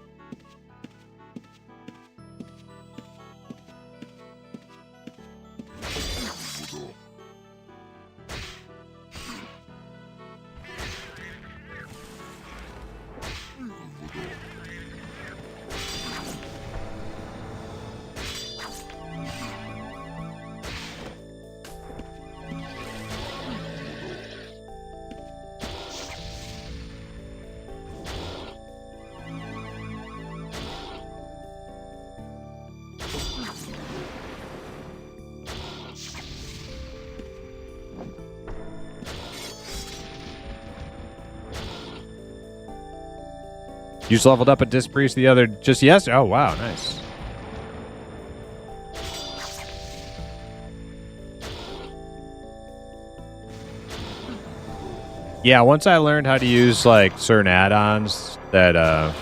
You just leveled up a Disc Priest the other just yesterday. Oh wow, nice. Yeah, once I learned how to use like certain add-ons that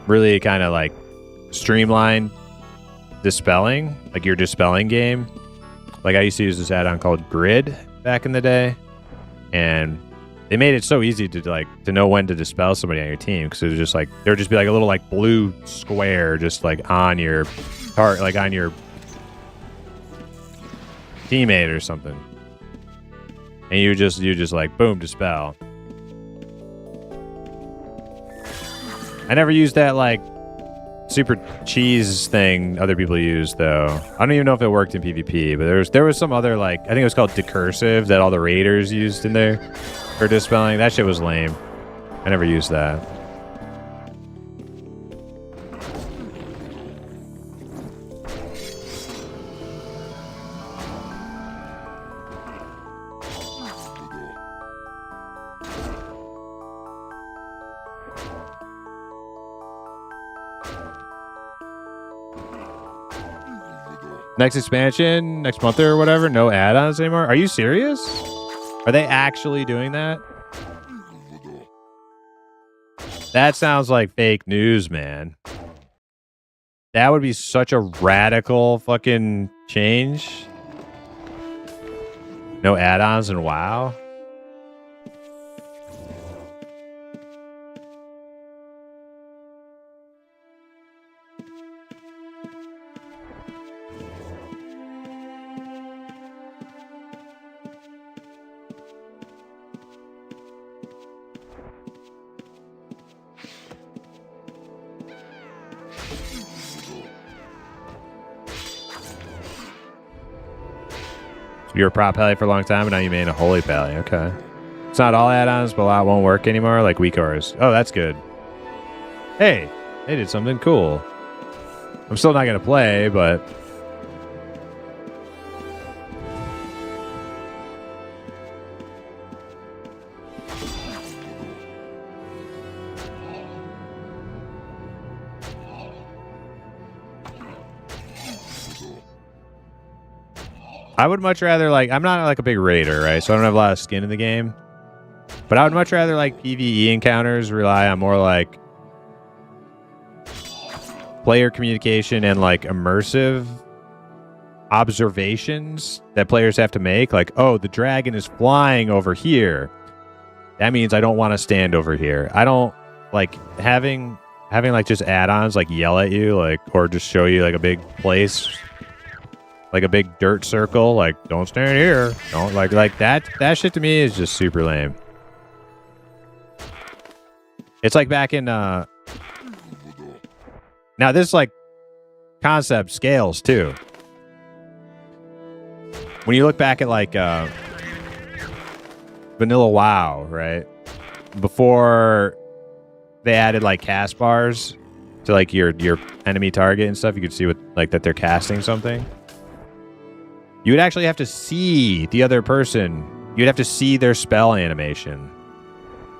really kind of like streamline dispelling, like your dispelling game. Like I used to use this add-on called Grid back in the day, and they made it so easy to know when to dispel somebody on your team, because it was just like there would just be like a little like blue square just like on your part, like on your teammate or something, and you just like boom, dispel. I never used that like super cheese thing other people use though. I don't even know if it worked in PvP, but there was some other like, I think it was called Decursive that all the raiders used in there for dispelling. That shit was lame. I never used that. Next expansion, next month or whatever, no add-ons anymore. Are you serious? Are they actually doing that? That sounds like fake news, man. That would be such a radical fucking change. No add-ons and WoW. You were a prop pally for a long time, and now you made a holy pally. Okay. It's not all add-ons, but a lot won't work anymore, like weak auras. Oh, that's good. Hey, they did something cool. I'm still not going to play, but... I would much rather, like, I'm not like a big raider, right? So I don't have a lot of skin in the game. But I would much rather, like, PvE encounters rely on more, like, player communication and, like, immersive observations that players have to make. Like, oh, the dragon is flying over here. That means I don't want to stand over here. I don't, like, having like, just add-ons, like, yell at you, like, or just show you, like, a big place... Like a big dirt circle, like, don't stand here. Don't like that shit to me is just super lame. It's like back in now this like concept scales too. When you look back at like vanilla WoW, right? Before they added like cast bars to like your enemy target and stuff, you could see what like that they're casting something. You would actually have to see the other person. You'd have to see their spell animation.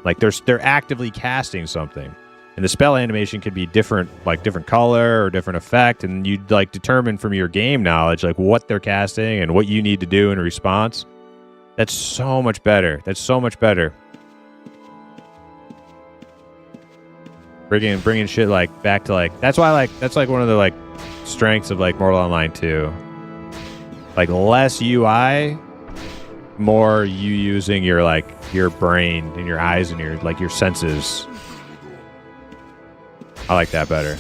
Like they're actively casting something. And the spell animation could be different, like different color or different effect. And you'd like determine from your game knowledge, like what they're casting and what you need to do in response. That's so much better. That's so much better. Bringing shit like back to like, that's why that's like one of the like strengths of like Mortal Online 2. Like less UI, more you using your like your brain and your eyes and your like your senses. I like that better.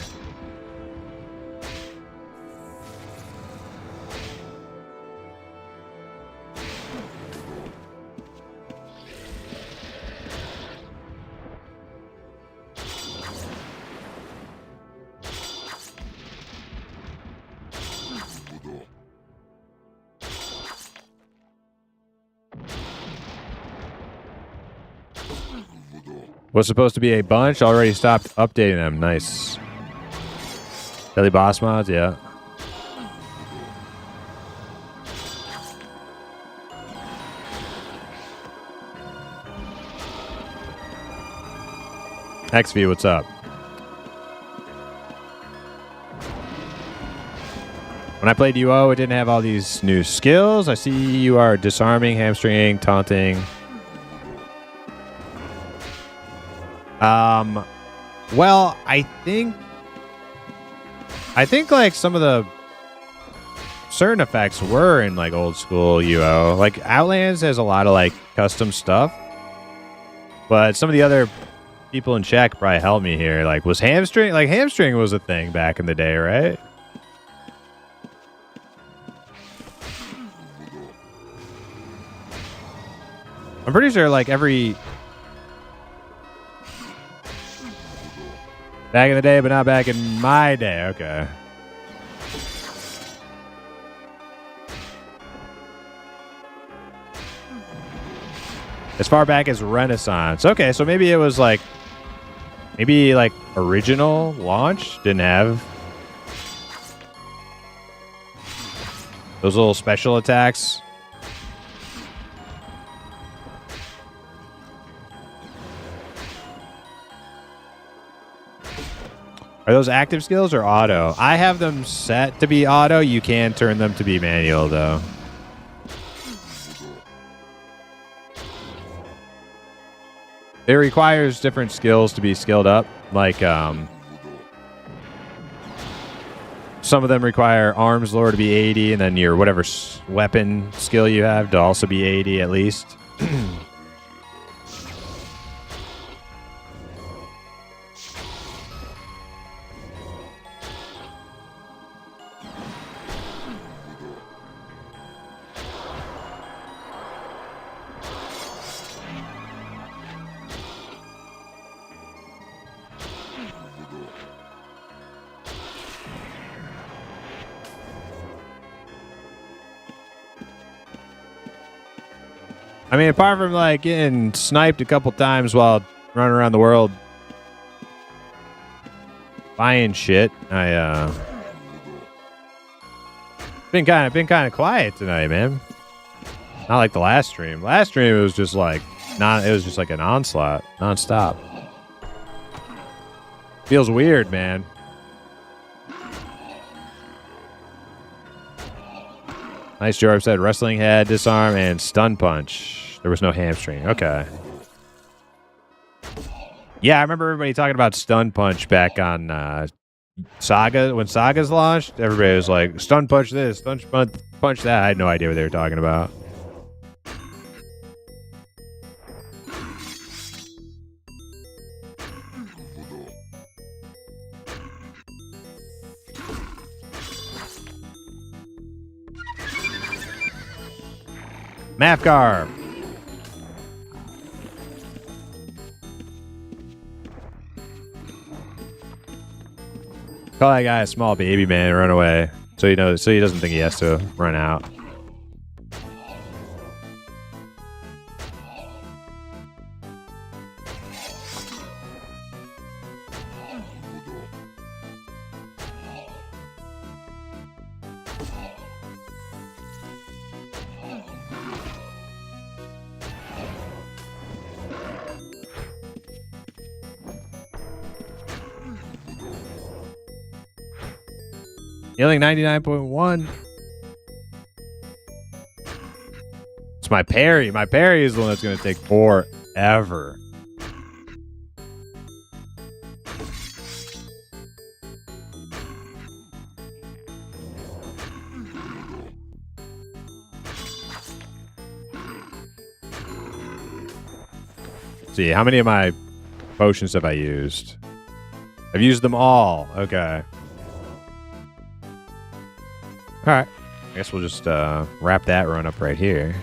Was supposed to be a bunch. Already stopped updating them. Nice. Daily boss mods, yeah. XV, what's up? When I played UO, it didn't have all these new skills. I see you are disarming, hamstringing, taunting. Well, I think like some of the certain effects were in like old school UO. Like Outlands has a lot of like custom stuff, but some of the other people in chat could probably help me here. Like was hamstring? Like hamstring was a thing back in the day, right? I'm pretty sure like every back in the day, but not back in my day. Okay. As far back as Renaissance. Okay, so maybe it was like... Maybe like original launch didn't have... those little special attacks. Are those active skills or auto? I have them set to be auto. You can turn them to be manual, though. It requires different skills to be skilled up. Like, some of them require arms lore to be 80, and then your whatever weapon skill you have to also be 80 at least. I mean, apart from like getting sniped a couple times while running around the world buying shit, I been kind of quiet tonight, man. Not like the last stream. Last stream it was just like it was just like an onslaught, nonstop. Feels weird, man. Nice Jorb said wrestling head, disarm, and stun punch. There was no hamstring. Okay. Yeah, I remember everybody talking about stun punch back on Saga. When Saga's launched, everybody was like, stun punch this, stun punch that. I had no idea what they were talking about. Mafgar. Call that guy a small baby man and run away. So he doesn't think he has to run out. Healing 99.1. It's my parry. My parry is the one that's going to take forever. Let's see, how many of my potions have I used? I've used them all. Okay. All right. I guess we'll just wrap that run up right here.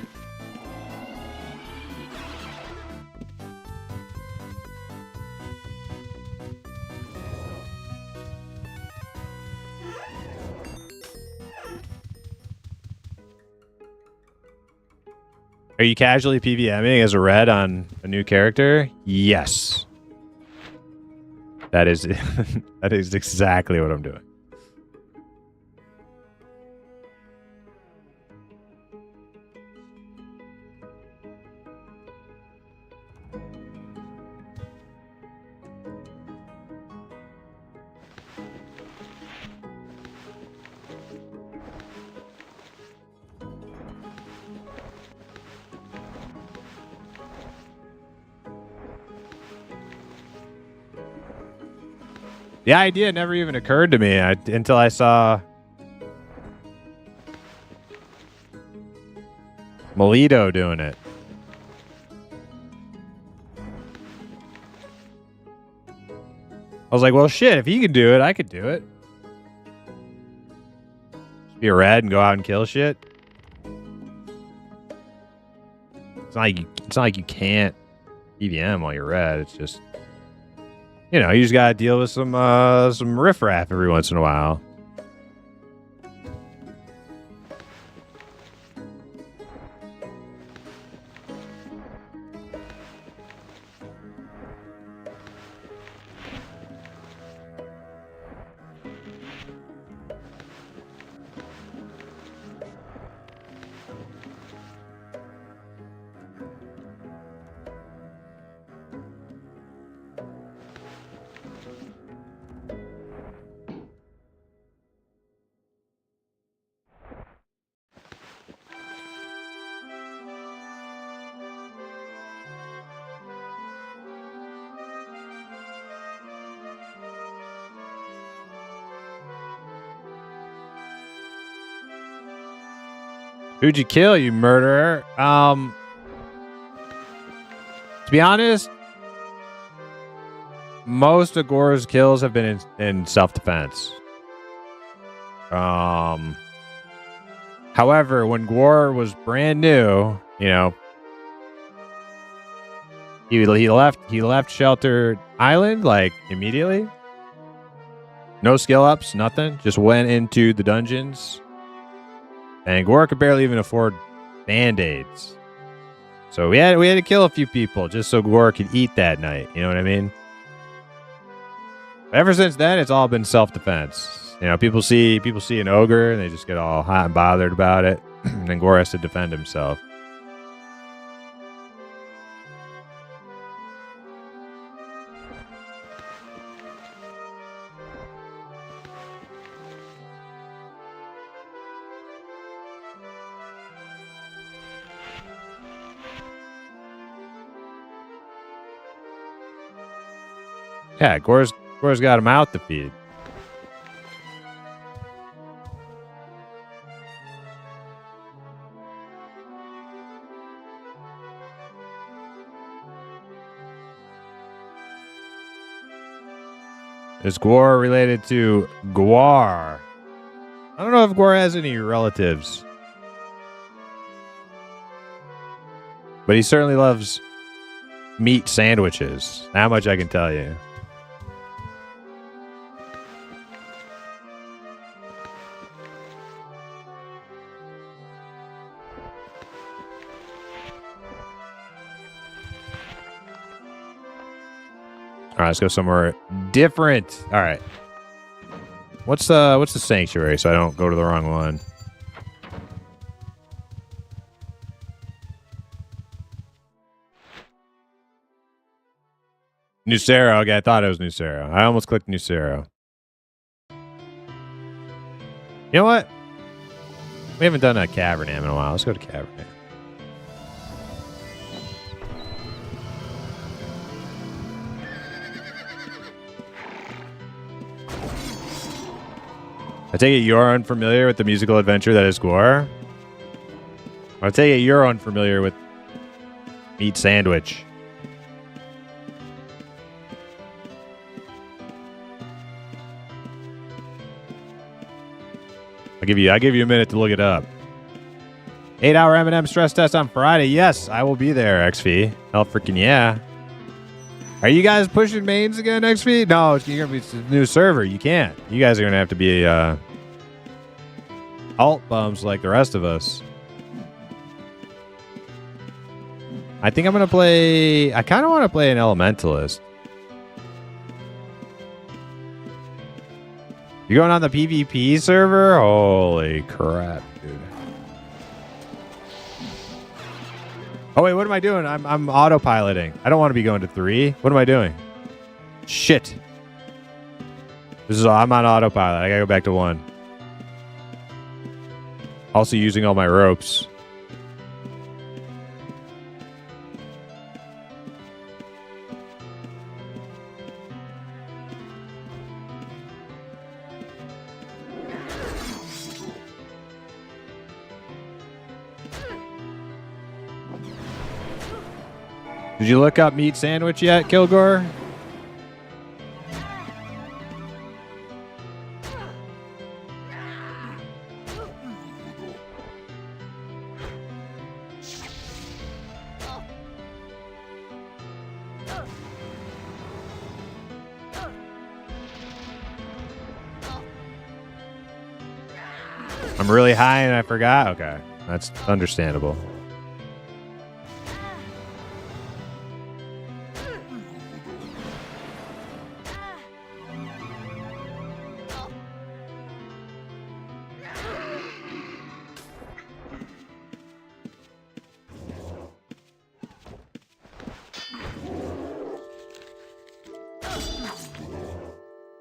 Are you casually PVMing as a red on a new character? Yes. That is that is exactly what I'm doing. The idea never even occurred to me until I saw Melito doing it. I was like, well, shit, if he can do it, I could do it. Just be a red and go out and kill shit. It's not like you can't EVM while you're red. It's just, you know, you just gotta deal with some riffraff every once in a while. Who'd you kill, you murderer? To be honest, most of Gore's kills have been in self-defense. However, when Gore was brand new, you know, he left Shelter Island like immediately. No skill ups, nothing. Just went into the dungeons. And Gore could barely even afford band-aids. So we had to kill a few people just so Gore could eat that night. You know what I mean? Ever since then, it's all been self-defense. You know, people see an ogre and they just get all hot and bothered about it. And then Gore has to defend himself. Yeah, Gore's got him out to feed. Is Gore related to Guar? I don't know if Gore has any relatives. But he certainly loves meat sandwiches. That much I can tell you. All right, let's go somewhere different. All right. What's the sanctuary so I don't go to the wrong one? Nucero. Okay, I thought it was Nucero. I almost clicked Nucero. You know what? We haven't done a Cavernam in a while. Let's go to Cavernam. I take it you're unfamiliar with the musical adventure that is Gore. I take it you're unfamiliar with meat sandwich. I give you a minute to look it up. 8-hour M&M stress test on Friday. Yes, I will be there, XV. Hell freaking yeah. Are you guys pushing mains again, XV? No, you're going to be a new server. You can't. You guys are going to have to be alt bums like the rest of us. I think I'm going to play... I kind of want to play an Elementalist. You're going on the PvP server? Holy crap, dude. Oh, wait, what am I doing? I'm autopiloting. I don't want to be going to 3. What am I doing? Shit. I'm on autopilot. I gotta go back to 1. Also using all my ropes. Did you look up meat sandwich yet, Kilgore? I'm really high and I forgot? Okay. That's understandable.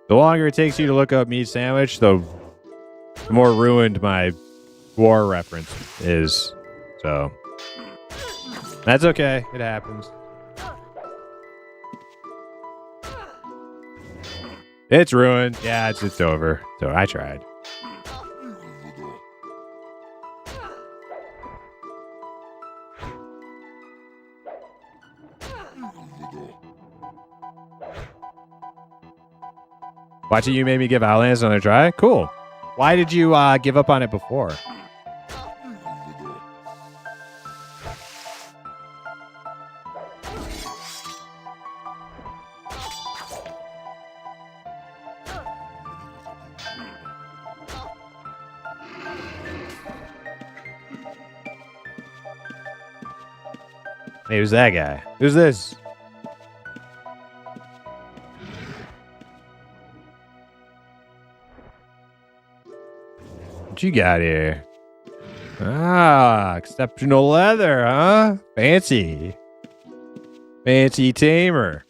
The longer it takes you to look up meat sandwich, the more ruined my war reference is. So that's okay. It happens. It's ruined. Yeah, it's over. So I tried. Watching you made me give Outlands another try. Cool. Why did you give up on it before? Hey, who's that guy? Who's this? What you got here? Ah, exceptional leather, huh? Fancy. Fancy tamer.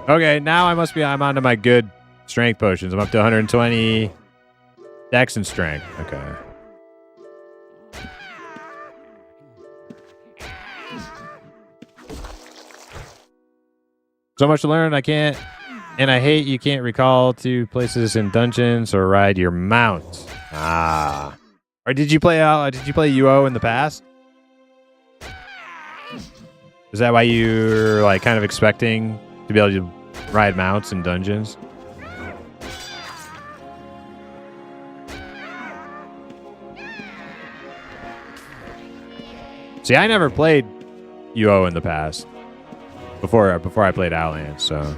Okay, now I'm onto my good strength potions. I'm up to 120 dex and strength. Okay. So much to learn. I hate you can't recall to places in dungeons or ride your mount. Ah. Or did you play UO in the past? Is that why you're like kind of expecting to be able to ride mounts in dungeons? See, I never played UO in the past before I played Outlands, so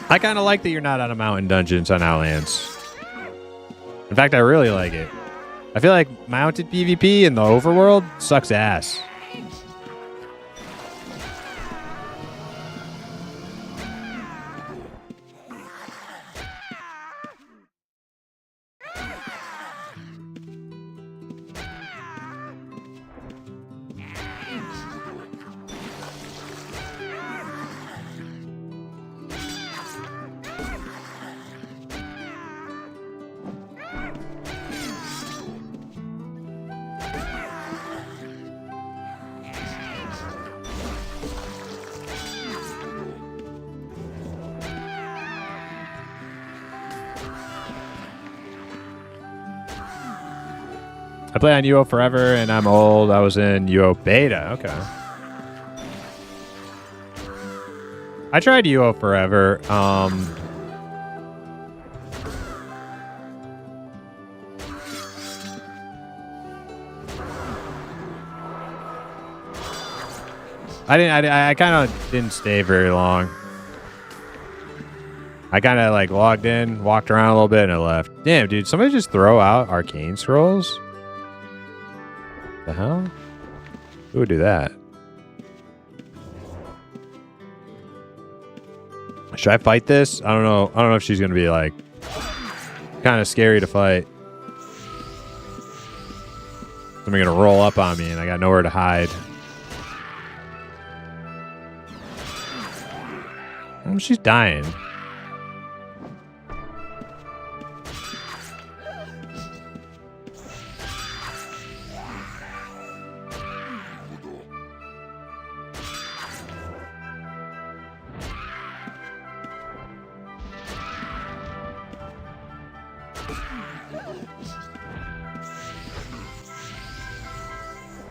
I kind of like that you're not on a mountain dungeons on Outlands. In fact, I really like it. I feel like mounted PvP in the overworld sucks ass. I play on UO forever, and I'm old. I was in UO beta. Okay. I tried UO forever. I kind of didn't stay very long. I kind of like logged in, walked around a little bit, and I left. Damn, dude, somebody just throw out arcane scrolls? The hell? Who would do that? Should I fight this? I don't know. I don't know if she's gonna be like kind of scary to fight. Somebody's gonna roll up on me and I got nowhere to hide. She's dying.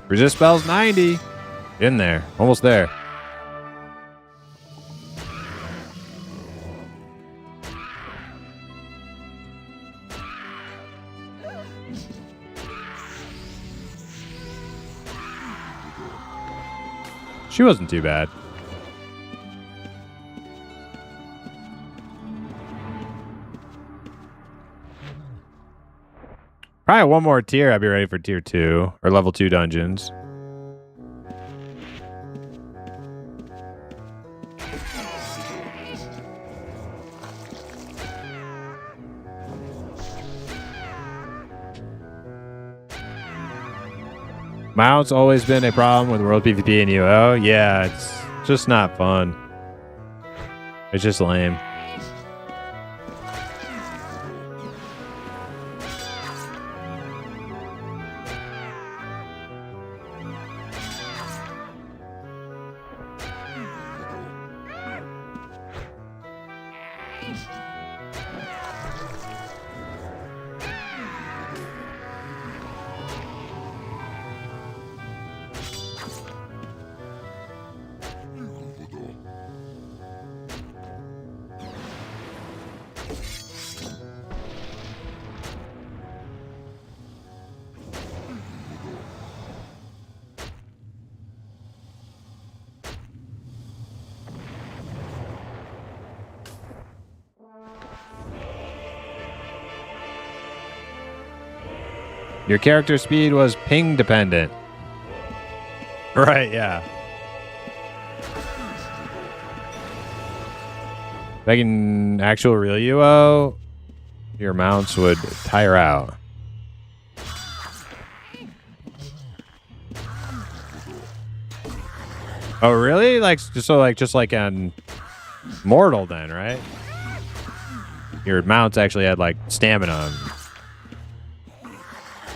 Resist spells 90. In there. Almost there. She wasn't too bad. Probably one more tier. I'd be ready for tier 2 or level 2 dungeons. Mount's always been a problem with World PvP and UO. Yeah, it's just not fun. It's just lame. Your character speed was ping dependent. Right, yeah. Like in actual real UO, your mounts would tire out. Oh, really? Like just like on Mortal then, right? Your mounts actually had like stamina.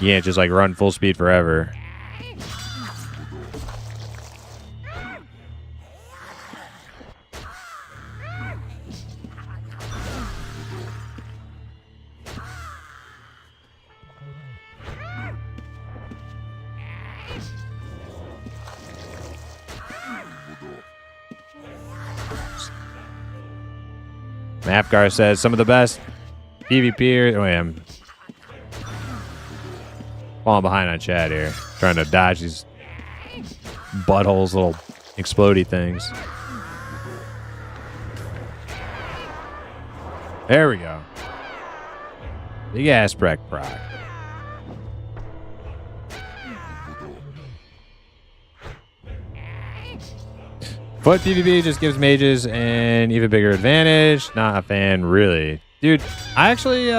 You can't just like run full speed forever. Mapgar says some of the best PvPers. Oh, yeah, I'm falling behind on chat here. Trying to dodge these buttholes, little explodey things. There we go. Big ass proc. Foot PvP just gives mages an even bigger advantage. Not a fan, really. Dude, I actually,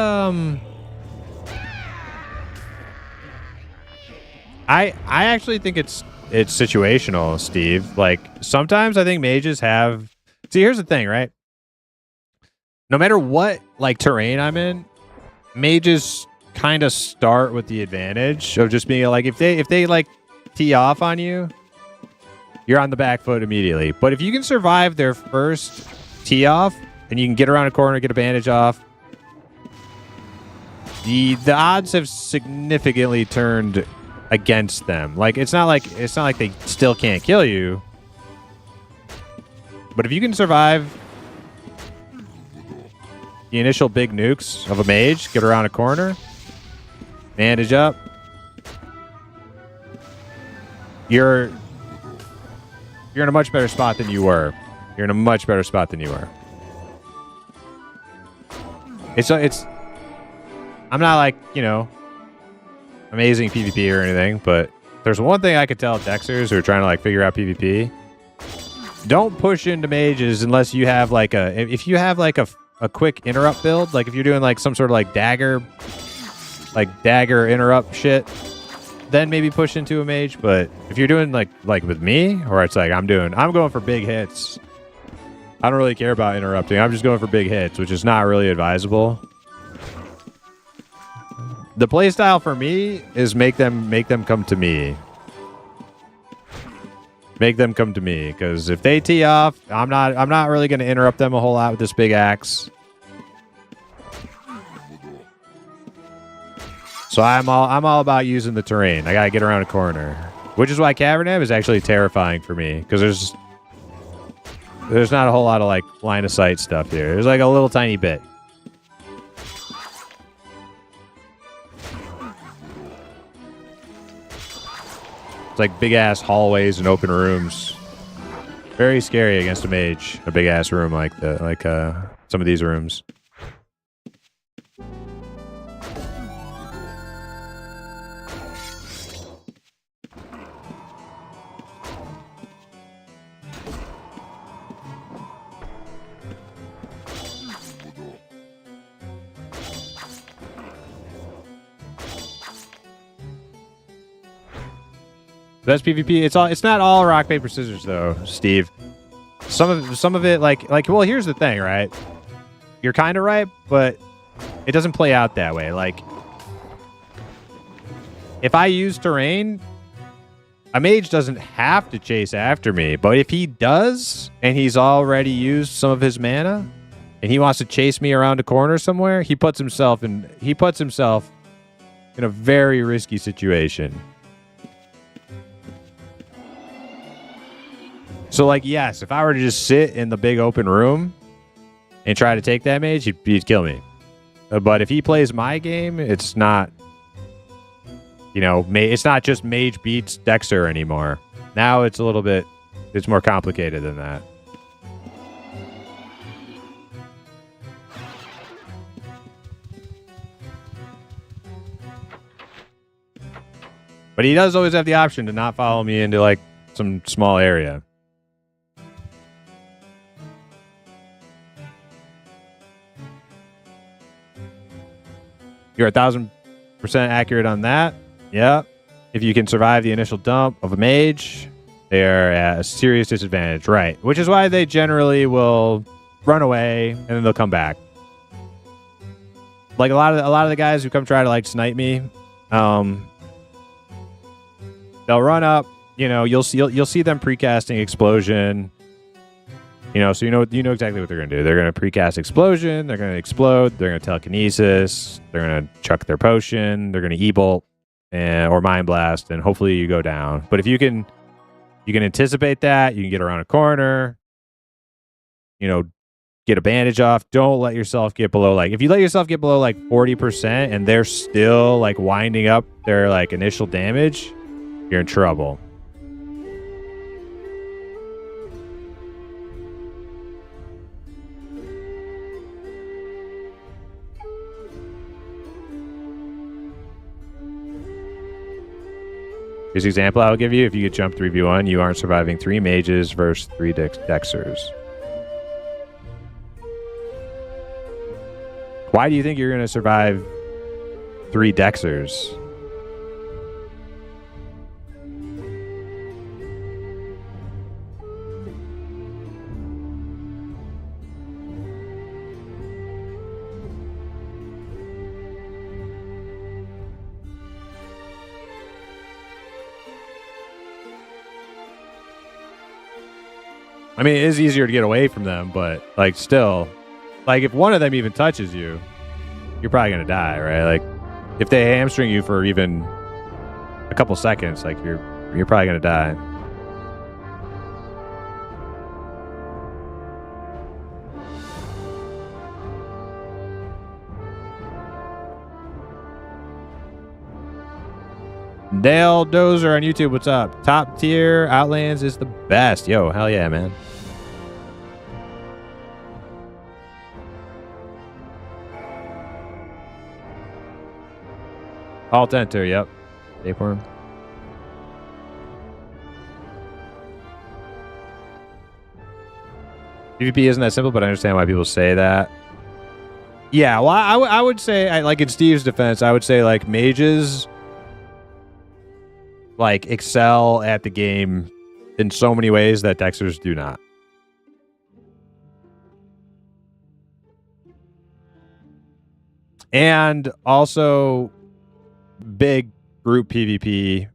I actually think it's situational, Steve. Like, sometimes I think mages have... See, here's the thing, right? No matter what, like, terrain I'm in, mages kind of start with the advantage of just being, like, if they like, tee off on you, you're on the back foot immediately. But if you can survive their first tee off and you can get around a corner, get a bandage off, the odds have significantly turned against them. Like it's not like they still can't kill you. But if you can survive the initial big nukes of a mage, get around a corner, bandage up, you're in a much better spot than you were. You're in a much better spot than you were. It's I'm not like, you know, amazing PvP or anything, but there's one thing I could tell Dexers who are trying to like figure out PvP. Don't push into mages unless you have like if you have like a quick interrupt build, like if you're doing like some sort of like dagger interrupt shit, then maybe push into a mage. But if you're doing like with me, or it's like I'm going for big hits. I don't really care about interrupting. I'm just going for big hits, which is not really advisable. The playstyle for me is make them come to me. Make them come to me, because if they tee off, I'm not really going to interrupt them a whole lot with this big axe. So I'm all about using the terrain. I gotta get around a corner, which is why Cavernev is actually terrifying for me, because there's not a whole lot of like line of sight stuff here. There's like a little tiny bit. It's like big ass hallways and open rooms. Very scary against a mage. A big ass room like some of these rooms. That's PvP. It's not all rock paper scissors though, Steve. Some of it like well, here's the thing, right? You're kind of right, but it doesn't play out that way. Like if I use terrain, a mage doesn't have to chase after me, but if he does and he's already used some of his mana and he wants to chase me around a corner somewhere, he puts himself in a very risky situation. So, like, yes, if I were to just sit in the big open room and try to take that mage, he'd kill me. But if he plays my game, it's not, it's not just mage beats Dexter anymore. Now it's it's more complicated than that. But he does always have the option to not follow me into, like, some small area. You're 1,000% accurate on that. Yeah. If you can survive the initial dump of a mage, they are at a serious disadvantage. Right. Which is why they generally will run away and then they'll come back. Like a lot of the guys who come try to like snipe me, they'll run up, you'll see them precasting explosion. So you know exactly what they're going to do. They're going to precast explosion. They're going to explode. They're going to telekinesis. They're going to chuck their potion. They're going to e-bolt or mind blast, and hopefully you go down. But if you can anticipate that, you can get around a corner. Get a bandage off. Don't let yourself get below if you let yourself get below 40% and they're still winding up their initial damage, you're in trouble. Here's an example I'll give you. If you get jump 3v1, you aren't surviving 3 mages versus 3 Dexters. Why do you think you're going to survive 3 Dexters? I mean, it is easier to get away from them, but still, if one of them even touches you, you're probably gonna die, right? If they hamstring you for even a couple seconds, you're probably gonna die. Dale Dozer on YouTube, what's up? Top tier Outlands is the best. Yo, hell yeah, man. Alt enter, yep. Tapeworm. PvP isn't that simple, but I understand why people say that. Yeah, well, I would say, in Steve's defense, I would say, mages, excel at the game in so many ways that Dexters do not. And also, big group PvP.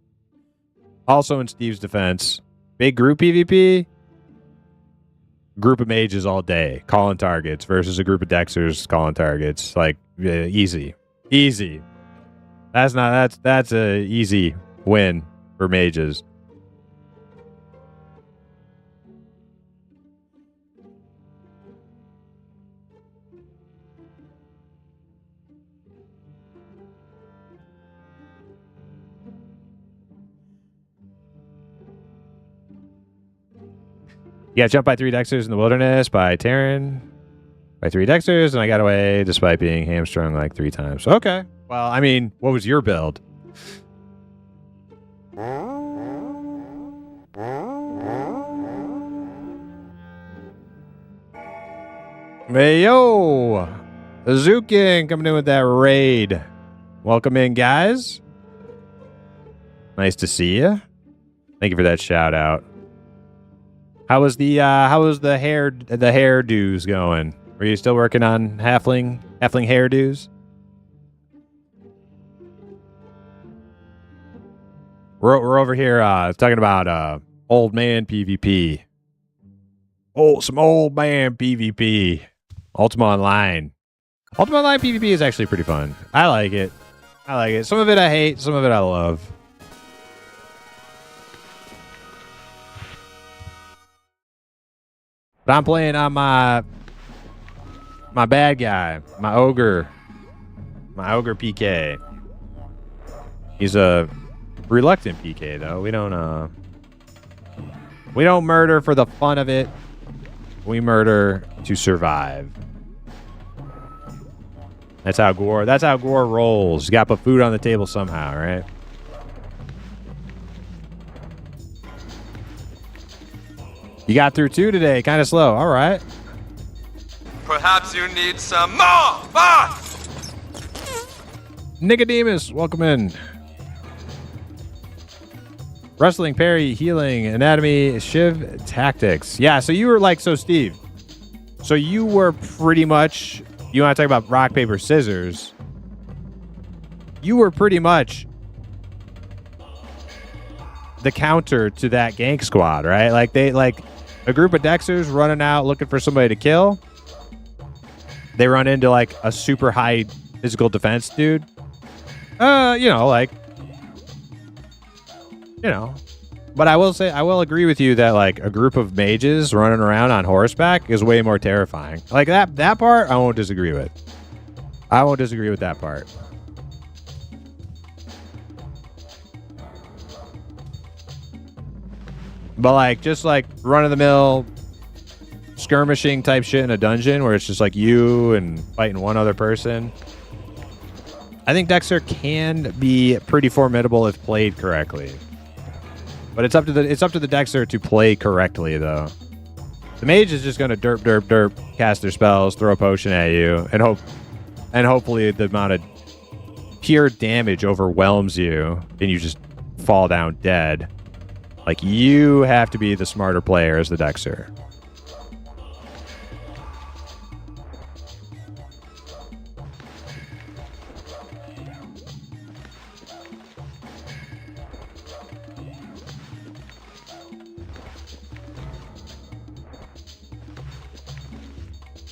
Also in Steve's defense, big group PvP, group of mages all day calling targets versus a group of Dexters calling targets. Easy. That's a easy win for mages. You got jumped by 3 Dexters in the wilderness by Terran. By 3 Dexters, and I got away despite being hamstrung 3 times. Okay. Well, I mean, what was your build? Hey, yo! Azukin coming in with that raid. Welcome in, guys. Nice to see you. Thank you for that shout out. How was the hairdos going? Were you still working on halfling hairdos? We're over here talking about old man PvP. Some old man PvP. Ultima Online. Ultima Online PvP is actually pretty fun. I like it. Some of it I hate, some of it I love. But I'm playing on my bad guy, my ogre PK. He's a reluctant PK though. We don't murder for the fun of it. We murder to survive. That's how Gore rolls. You gotta put food on the table somehow, right? You got through 2 today, kind of slow. All right. Perhaps you need some more fun. Nicodemus, welcome in. Wrestling, parry, healing, anatomy, shiv, tactics. Yeah, so you were like, Steve. So you were pretty much, you want to talk about rock, paper, scissors. You were pretty much the counter to that gank squad, right? Like a group of Dexters running out looking for somebody to kill. They run into like a super high physical defense dude. But I will agree with you that like a group of mages running around on horseback is way more terrifying. Like that part I won't disagree with. I won't disagree with that part. But like just like run of the mill skirmishing type shit in a dungeon where it's just like you and fighting one other person. I think Dexter can be pretty formidable if played correctly. But it's up to the Dexter to play correctly though. The mage is just gonna derp cast their spells, throw a potion at you, and hopefully the amount of pure damage overwhelms you and you just fall down dead. Like you have to be the smarter player as the Dexter.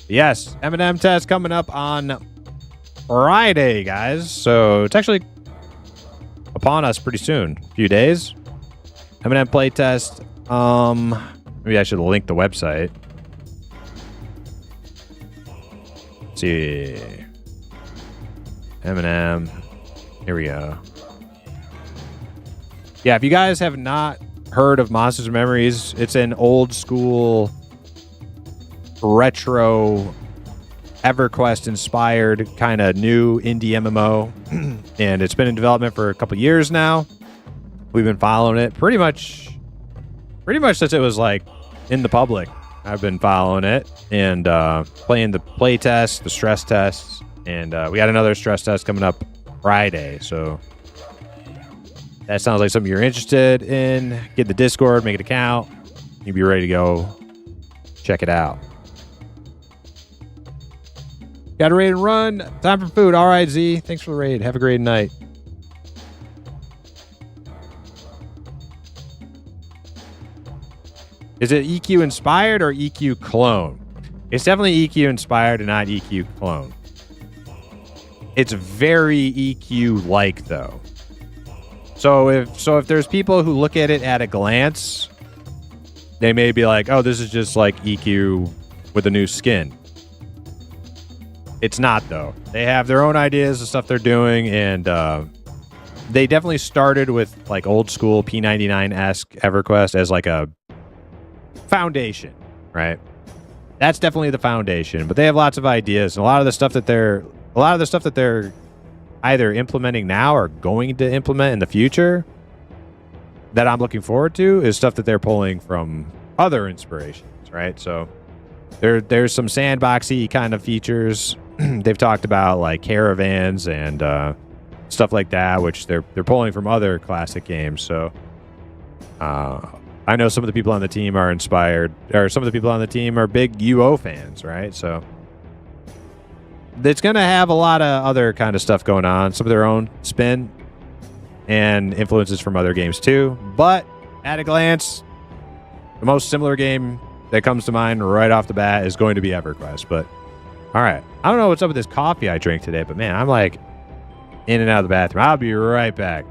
Yes, M&M test coming up on Friday, guys. So it's actually upon us pretty soon. A few days. M&M play test. Maybe I should link the website. Let's see. M&M. Here we go. Yeah, if you guys have not heard of Monsters and Memories, it's an old school retro EverQuest inspired kind of new indie MMO and it's been in development for a couple years now. We've been following it pretty much since it was like in the public. I've been following it and playing the play test, the stress tests, and we got another stress test coming up Friday. So that sounds like something you're interested in. Get the Discord, make an account. You'll be ready to go check it out. Got a raid and run. Time for food. All right, Z. Thanks for the raid. Have a great night. Is it EQ inspired or EQ clone? It's definitely EQ inspired and not EQ clone. It's very EQ like though. So if there's people who look at it at a glance, they may be like, "Oh, this is just like EQ with a new skin." It's not though. They have their own ideas of stuff they're doing, and they definitely started with like old school P99-esque EverQuest as like a foundation, right? That's definitely the foundation. But they have lots of ideas, and a lot of the stuff that they're either implementing now or going to implement in the future that I'm looking forward to is stuff that they're pulling from other inspirations, right? So there's some sandboxy kind of features. They've talked about like caravans and stuff like that, which they're pulling from other classic games. So I know some of the people on the team are inspired, or some of the people on the team are big UO fans, right? So it's going to have a lot of other kind of stuff going on, some of their own spin and influences from other games too. But at a glance, the most similar game that comes to mind right off the bat is going to be EverQuest. But all right, I don't know what's up with this coffee I drank today, but man, I'm like in and out of the bathroom. I'll be right back.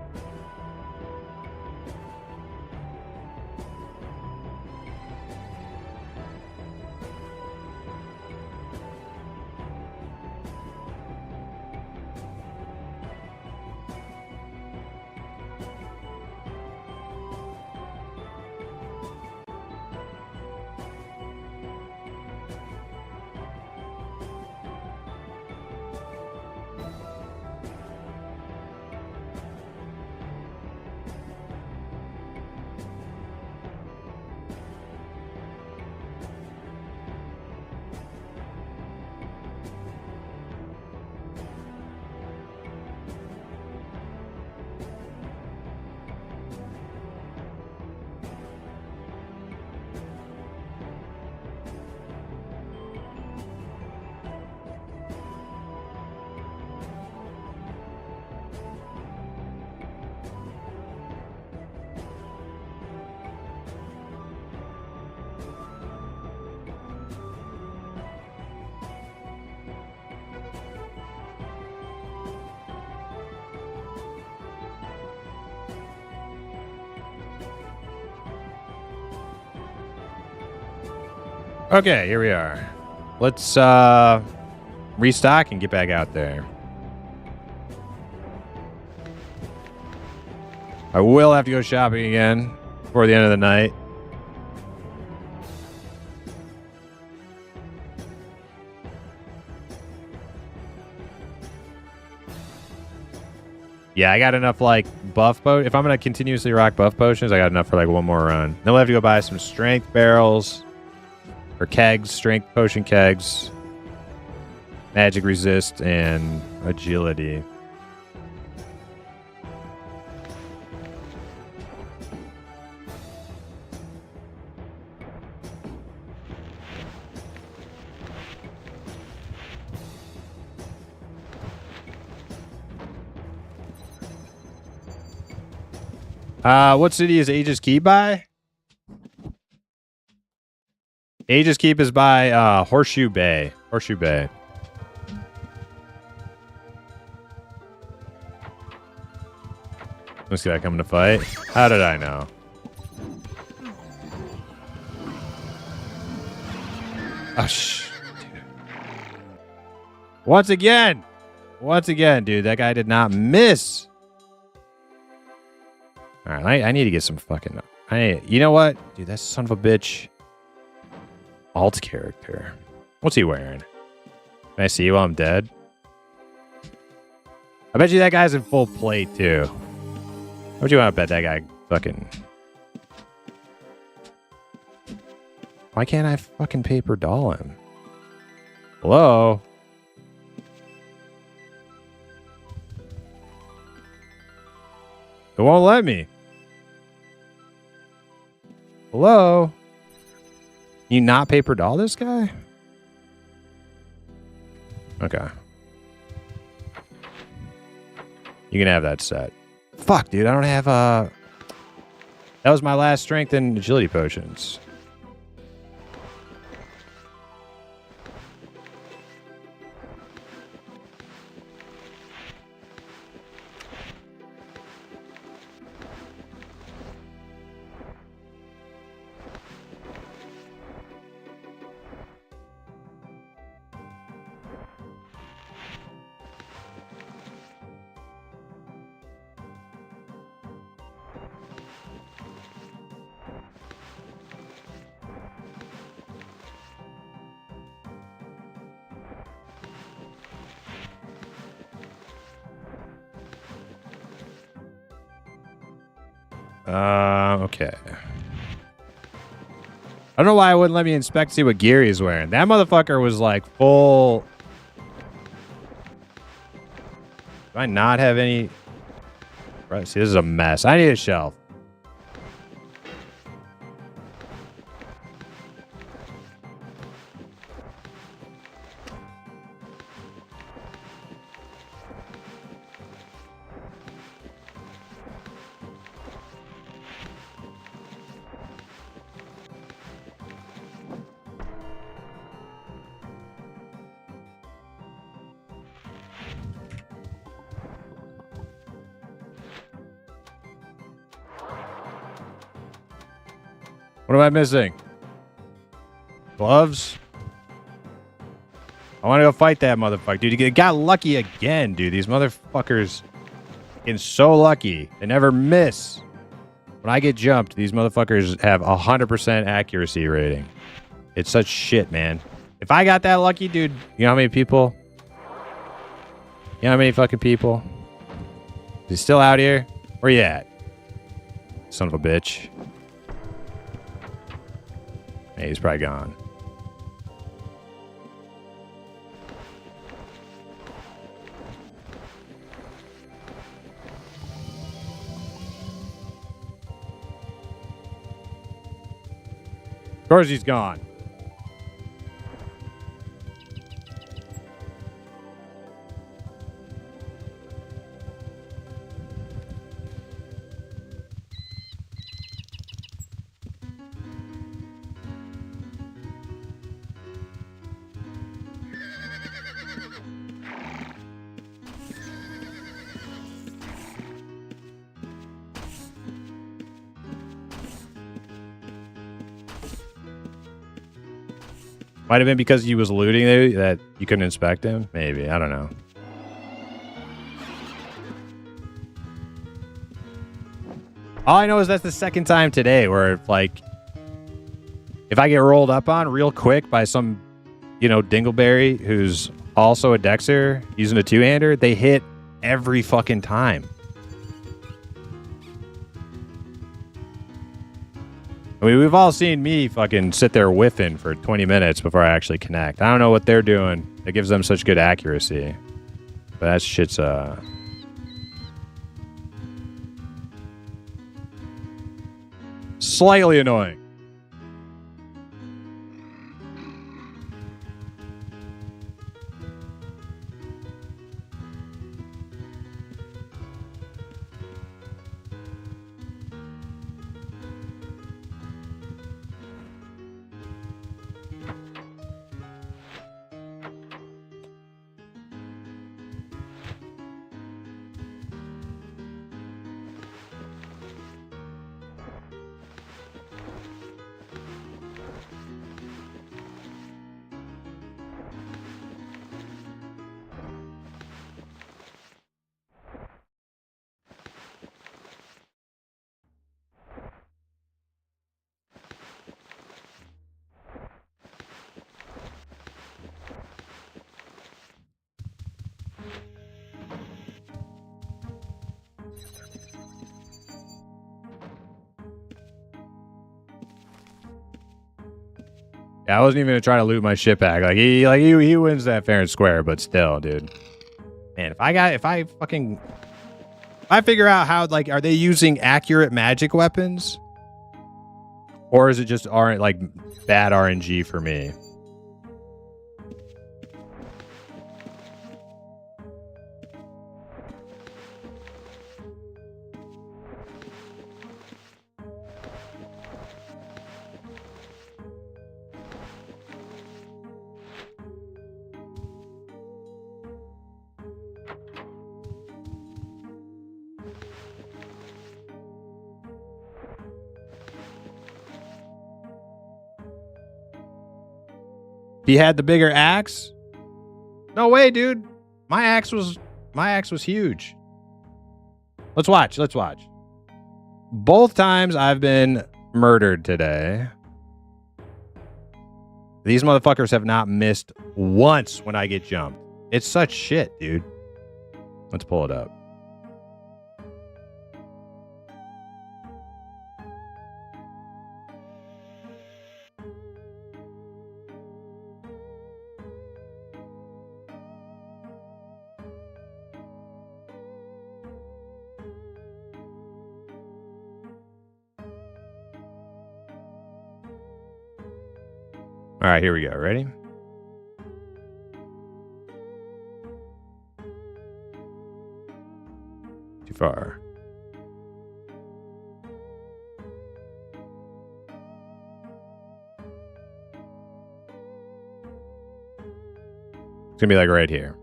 Okay, here we are. Let's restock and get back out there. I will have to go shopping again before the end of the night. Yeah, I got enough like buff potions. If I'm going to continuously rock buff potions, I got enough for like one more run. Then we'll have to go buy some strength barrels. Or kegs, strength potion kegs, magic resist, and agility. What city is Aegis Keep by? Aegis Keep is by Horseshoe Bay. Horseshoe Bay. Let's get coming to fight. How did I know? Oh, Once again, dude, that guy did not miss. All right, I need to get some fucking. You know what, dude? That son of a bitch. Alt character. What's he wearing? Can I see you while I'm dead? I bet you that guy's in full plate too. What do you want to bet that guy fucking... Why can't I fucking paper doll him? Hello? It won't let me. Hello? You not paper doll this guy? Okay. You can have that set. Fuck, dude, I don't have that was my last strength and agility potions. Okay. I don't know why it wouldn't let me inspect to see what gear he's wearing. That motherfucker was like full. Do I not have any? Right, see, this is a mess. I need a shelf. What am I missing? Gloves? I want to go fight that motherfucker. Dude, you got lucky again, dude. These motherfuckers getting so lucky. They never miss. When I get jumped, these motherfuckers have 100% accuracy rating. It's such shit, man. If I got that lucky, dude, you know how many people? You know how many fucking people? Is he still out here? Where you at? Son of a bitch. Hey, he's probably gone. Of course he's gone. Might have been because he was looting that you couldn't inspect him. Maybe. I don't know. All I know is that's the second time today where, like, if I get rolled up on real quick by some, you know, dingleberry who's also a Dexter using a two-hander, they hit every fucking time. I mean, we've all seen me fucking sit there whiffing for 20 minutes before I actually connect. I don't know what they're doing that gives them such good accuracy. But that shit's, slightly annoying. Yeah, I wasn't even gonna try to loot my shit back. He wins that fair and square, but still, dude. Man, if I figure out how, like, are they using accurate magic weapons, or is it just like bad RNG for me? He had the bigger axe? No way, dude. My axe was huge. Let's watch. Both times I've been murdered today, these motherfuckers have not missed once when I get jumped. It's such shit, dude. Let's pull it up. All right, here we go. Ready? Too far. It's gonna be like right here.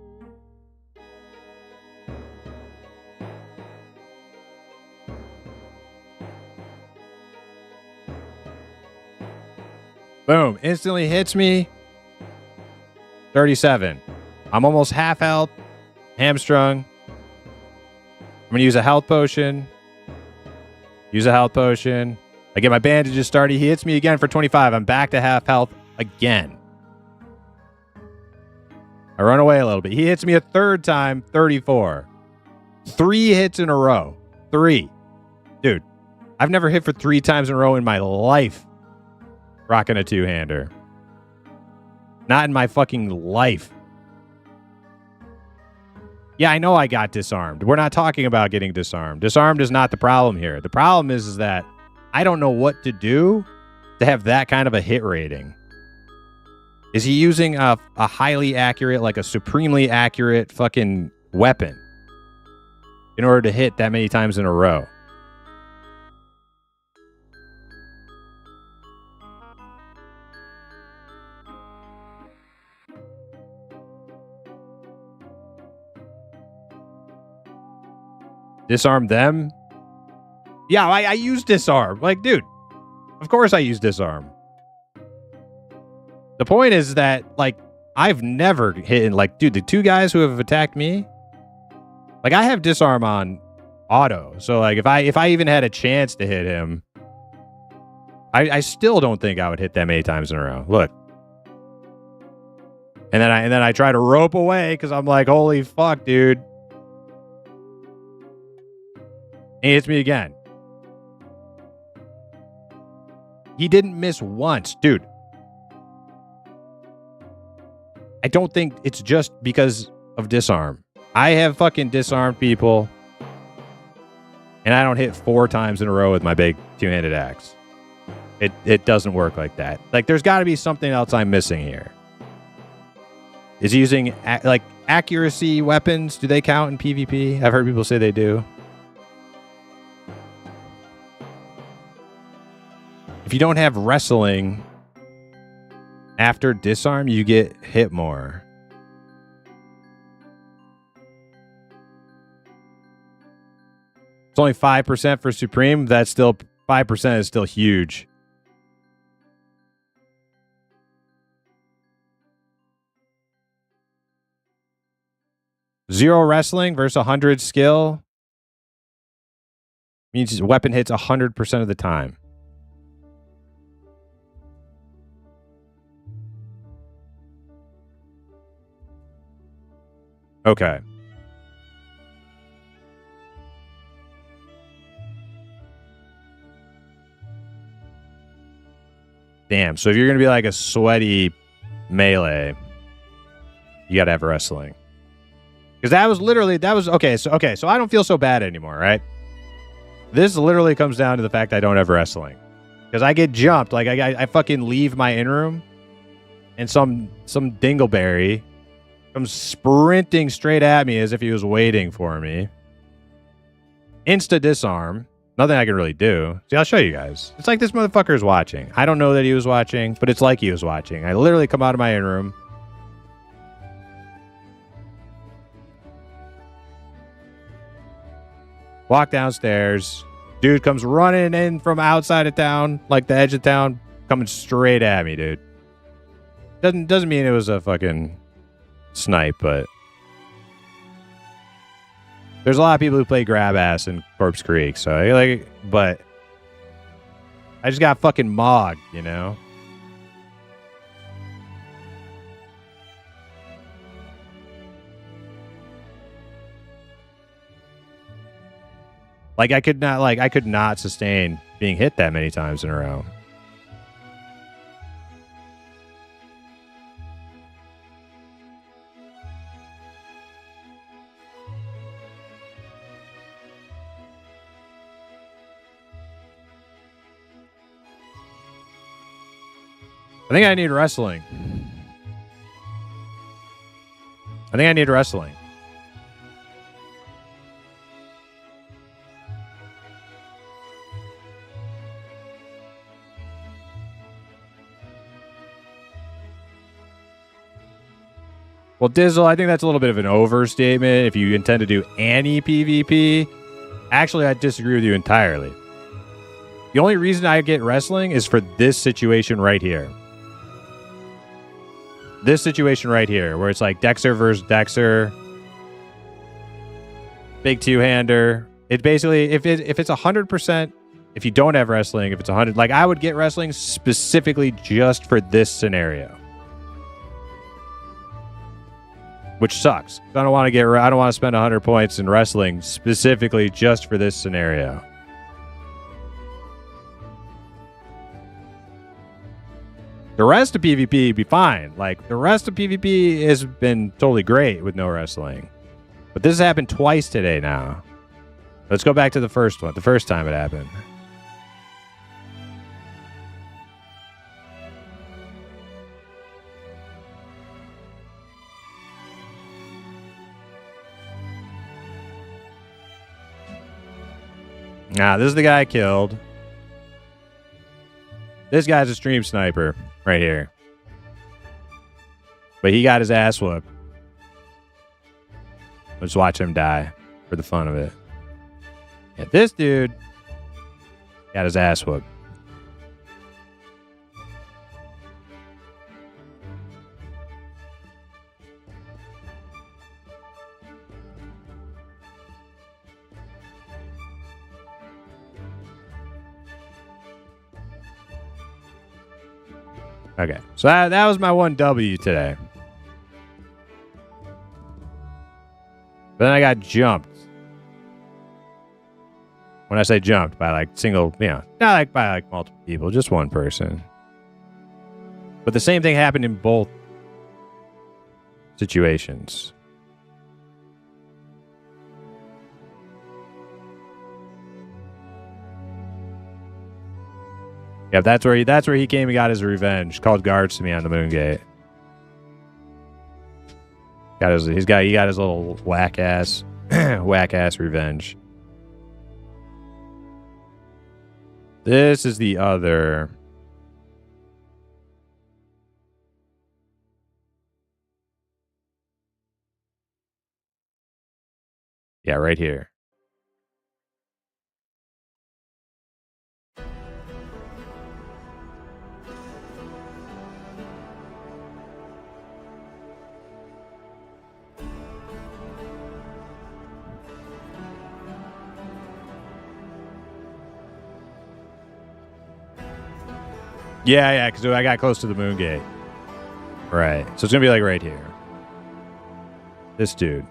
instantly hits me. 37. I'm almost half health. Hamstrung. I'm going to use a health potion. Use a health potion. I get my bandages started. He hits me again for 25. I'm back to half health again. I run away a little bit. He hits me a third time, 34. 3 hits in a row. 3. Dude, I've never hit for 3 times in a row in my life. Rocking a 2-hander. Not in my fucking life. Yeah, I know I got disarmed. We're not talking about getting disarmed. Disarmed is not the problem here. The problem is that I don't know what to do to have that kind of a hit rating. Is he using a highly accurate, like a supremely accurate fucking weapon in order to hit that many times in a row? Disarm them? Yeah, I use disarm. Like, dude, of course I use disarm. The point is that, like, I've never hit, like, dude, the 2 guys who have attacked me, like, I have disarm on auto. So, like, if I even had a chance to hit him, I still don't think I would hit that many times in a row. Look. And then I try to rope away because I'm like, holy fuck, dude. And he hits me again. He didn't miss once, dude. I don't think it's just because of disarm. I have fucking disarmed people, and I don't hit 4 times in a row with my big 2-handed axe. It doesn't work like that. Like, there's got to be something else I'm missing here. Is he using, like, accuracy weapons? Do they count in PvP? I've heard people say they do. If you don't have wrestling after disarm, you get hit more. It's only 5% for Supreme. That's still 5% is still huge. Zero wrestling versus 100 skill means his weapon hits 100% of the time. Okay. Damn. So if you're going to be like a sweaty melee, you got to have wrestling. Because that was okay. So I don't feel so bad anymore, right? This literally comes down to the fact I don't have wrestling. Because I get jumped. Like, I fucking leave my in-room, and some dingleberry comes sprinting straight at me as if he was waiting for me. Insta disarm. Nothing I can really do. See, I'll show you guys. It's like this motherfucker is watching. I don't know that he was watching, but it's like he was watching. I literally come out of my in-room. Walk downstairs. Dude comes running in from outside of town, like the edge of town, coming straight at me, dude. Doesn't mean it was a fucking snipe, but there's a lot of people who play grab ass in Corpse Creek, so like, but I just got fucking mogged, you know? Like, I could not sustain being hit that many times in a row. I think I need wrestling. Well, Dizzle, I think that's a little bit of an overstatement if you intend to do any PvP. Actually, I disagree with you entirely. The only reason I get wrestling is for this situation right here. this situation right here, where it's like Dexter versus Dexter, big two-hander. It basically, if it's 100%, if you don't have wrestling, if it's 100, like I would get wrestling specifically just for this scenario, which sucks. I don't want to spend 100 points in wrestling specifically just for this scenario. The rest of PvP be fine. Like, the rest of PvP has been totally great with no wrestling. But this has happened twice today now. Let's go back to the first one. The first time it happened. Nah, this is the guy I killed. This guy's a stream sniper right here. But he got his ass whooped. Let's watch him die for the fun of it. Yeah, this dude got his ass whooped. Okay, so that was my 1W today. But then I got jumped. When I say jumped, by like single, not like by like multiple people, just one person. But the same thing happened in both situations. Yeah, that's where he came and got his revenge. Called guards to me on the moon gate. He got his little whack ass revenge. This is the other. Yeah, right here. Yeah, because I got close to the moon gate. Right. So it's going to be like right here. This dude.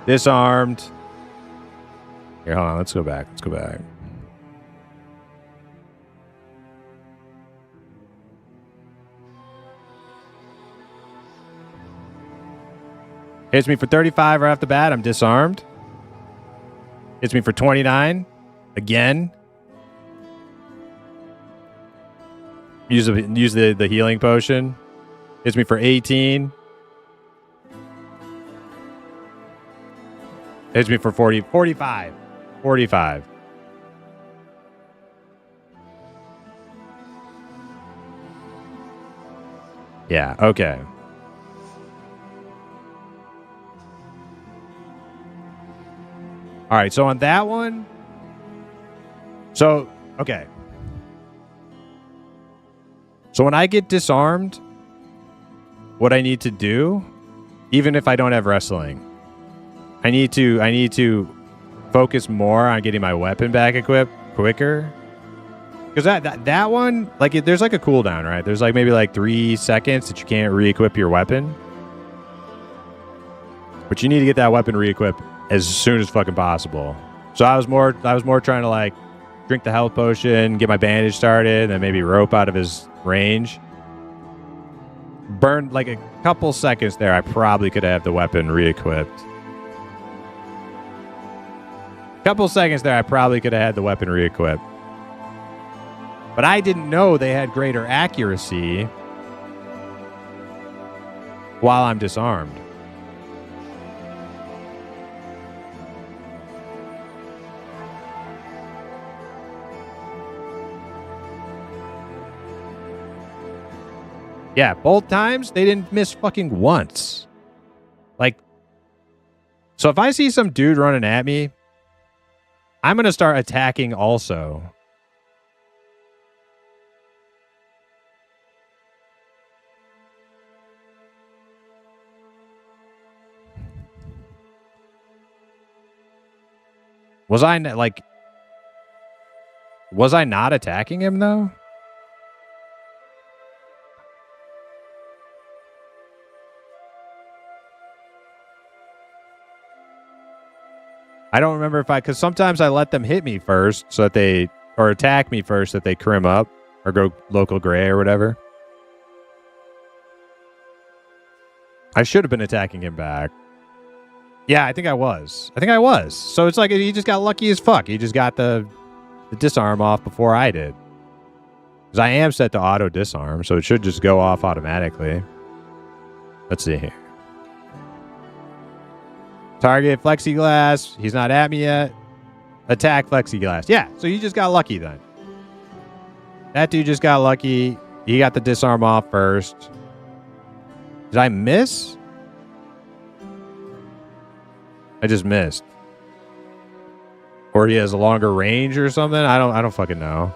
Disarmed. Here, hold on. Let's go back. Hits me for 35 right off the bat. I'm disarmed. Hits me for 29. Again. Use the healing potion. Hits me for 18. Hits me for 45. 45. Yeah, okay. All right, so on that one... So, okay. So when I get disarmed, what I need to do, even if I don't have wrestling, I need to focus more on getting my weapon back equipped quicker. Because that one, like, there's like a cooldown, right? There's like maybe like 3 seconds that you can't re-equip your weapon. But you need to get that weapon re-equipped as soon as fucking possible. So I was more trying to like drink the health potion, get my bandage started, and then maybe rope out of his range. Burned like a couple seconds there. I probably could have the weapon re-equipped. Couple seconds there, I probably could have had the weapon re-equipped. But I didn't know they had greater accuracy while I'm disarmed. Yeah, both times they didn't miss fucking once. Like, so if I see some dude running at me, I'm going to start attacking also. Was I not attacking him though? I don't remember because sometimes I let them hit me first so that or attack me first so that they crim up or go local gray or whatever. I should have been attacking him back. Yeah, I think I was. So it's like he just got lucky as fuck. He just got the disarm off before I did. Because I am set to auto disarm, so it should just go off automatically. Let's see here. Target plexiglass. He's not at me yet. Attack plexiglass. Yeah, so you just got lucky then. That dude just got lucky. He got the disarm off first. Did I miss? I just missed. Or he has a longer range or something. I don't fucking know.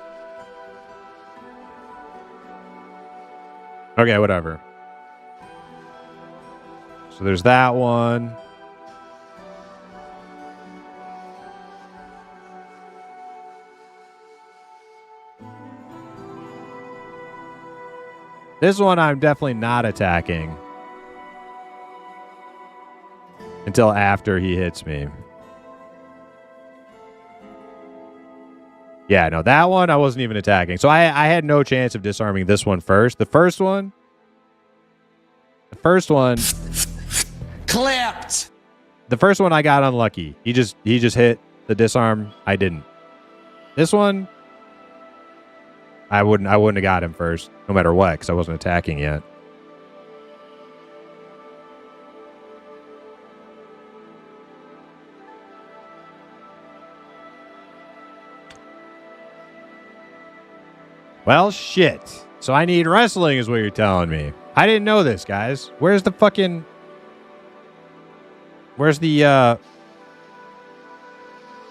Okay, whatever. So there's that one. This one I'm definitely not attacking until after he hits me. Yeah, no, that one I wasn't even attacking. So I had no chance of disarming this one first. The first one Clapped. The first one I got unlucky. He just hit the disarm. I didn't. This one I wouldn't have got him first, no matter what, because I wasn't attacking yet. Well, shit. So I need wrestling is what you're telling me. I didn't know this, guys. Where's the newbie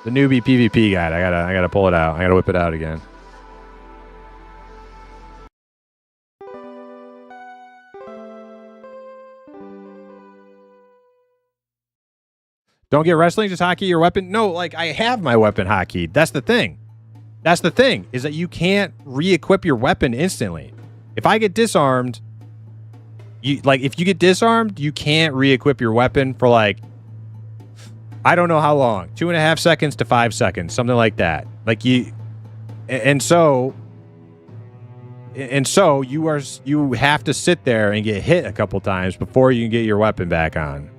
PvP guide? I gotta pull it out. I gotta whip it out again. Don't get wrestling, just hotkey your weapon. No, like I have my weapon hotkeyed. That's the thing. Is that you can't re-equip your weapon instantly. If I get disarmed, if you get disarmed, you can't re-equip your weapon for like, I don't know how long, 2.5 seconds to 5 seconds, something like that. And so you have to sit there and get hit a couple times before you can get your weapon back on.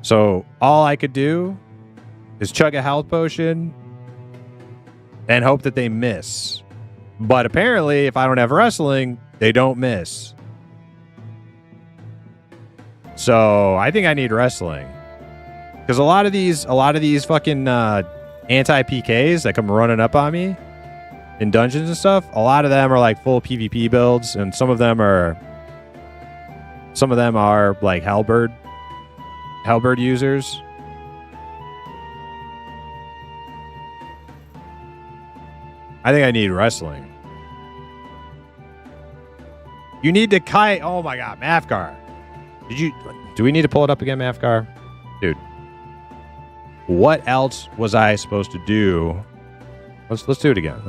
So all I could do is chug a health potion and hope that they miss. But apparently, if I don't have wrestling, they don't miss. So I think I need wrestling. Because a lot of these fucking anti-PKs that come running up on me in dungeons and stuff, a lot of them are like full PvP builds, and some of them are like halberd users. I think I need wrestling. You need to kite. Oh my god, Mafgar. Do we need to pull it up again, Mafgar? Dude. What else was I supposed to do? Let's do it again.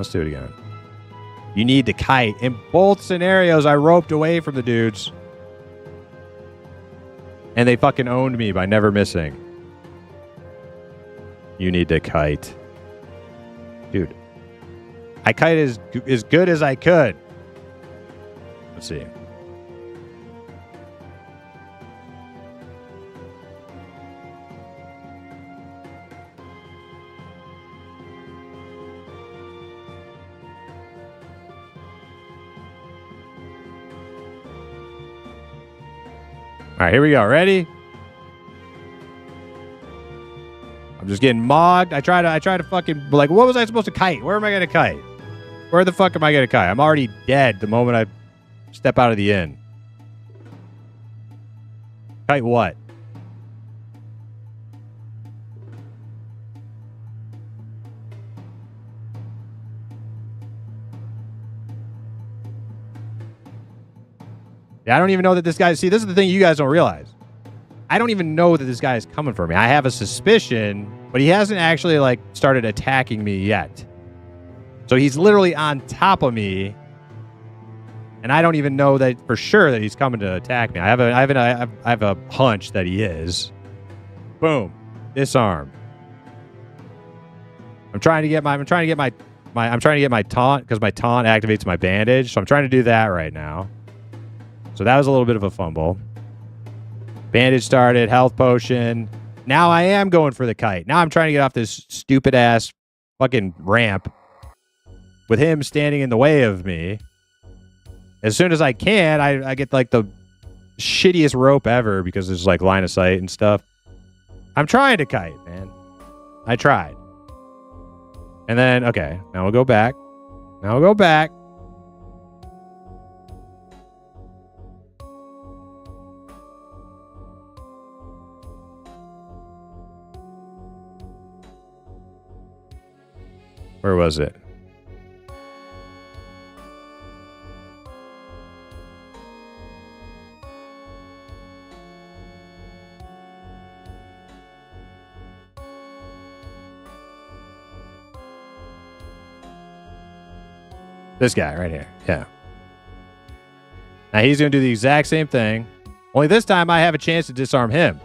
You need to kite. In both scenarios, I roped away from the dudes. And they fucking owned me by never missing. You need to kite. Dude. I kite as good as I could. Let's see. All right, here we go. Ready? I'm just getting mogged. I try to fucking, like, what was I supposed to kite? Where am I going to kite? Where the fuck am I going to kite? I'm already dead the moment I step out of the inn. Kite what? Yeah, I don't even know that this guy... See, this is the thing you guys don't realize. I don't even know that this guy is coming for me. I have a suspicion But he hasn't actually like started attacking me yet. So he's literally on top of me, and I don't even know that for sure that he's coming to attack me. I have a hunch that he is. Boom, disarm. I'm trying to get my taunt because my taunt activates my bandage. So I'm trying to do that right now. So that was a little bit of a fumble. Bandage started, health potion. Now I am going for the kite. Now I'm trying to get off this stupid ass fucking ramp with him standing in the way of me. As soon as I can, I get like the shittiest rope ever because there's like line of sight and stuff. I'm trying to kite, man. I tried. And then, okay, now we'll go back. Now we'll go back. Where was it? This guy right here. Yeah. Now he's going to do the exact same thing. Only this time I have a chance to disarm him.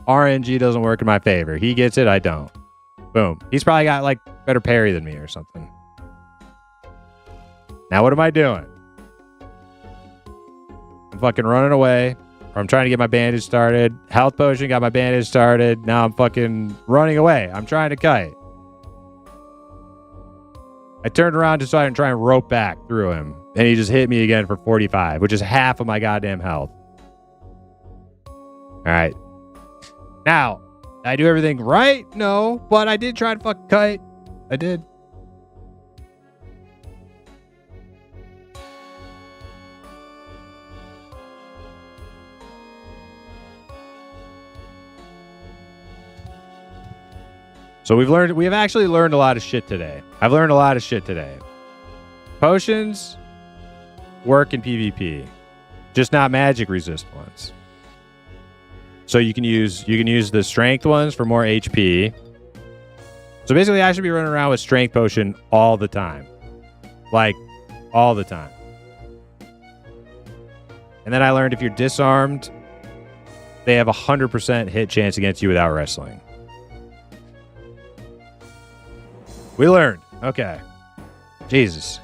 RNG doesn't work in my favor. He gets it. I don't. Boom. He's probably got like better parry than me or something. Now what am I doing? I'm fucking running away. Or I'm trying to get my bandage started. Health potion, got my bandage started. Now I'm fucking running away. I'm trying to kite. I turned around just so I can try and rope back through him. And he just hit me again for 45, which is half of my goddamn health. All right. Now, did I do everything right? No, but I did try to fucking kite. I did. So we have actually learned a lot of shit today. I've learned a lot of shit today. Potions work in PvP, just not magic resist ones. So you can use the strength ones for more HP. So basically I should be running around with strength potion all the time. Like all the time. And then I learned if you're disarmed, they have 100% hit chance against you without wrestling. We learned. Okay. Jesus.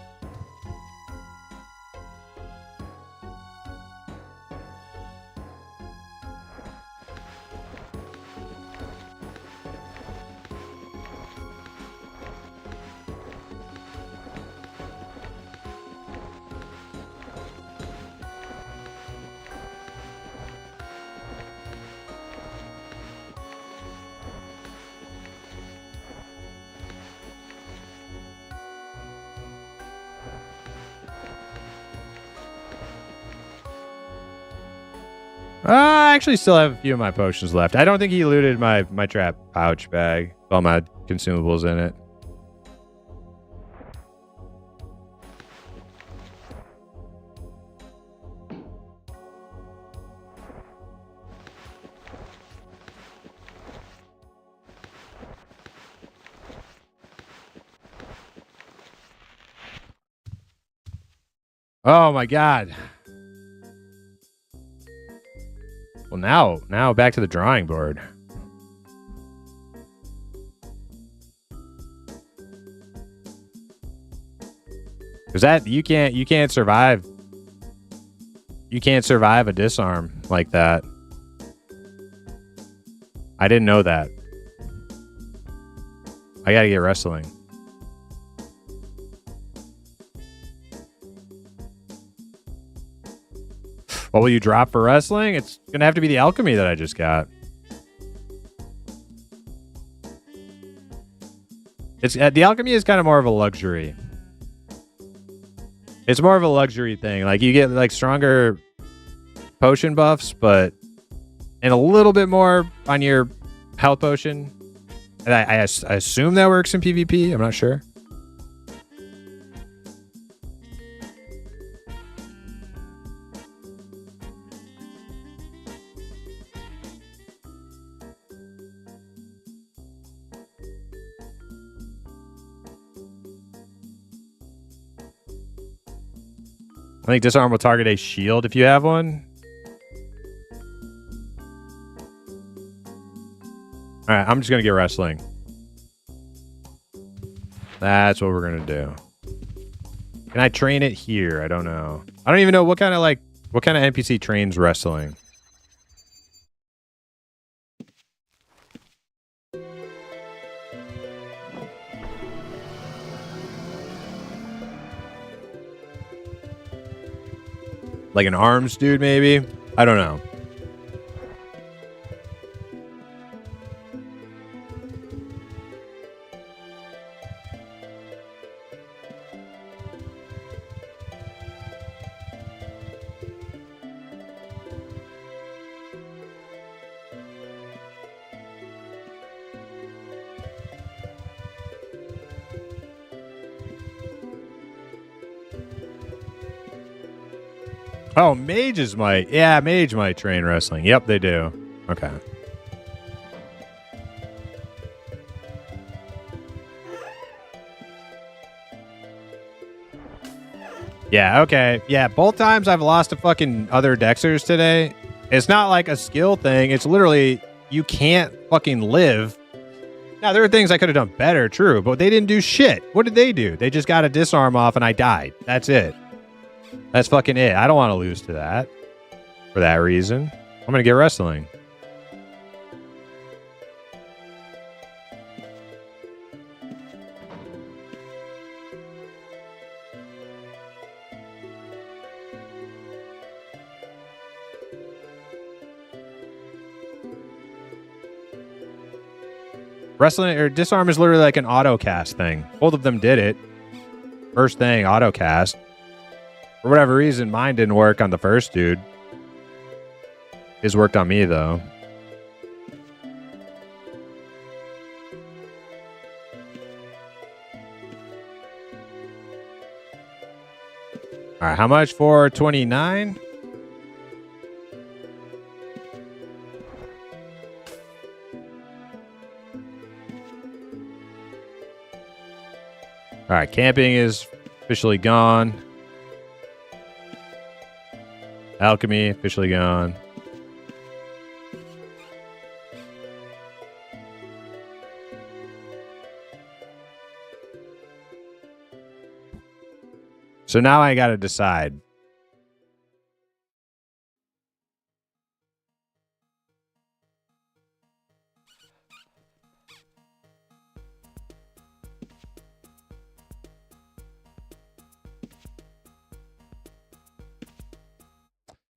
I actually still have a few of my potions left. I don't think he looted my trap pouch bag. All my consumables in it. Oh my god. Well, now back to the drawing board. Because that you can't survive. You can't survive a disarm like that. I didn't know that. I gotta get wrestling. What will you drop for wrestling? It's going to have to be the alchemy that I just got. The alchemy is kind of more of a luxury. It's more of a luxury thing. Like you get like stronger potion buffs, but and a little bit more on your health potion. And I assume that works in PvP. I'm not sure. I think disarm will target a shield if you have one. All right, I'm just going to get wrestling. That's what we're going to do. Can I train it here? I don't know. I don't even know what kind of NPC trains wrestling. Like an arms dude, maybe? I don't know. Oh, mages might. Yeah, mage might train wrestling. Yep, they do. Okay. Yeah, okay. Yeah, both times I've lost to fucking other Dexers today. It's not like a skill thing. It's literally, you can't fucking live. Now, there are things I could have done better, true, but they didn't do shit. What did they do? They just got a disarm off and I died. That's it. That's fucking it. I don't want to lose to that. For that reason. I'm going to get wrestling. Wrestling or disarm is literally like an auto cast thing. Both of them did it. First thing, auto cast. For whatever reason, mine didn't work on the first dude. His worked on me, though. All right, how much for 29? All right, camping is officially gone. Alchemy, officially gone. So now I got to decide.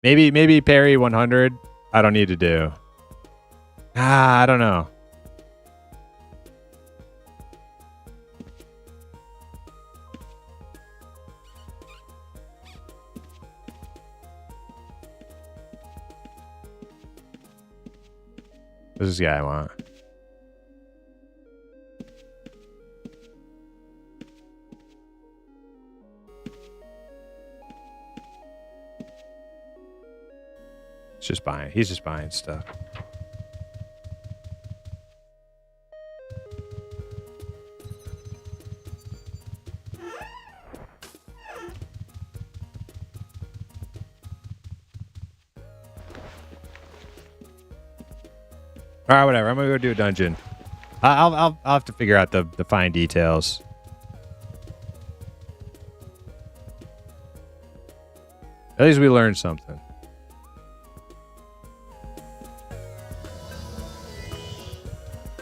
Maybe parry 100. I don't need to do. I don't know. What's this guy want? He's just buying stuff. All right, whatever. I'm gonna go do a dungeon. I'll have to figure out the fine details. At least we learned something.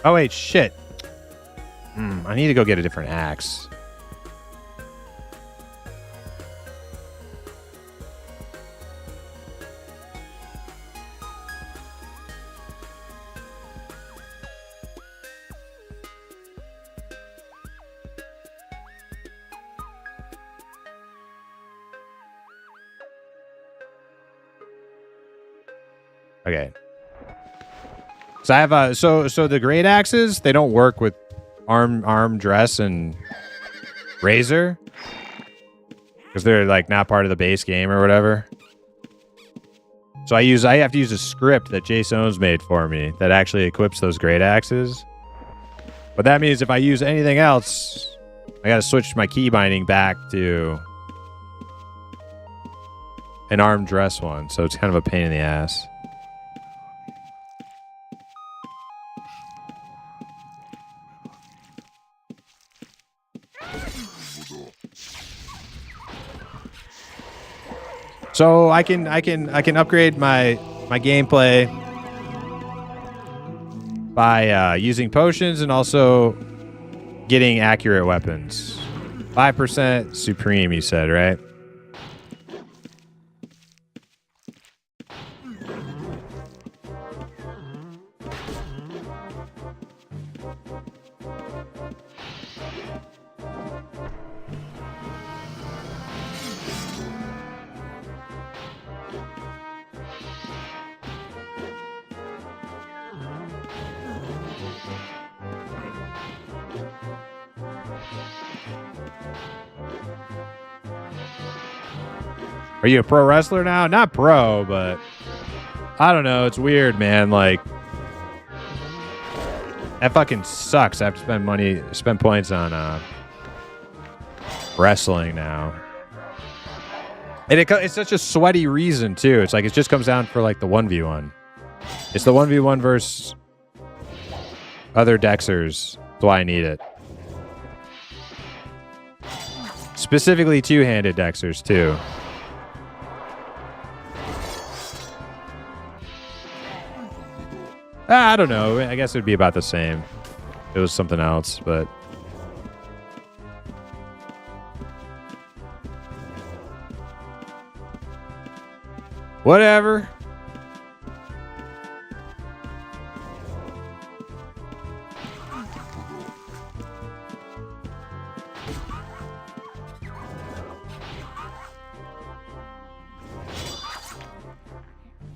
Oh wait, shit. I need to go get a different axe. Okay. So I have a so the great axes, they don't work with arm dress and razor because they're like not part of the base game or whatever. So I have to use a script that Jay Soames made for me that actually equips those great axes. But that means if I use anything else, I got to switch my key binding back to an arm dress one, so it's kind of a pain in the ass. So I can upgrade my gameplay by using potions and also getting accurate weapons. 5% supreme, you said, right? Are you a pro wrestler now? Not pro, but I don't know. It's weird, man. Like, that fucking sucks. I have to spend points on wrestling now. And it's such a sweaty reason, too. It's like it just comes down for like the 1v1. It's the 1v1 versus other Dexers. That's why I need it. Specifically two-handed Dexers, too. I don't know. I guess it would be about the same. It was something else, but... whatever.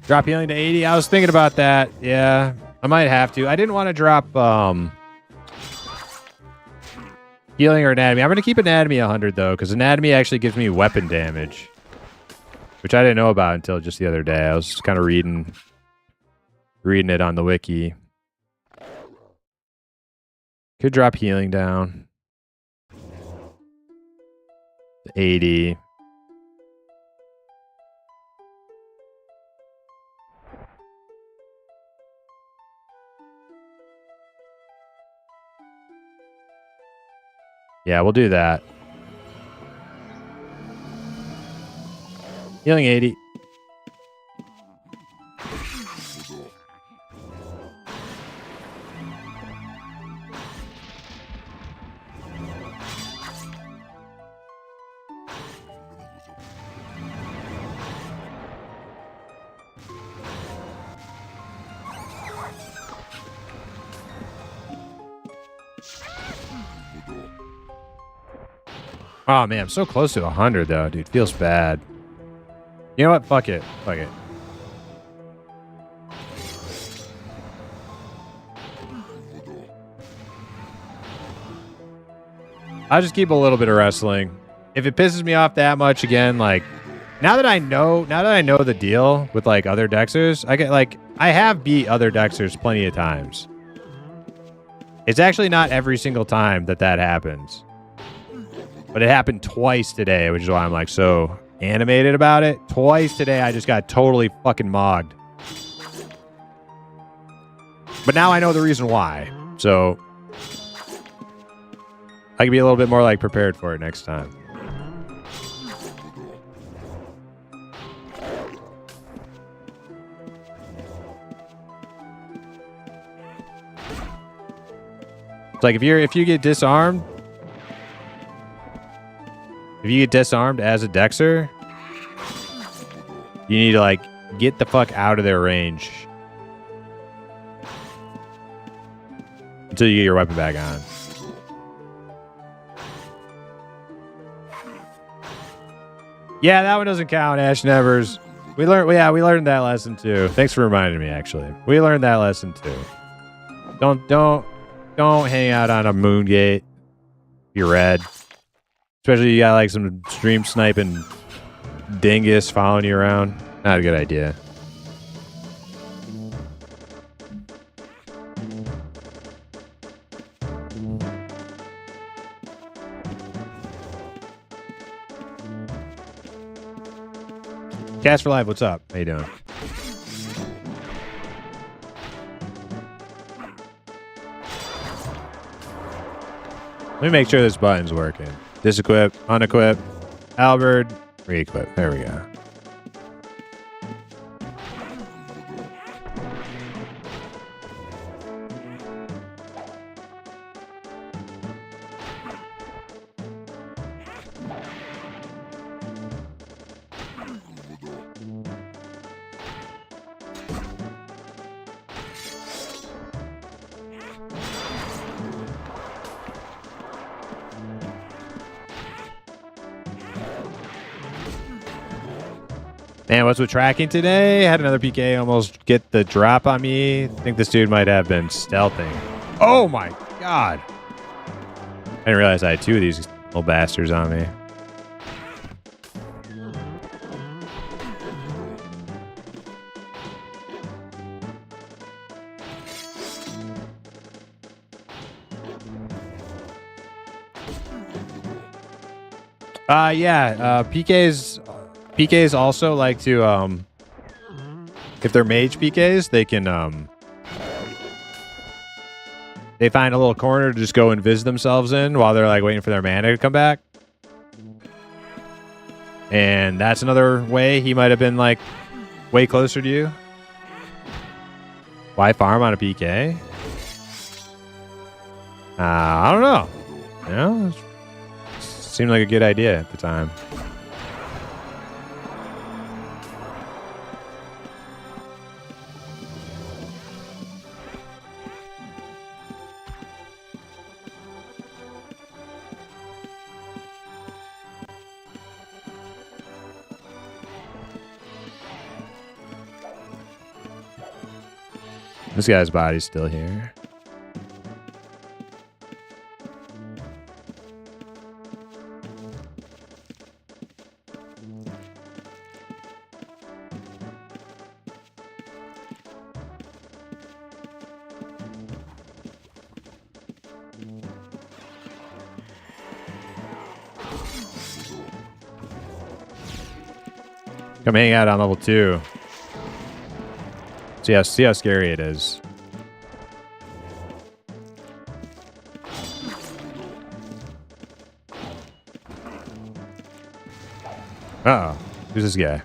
Drop healing to 80. I was thinking about that. Yeah, I might have to. I didn't want to drop healing or anatomy. I'm going to keep anatomy 100, though, because anatomy actually gives me weapon damage, which I didn't know about until just the other day. I was kind of reading it on the wiki. Could drop healing down to 80. Yeah, we'll do that. Healing 80. Oh, man, I'm so close to 100, though, dude. Feels bad. You know what? Fuck it. Fuck it. I'll just keep a little bit of wrestling. If it pisses me off that much again, like, now that I know the deal with, like, other Dexers, I have beat other Dexers plenty of times. It's actually not every single time that happens. But it happened twice today, which is why I'm like so animated about it. Twice today, I just got totally fucking mogged. But now I know the reason why. So I can be a little bit more like prepared for it next time. It's like if you get disarmed, if you get disarmed as a Dexer, you need to, like, get the fuck out of their range until you get your weapon back on. Yeah, that one doesn't count, Ash Nevers. We learned that lesson too. Thanks for reminding me, actually. We learned that lesson too. Don't hang out on a moon gate. You're red. Especially you got like some stream sniping dingus following you around. Not a good idea. Cast for Life, what's up? How you doing? Let me make sure this button's working. Disequip, unequip, halberd, re-equip. There we go. Man, what's with tracking today? Had another PK almost get the drop on me. I think this dude might have been stealthing. Oh my god. I didn't realize I had two of these little bastards on me. PKs also like to, if they're mage PKs, they can, they find a little corner to just go and visit themselves in while they're like waiting for their mana to come back. And that's another way he might have been like way closer to you. Why farm on a PK? I don't know. You know, seemed like a good idea at the time. This guy's body's still here. Come hang out on level 2. See how scary it is. Uh-oh. Who's this guy?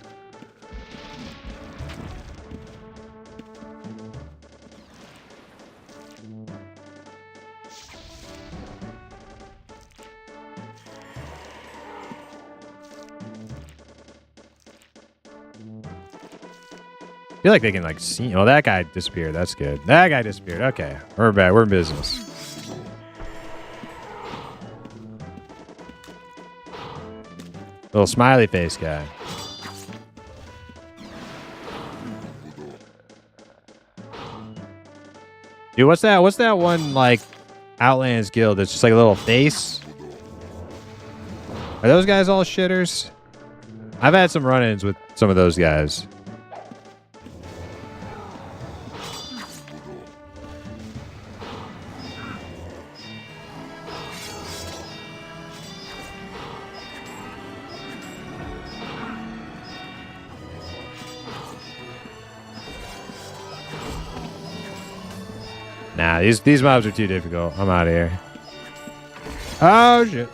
I feel like they can like see. Oh, that guy disappeared. That's good. That guy disappeared. Okay, we're back. We're in business. Little smiley face guy. Dude, what's that? What's that one like Outlands guild that's just like a little face? Are those guys all shitters? I've had some run-ins with some of those guys. Nah, these mobs are too difficult. I'm out of here. Oh shit.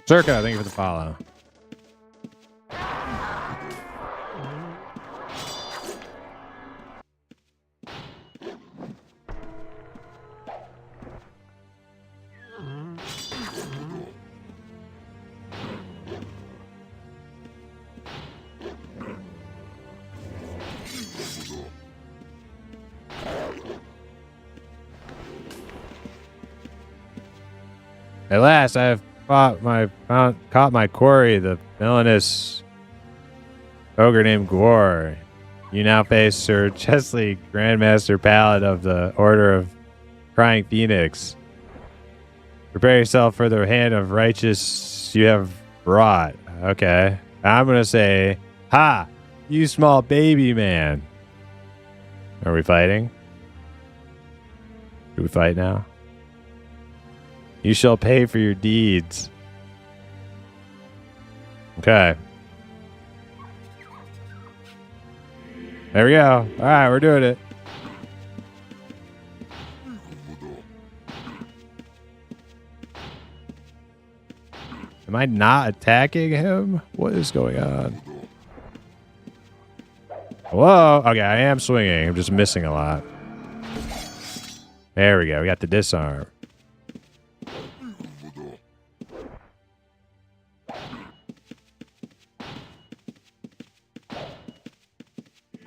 Circa, thank you for the follow. At last, I have caught my quarry, the villainous ogre named Gwar. You now face Sir Chesley, Grandmaster Paladin of the Order of Crying Phoenix. Prepare yourself for the hand of righteous you have brought. Okay. I'm going to say, ha, you small baby man. Are we fighting? Do we fight now? You shall pay for your deeds. Okay. There we go. All right, we're doing it. Am I not attacking him? What is going on? Whoa. Okay, I am swinging. I'm just missing a lot. There we go. We got the disarm.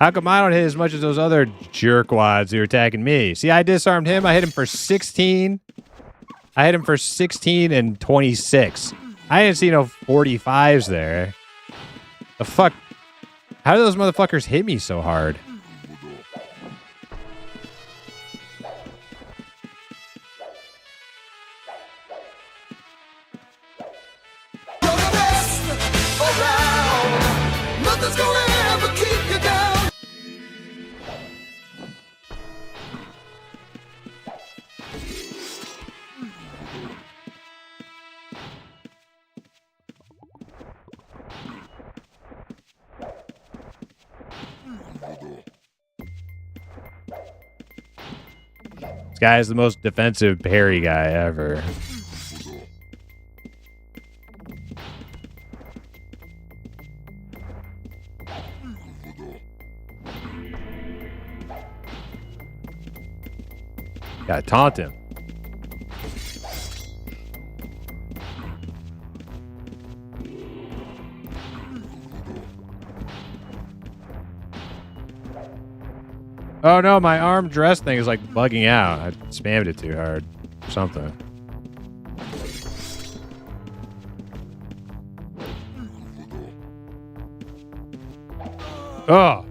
How come I don't hit as much as those other jerkwads who are attacking me? See, I disarmed him. I hit him for 16. I hit him for 16 and 26. I didn't see no 45s there. The fuck? How do those motherfuckers hit me so hard? This guy is the most defensive parry guy ever. Gotta taunt him. Oh no, my arm dress thing is like bugging out. I spammed it too hard. Or something. Oh,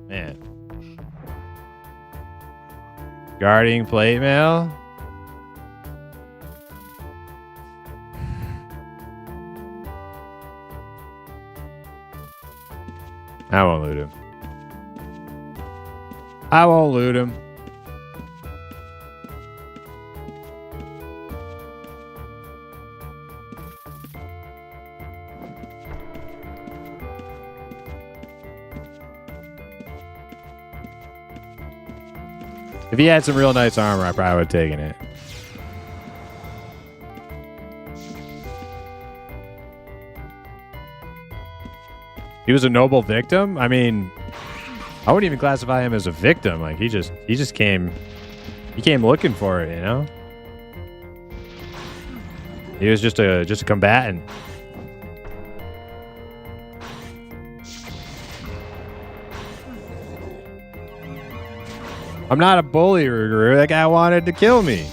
man. Guarding plate mail. I won't loot him. I won't loot him. If he had some real nice armor, I probably would have taken it. He was a noble victim? I mean, I wouldn't even classify him as a victim. Like he just came looking for it, you know? He was just a combatant. I'm not a bully, Ruguru. That guy wanted to kill me.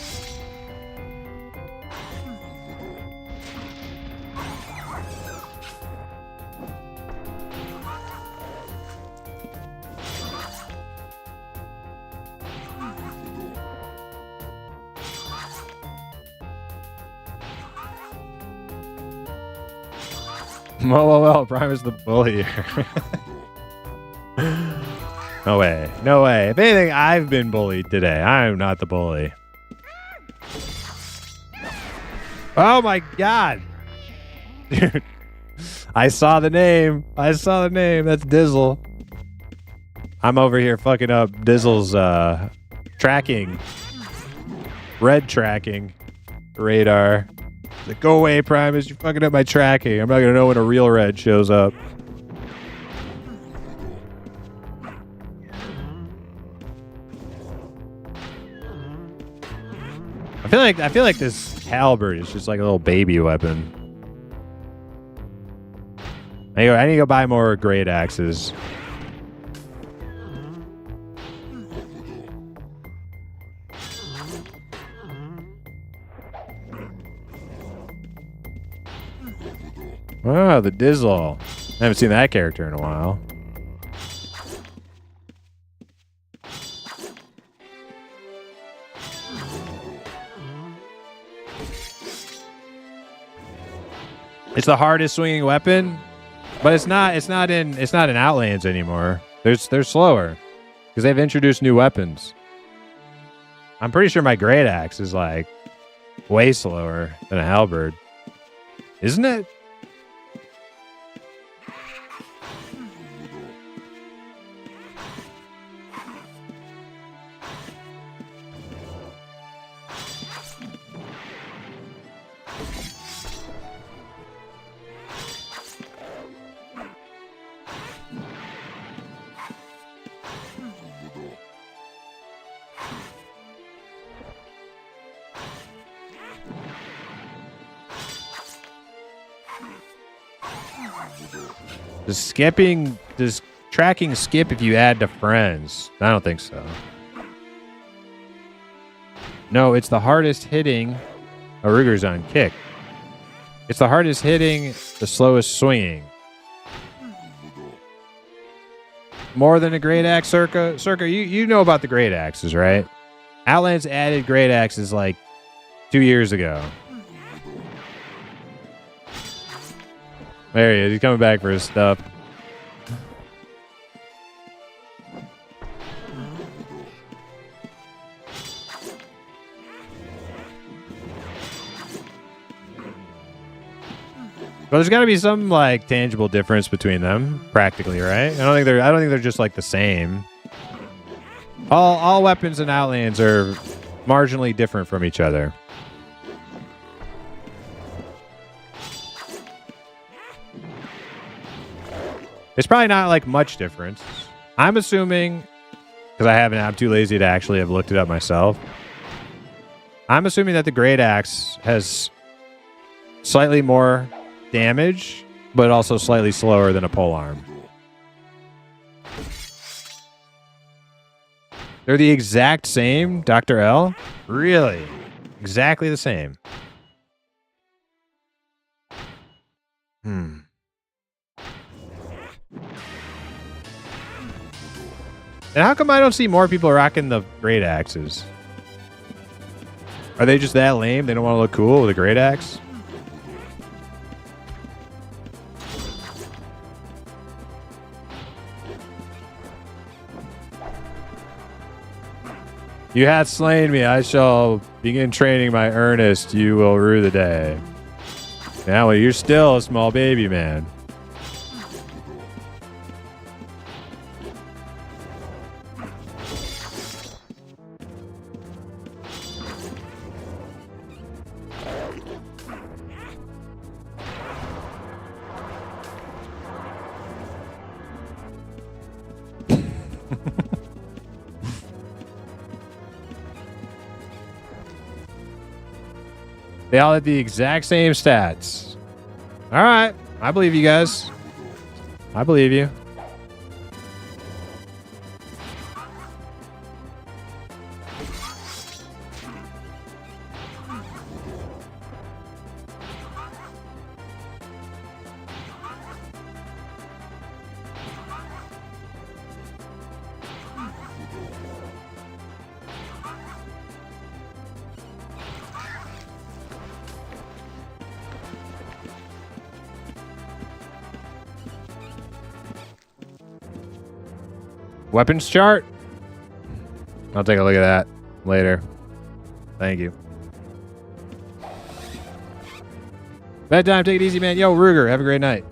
Well, Prime is the bully here. No way. No way. If anything, I've been bullied today. I am not the bully. Oh my god. Dude. I saw the name. That's Dizzle. I'm over here fucking up Dizzle's tracking. Red tracking radar. Like, go away, Primus. You're fucking up my tracking. I'm not gonna know when a real red shows up. I feel like this halberd is just like a little baby weapon. I need to go buy more great axes. Wow, the Dizzle. I haven't seen that character in a while. It's the hardest swinging weapon, but it's not in Outlands anymore. They're slower because they've introduced new weapons. I'm pretty sure my great axe is like way slower than a halberd, isn't it? Does tracking skip if you add to friends? I don't think so. No, it's the hardest hitting. Ruger's on kick. It's the hardest hitting, the slowest swinging. More than a great axe, Circa. Circa, you know about the great axes, right? Outlands added great axes like 2 years ago. There he is. He's coming back for his stuff. But there's got to be some like tangible difference between them, practically, right? I don't think they're just like the same. All weapons in Outlands are marginally different from each other. It's probably not like much difference. I'm assuming, because I'm too lazy to actually have looked it up myself. I'm assuming that the great axe has slightly more damage, but also slightly slower than a polearm. They're the exact same, Dr. L? Really? Exactly the same. And how come I don't see more people rocking the great axes? Are they just that lame? They don't want to look cool with a great axe? You hath slain me. I shall begin training my earnest. You will rue the day. Now you're still a small baby, man. They all had the exact same stats. All right. I believe you guys. I believe you. Weapons chart? I'll take a look at that later. Thank you. Bedtime, take it easy, man. Yo, Ruger, have a great night.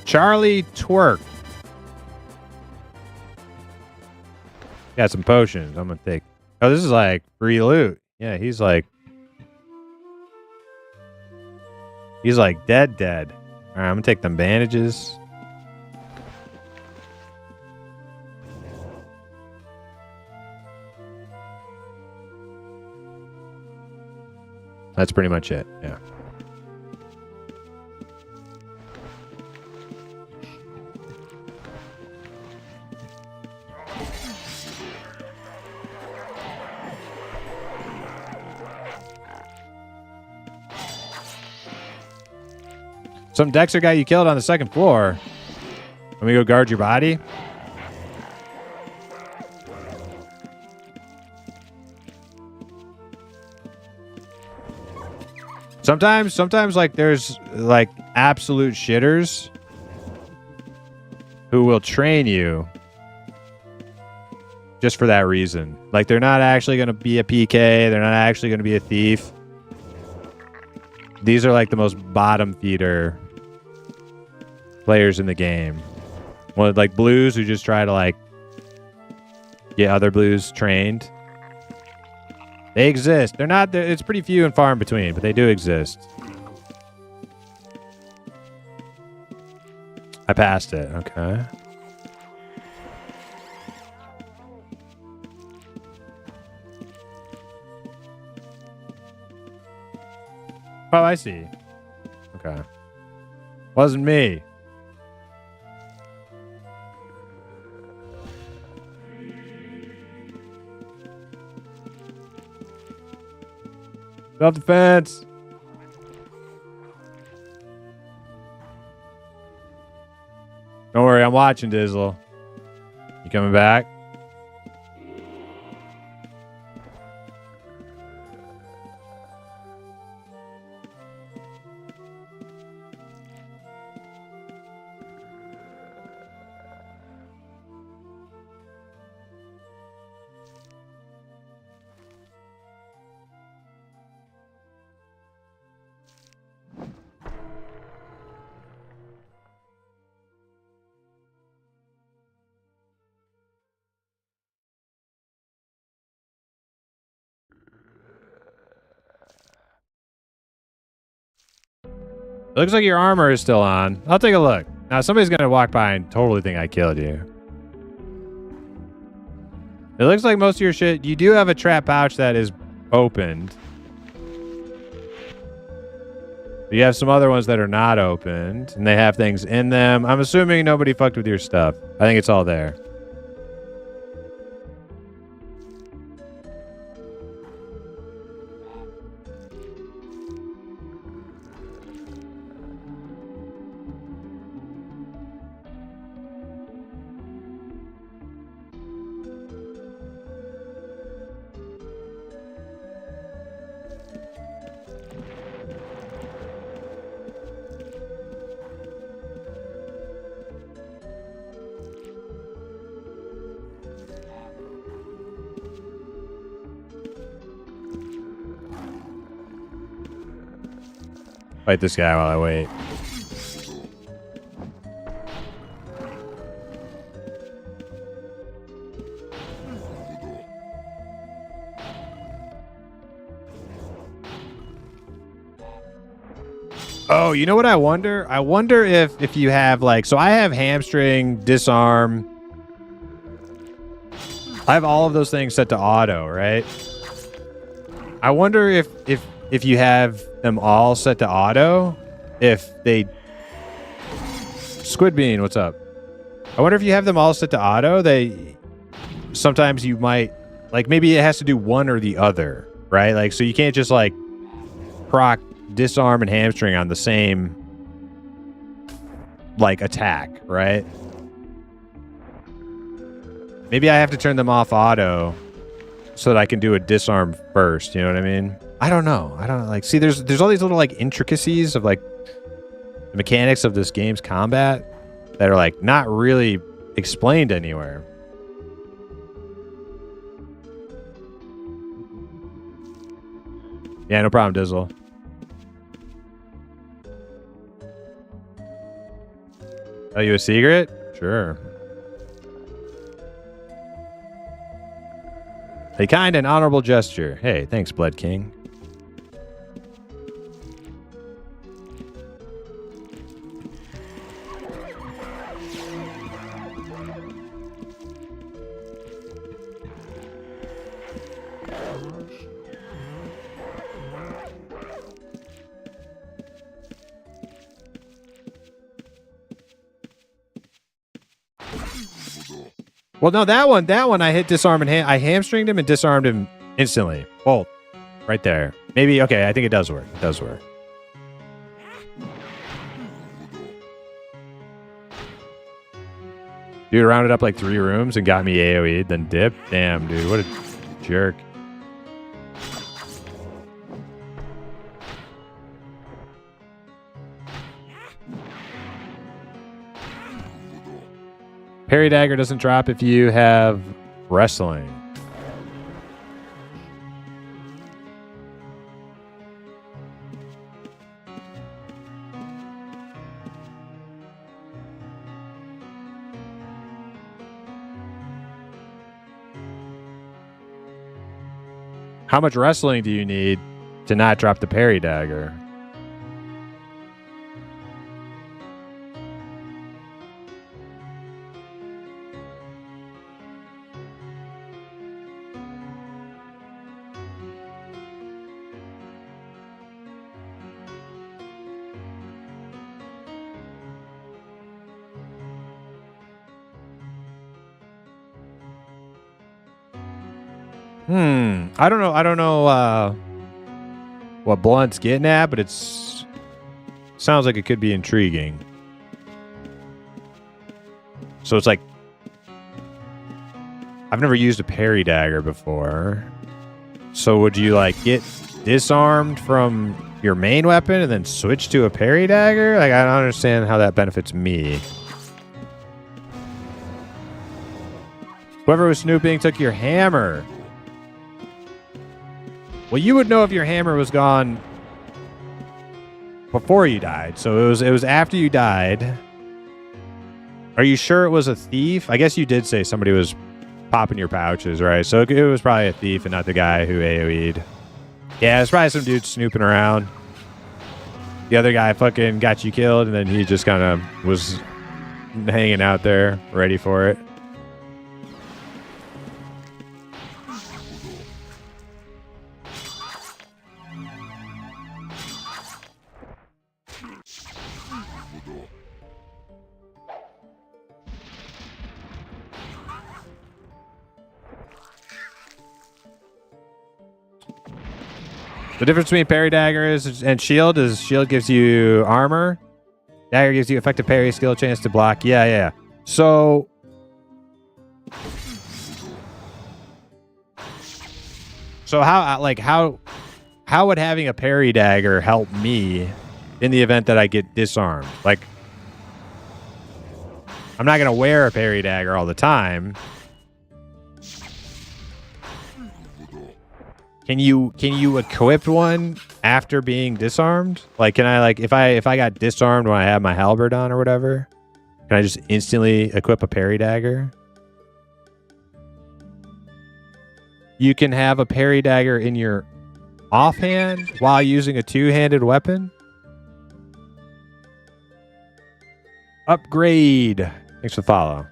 Charlie Twerk. Got some potions. I'm gonna take. Oh, this is like free loot. Yeah, he's like dead. All right, I'm gonna take them bandages. That's pretty much it. Yeah. Some Dexter guy you killed on the second floor. Let me go guard your body. Sometimes like there's like absolute shitters who will train you just for that reason. Like they're not actually going to be a PK. They're not actually going to be a thief. These are like the most bottom feeder players in the game. Well, like blues who just try to like get other blues trained. They exist. They're not. It's pretty few and far in between, but they do exist. I passed it. Okay. Oh, I see. Okay. Wasn't me. Self-defense. Don't worry, I'm watching, Dizzle. You coming back? Looks like your armor is still on. I'll take a look. Now, somebody's going to walk by and totally think I killed you. It looks like most of your shit... You do have a trap pouch that is opened. You have some other ones that are not opened, and they have things in them. I'm assuming nobody fucked with your stuff. I think it's all there. Fight this guy while I wait. Oh, you know what I wonder? I wonder if you have like... So I have hamstring, disarm. I have all of those things set to auto, right? I wonder if you have them all set to auto, if they... Squid Bean, what's up? I wonder if you have them all set to auto, sometimes you might... Like, maybe it has to do one or the other, right? Like, so you can't just, like, proc disarm and hamstring on the same, like, attack, right? Maybe I have to turn them off auto so that I can do a disarm first, you know what I mean? I don't know. Like, see, there's all these little, like, intricacies of, like, the mechanics of this game's combat that are, like, not really explained anywhere. Yeah, no problem, Dizzle. Tell you a secret? Sure. A kind and honorable gesture. Hey, thanks, Blood King. Well, no, that one I hit disarm and I hamstringed him and disarmed him instantly. Both. Right there. Maybe, okay, I think it does work. It does work. Dude rounded up like 3 rooms and got me AoE'd, then dipped. Damn, dude, what a jerk. Parry dagger doesn't drop if you have wrestling. How much wrestling do you need to not drop the parry dagger? I don't know what Blunt's getting at, but it's sounds like it could be intriguing. So it's like I've never used a parry dagger before. So would you like get disarmed from your main weapon and then switch to a parry dagger? Like I don't understand how that benefits me. Whoever was snooping took your hammer. Well, you would know if your hammer was gone before you died. So it was after you died. Are you sure it was a thief? I guess you did say somebody was popping your pouches, right? So it was probably a thief and not the guy who AoE'd. Yeah, it's probably some dude snooping around. The other guy fucking got you killed, and then he just kind of was hanging out there, ready for it. The difference between parry dagger and shield is shield gives you armor. Dagger gives you effective parry, skill chance to block. Yeah. So how would having a parry dagger help me in the event that I get disarmed? Like, I'm not gonna wear a parry dagger all the time. Can you equip one after being disarmed? Like, can I, like, if I got disarmed when I have my halberd on or whatever, can I just instantly equip a parry dagger? You can have a parry dagger in your offhand while using a two-handed weapon? Upgrade. Thanks for the follow.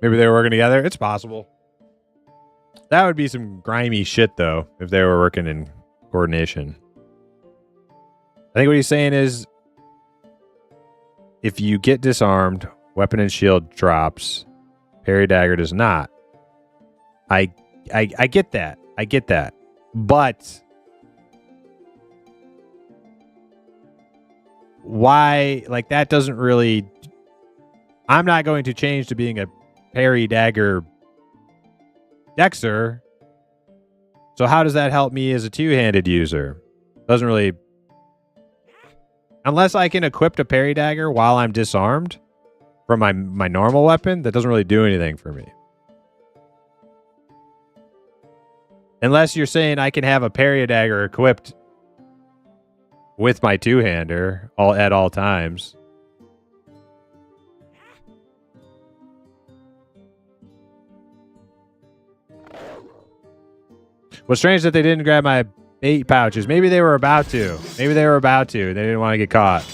Maybe they were working together. It's possible. That would be some grimy shit, though, if they were working in coordination. I think what he's saying is, if you get disarmed, weapon and shield drops, parry dagger does not. I get that. I get that. But why, like, that doesn't really... I'm not going to change to being a parry dagger dexter. So how does that help me as a two-handed user? Doesn't really... Unless I can equip a parry dagger while I'm disarmed from my normal weapon, that doesn't really do anything for me. Unless you're saying I can have a parry dagger equipped with my two-hander at all times. What's strange that they didn't grab my bait pouches. Maybe they were about to. Maybe they were about to. They didn't want to get caught.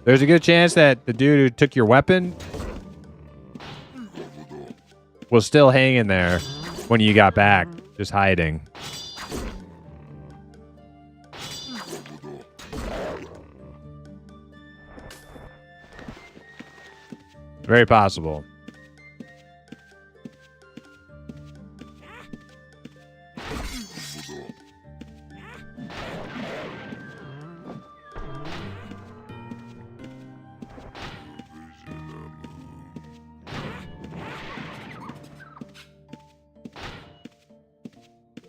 There's a good chance that the dude who took your weapon was still hanging there when you got back, just hiding. Very possible.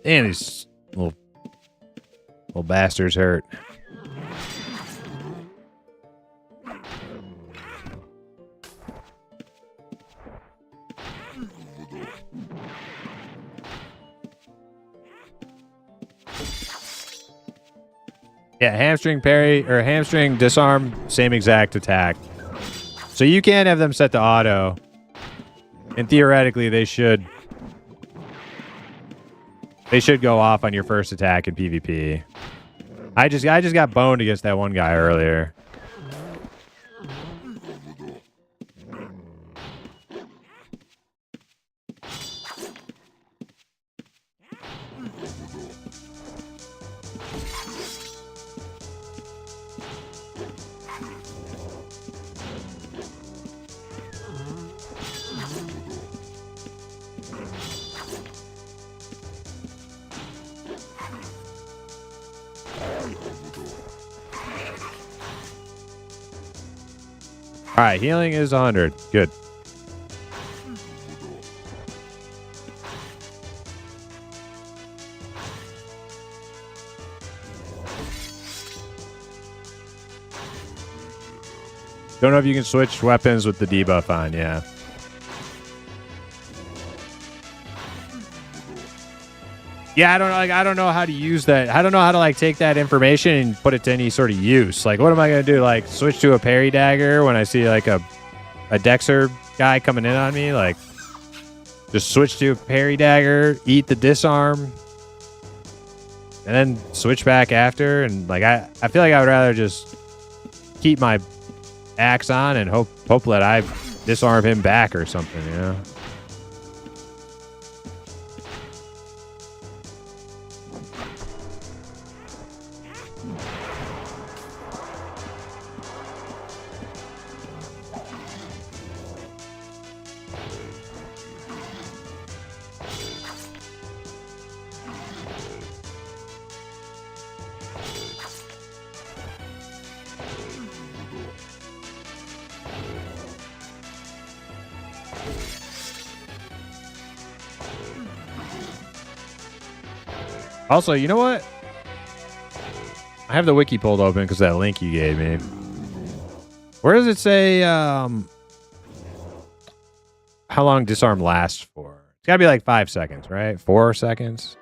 And these little bastards hurt. Yeah, hamstring parry or hamstring disarm, same exact attack. So you can have them set to auto. And theoretically they should go off on your first attack in PvP. I just got boned against that one guy earlier. All right, healing is 100. Good. Don't know if you can switch weapons with the debuff on, yeah. Yeah, I don't know how to use that. I don't know how to like take that information and put it to any sort of use. Like, what am I gonna do? Like, switch to a parry dagger when I see like a Dexter guy coming in on me? Like, just switch to a parry dagger, eat the disarm, and then switch back after. And like, I feel like I would rather just keep my axe on and hope that I disarm him back or something, you know? Also, you know what? I have the wiki pulled open because that link you gave me. Where does it say how long disarm lasts for? It's got to be like 5 seconds, right? 4 seconds?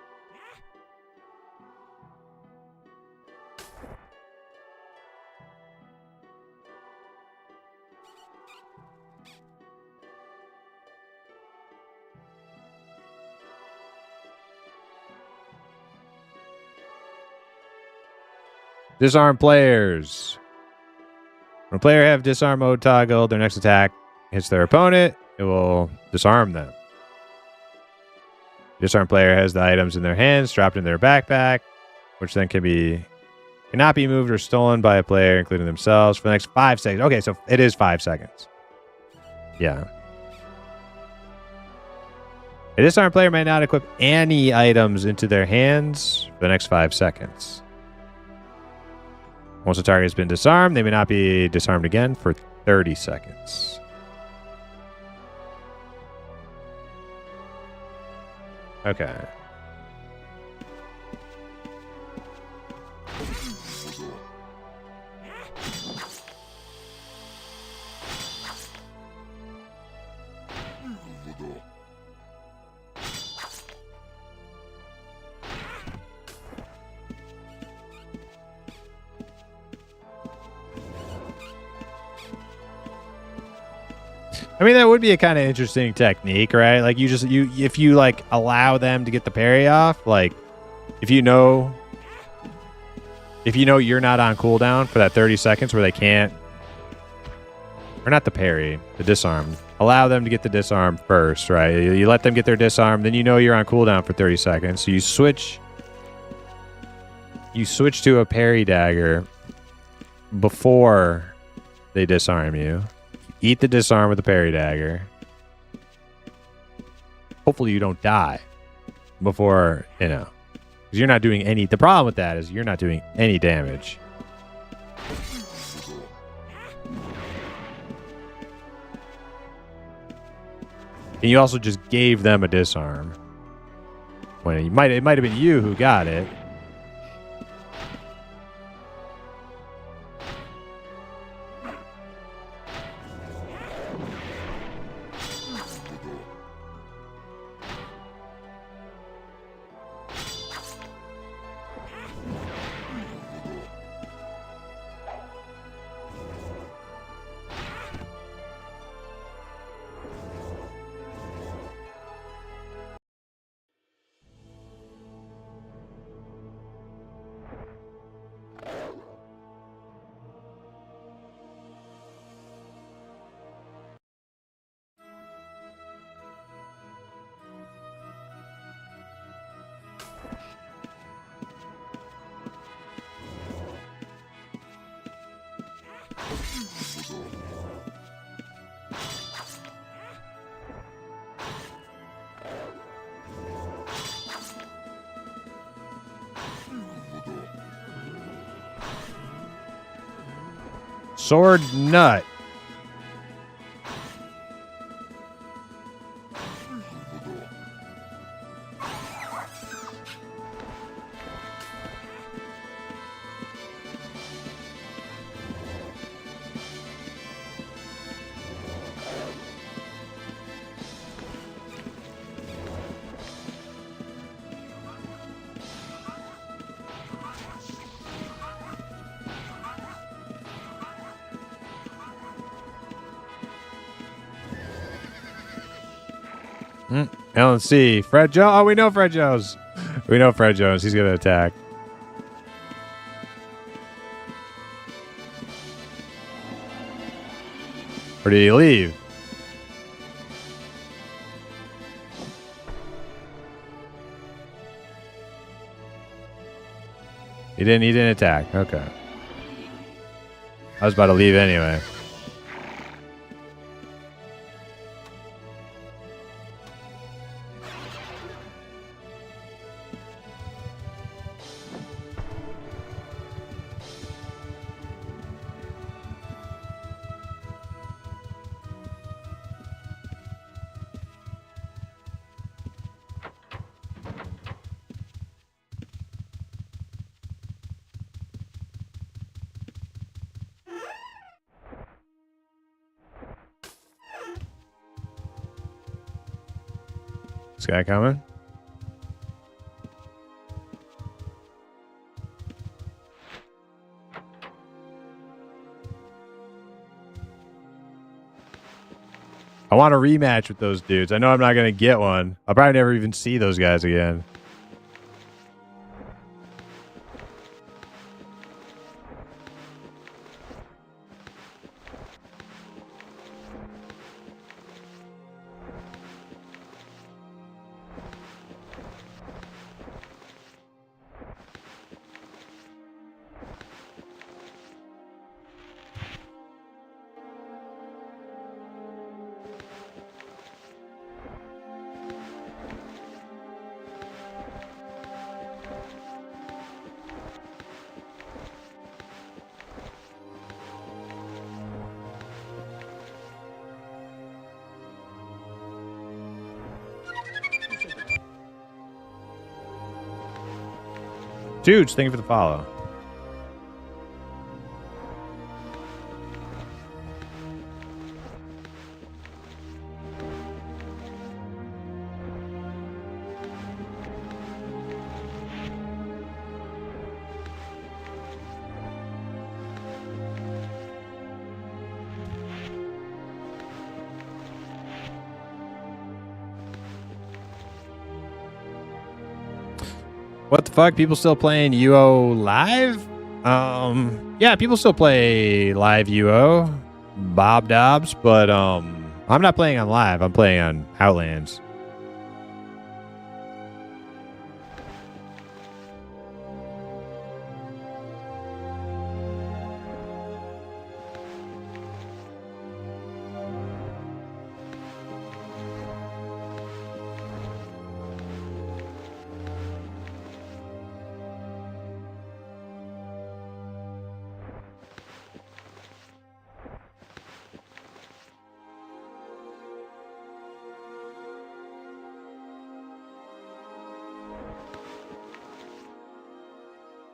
Disarm players. When a player have disarm mode toggled, their next attack hits their opponent, it will disarm them. Disarm player has the items in their hands dropped in their backpack, which then cannot be moved or stolen by a player, including themselves, for the next 5 seconds. Okay, so it is 5 seconds. Yeah. A disarmed player may not equip any items into their hands for the next 5 seconds. Once a target has been disarmed, they may not be disarmed again for 30 seconds. Okay. I mean, that would be a kind of interesting technique, right? Like if you like allow them to get the parry off, like if you know you're not on cooldown for that 30 seconds where they can't, or not the parry, the disarm. Allow them to get the disarm first, right? You let them get their disarm, then you know you're on cooldown for 30 seconds. So you switch to a parry dagger before they disarm you. Eat the disarm with the parry dagger. Hopefully you don't die before, you know. Because you're not doing any... The problem with that is you're not doing any damage. And you also just gave them a disarm. When it might have been you who got it. Sword nut. Let's see. Fred Jones. Oh, we know Fred Jones. We know Fred Jones. He's going to attack. Or did he leave? He didn't attack. Okay. I was about to leave anyway. This guy coming? I want a rematch with those dudes. I know I'm not going to get one. I'll probably never even see those guys again. Dudes, thank you for the follow. What the fuck? People still playing UO live? Yeah, people still play live UO, Bob Dobbs, but I'm not playing on live. I'm playing on Outlands.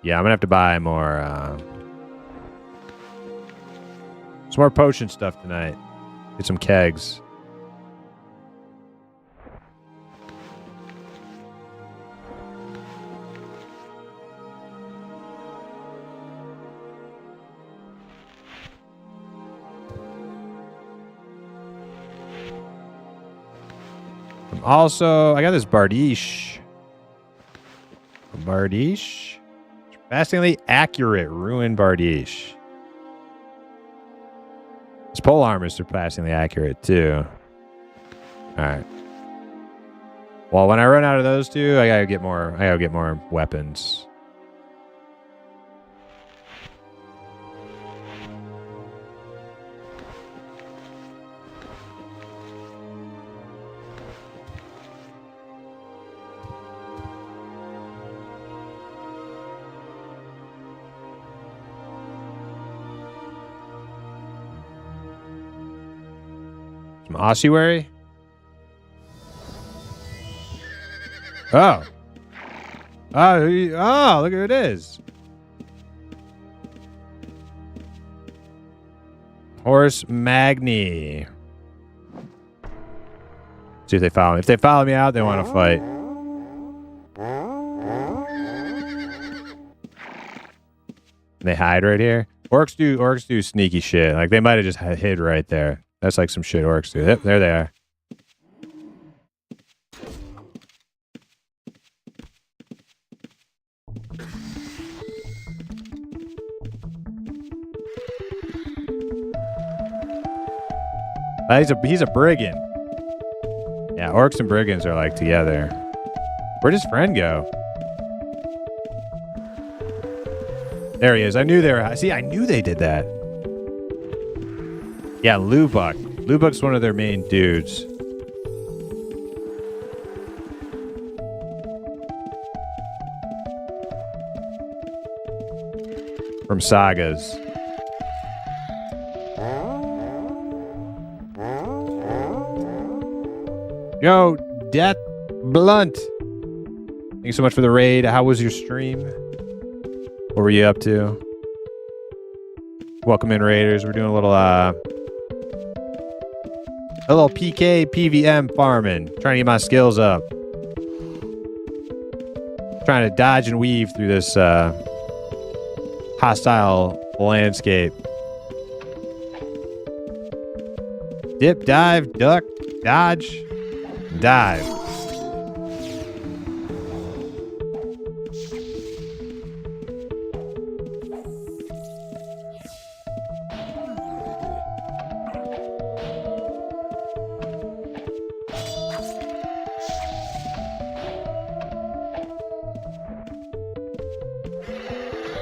Yeah, I'm gonna have to buy more some more potion stuff tonight. Get some kegs. Also, I got this Bardiche. Bardiche? Fascinatingly accurate Ruin Bardiche. This pole armor is surpassingly accurate, too. Alright. Well, when I run out of those two, I gotta get more weapons. Some ossuary? Oh. Oh, look who it is. Horse Magni. See if they follow me. If they follow me out, they want to fight. They hide right here. Orcs do sneaky shit. Like they might have just hid right there. That's like some shit orcs do. Yep, there they are. He's a brigand. Yeah, orcs and brigands are like together. Where'd his friend go? There he is. I knew they were. See, I knew they did that. Yeah, Lubuk. Lubuk's one of their main dudes. From sagas. Yo, Death Blunt. Thank you so much for the raid. How was your stream? What were you up to? Welcome in, Raiders. We're doing a little PK PVM farming. Trying to get my skills up. Trying to dodge and weave through this hostile landscape. Dip, dive, duck, dodge, dive.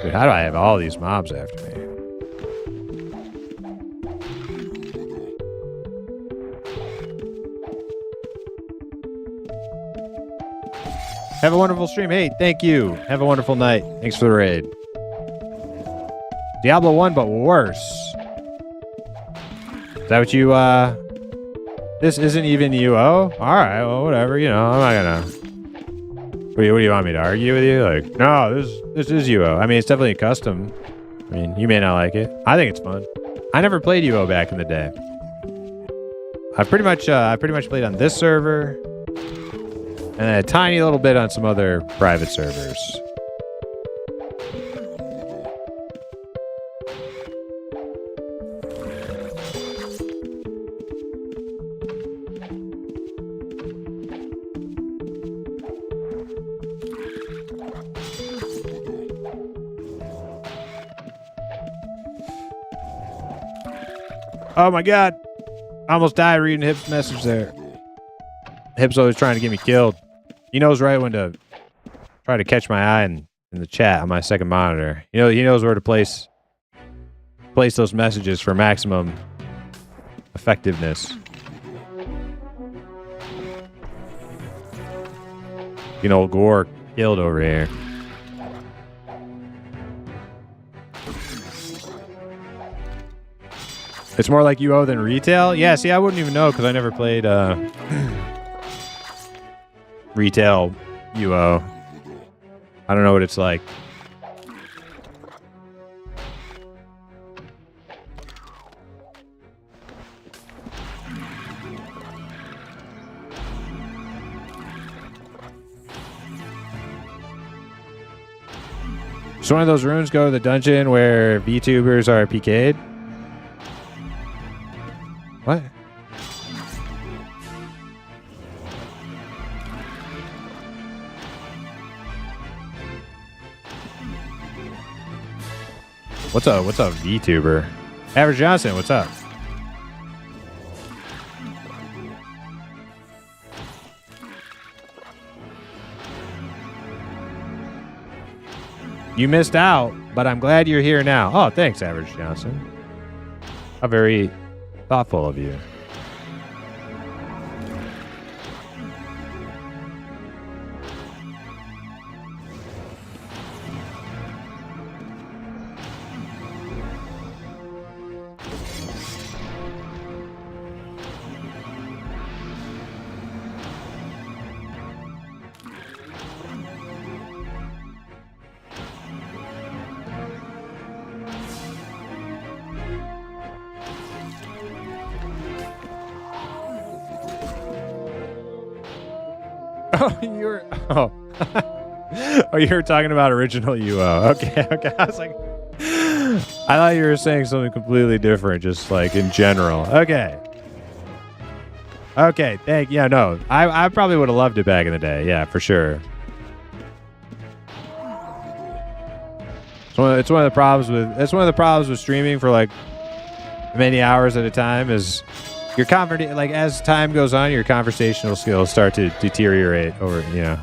Dude, how do I have all these mobs after me? Have a wonderful stream. Hey, thank you. Have a wonderful night. Thanks for the raid. Diablo 1, but worse. Is that what you, This isn't even UO? Alright, well, whatever. You know, I'm not gonna... What do you want me to argue with you? Like, no, this is UO. I mean, it's definitely a custom. I mean, you may not like it. I think it's fun. I never played UO back in the day. I pretty much played on this server, and then a tiny little bit on some other private servers. Oh my god. I almost died reading Hip's message there. Hip's always trying to get me killed. He knows right when to try to catch my eye in the chat on my second monitor. You know, he knows where to place those messages for maximum effectiveness. You know, Gore killed over here. It's more like UO than retail? Yeah, see, I wouldn't even know because I never played retail UO. I don't know what it's like. So one of those rooms go to the dungeon where VTubers are PK'd? What? What's up, VTuber? Average Johnson, what's up? You missed out, but I'm glad you're here now. Oh, thanks, Average Johnson. How very thoughtful of you. Oh, you were. Oh. Oh, you were talking about original UO. Okay, okay. I was like, I thought you were saying something completely different, just like in general. Okay. Okay, yeah, no. I probably would have loved it back in the day. Yeah, for sure. It's one of the problems with streaming for like many hours at a time is your like as time goes on, your conversational skills start to deteriorate over, you know.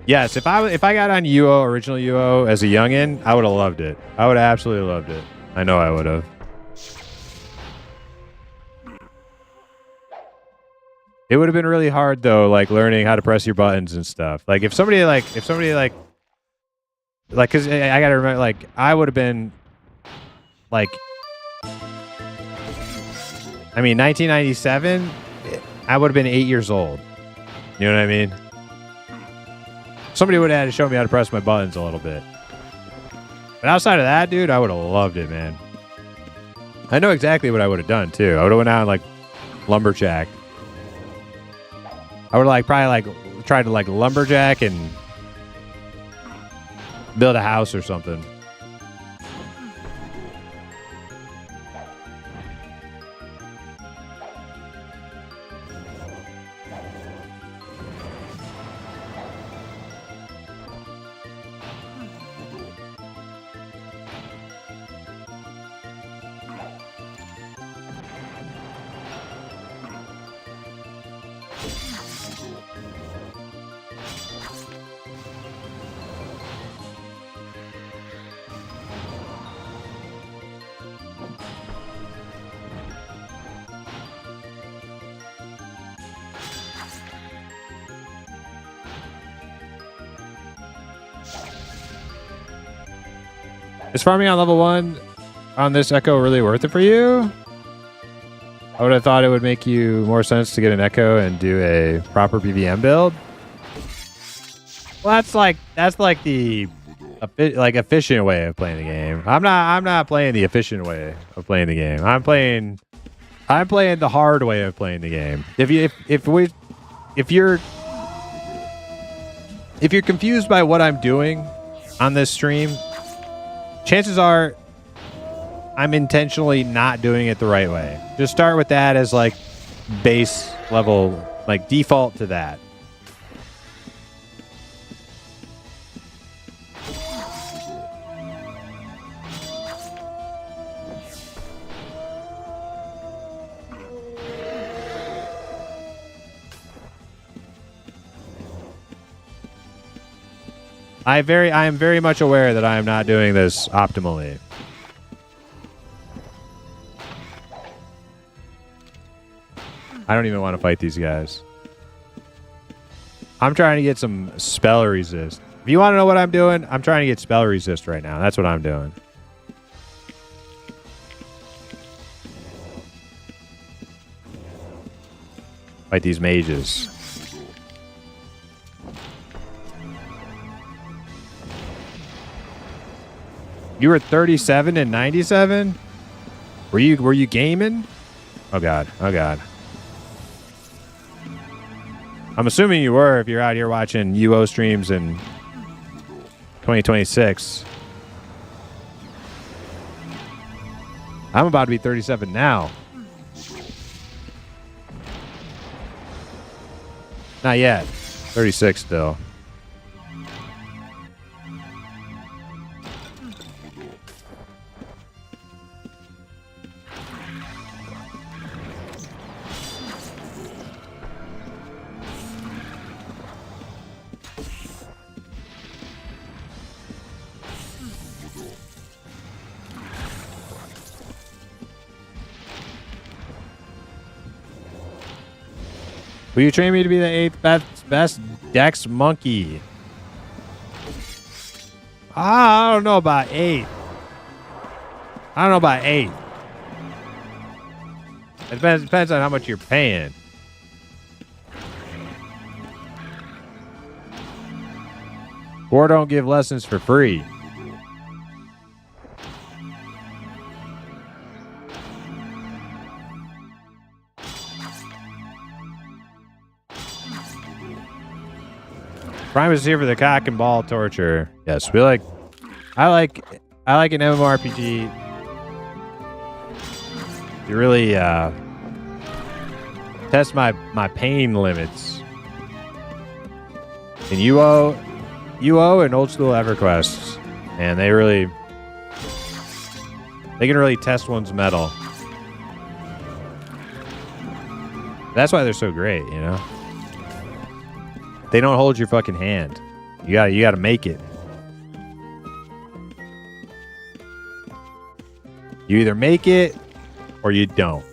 Yes, if I got on UO, original UO as a youngin, I would have loved it. I would have absolutely loved it. I know I would have. It would have been really hard though, like learning how to press your buttons and stuff. Like if somebody cause I gotta remember, like I would have been like, I mean, 1997, I would have been 8 years old. You know what I mean? Somebody would have had to show me how to press my buttons a little bit. But outside of that, dude, I would have loved it, man. I know exactly what I would have done, too. I would have went out and, like, lumberjack. I would have, probably tried to, lumberjack and build a house or something. Is farming on level 1 on this Echo really worth it for you? I would have thought it would make you more sense to get an Echo and do a proper PVM build. Well, that's like the efficient way of playing the game. I'm not playing the efficient way of playing the game. I'm playing the hard way of playing the game. If you're confused by what I'm doing on this stream, chances are I'm intentionally not doing it the right way. Just start with that as like base level, like default to that. I am very much aware that I am not doing this optimally. I don't even want to fight these guys. I'm trying to get some spell resist. If you want to know what I'm doing, I'm trying to get spell resist right now. That's what I'm doing. Fight these mages. You were 37 and 97? Were you gaming? Oh god. Oh god. I'm assuming you were if you're out here watching UO streams in 2026. I'm about to be 37 now. Not yet. 36 still. Will you train me to be the 8th best Dex monkey? I don't know about 8. I don't know about 8. It depends on how much you're paying. Or don't give lessons for free. Prime is here for the cock and ball torture. Yes, I like an MMORPG to really test my pain limits. In UO and old school EverQuest, and they can really test one's mettle. That's why they're so great, you know. They don't hold your fucking hand. You gotta make it. You either make it or you don't.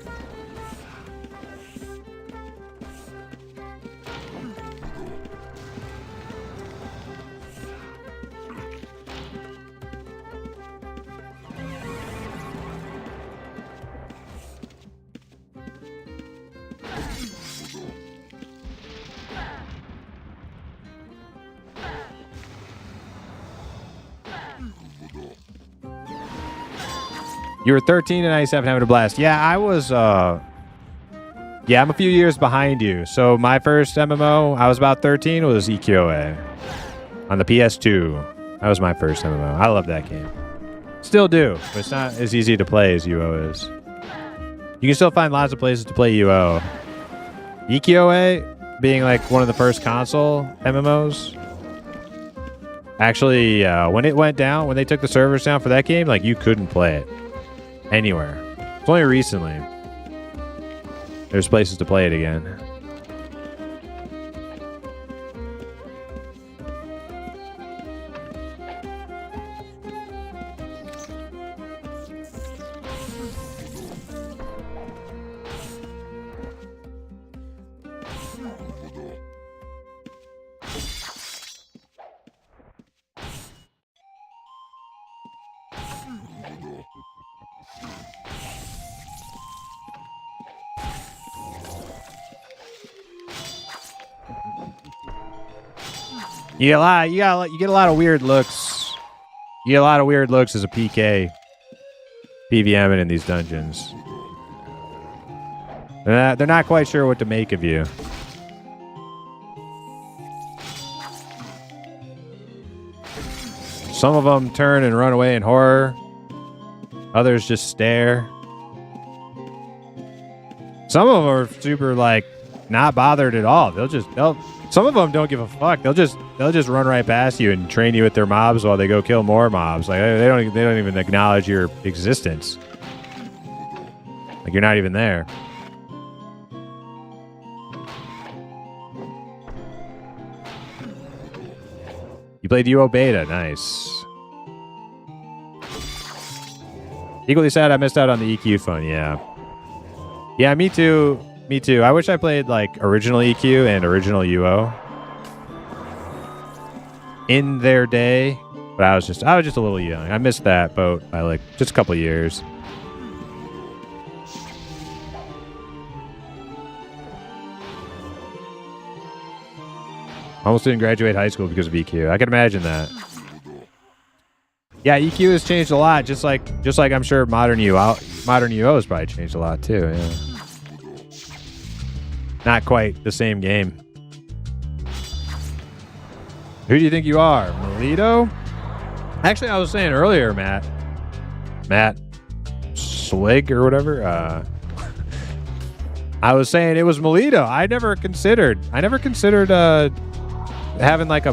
You were 13 and 97 having a blast. Yeah, I was, yeah, I'm a few years behind you. So my first MMO, I was about 13, was EQOA on the PS2. That was my first MMO. I love that game. Still do, but it's not as easy to play as UO is. You can still find lots of places to play UO. EQOA being like one of the first console MMOs. Actually, when it went down, when they took the servers down for that game, like you couldn't play it anywhere. It's only recently there's places to play it again. You get a lot of weird looks. You get a lot of weird looks as a PK, PVMing in these dungeons. They're not quite sure what to make of you. Some of them turn and run away in horror. Others just stare. Some of them are super like not bothered at all. Some of them don't give a fuck. They'll just run right past you and train you with their mobs while they go kill more mobs. Like they don't even acknowledge your existence. Like you're not even there. You played UO beta, nice. Equally sad I missed out on the EQ fun, yeah. Yeah, me too. Me too. I wish I played like original EQ and original UO in their day, but I was just a little young. I missed that boat by like just a couple years. Almost didn't graduate high school because of EQ. I can imagine that. Yeah, EQ has changed a lot. Just like I'm sure modern UO has probably changed a lot too. Yeah. Not quite the same game. Who do you think you are, Melito? Actually, I was saying earlier, Matt Swig or whatever. I was saying it was Melito. I never considered having like a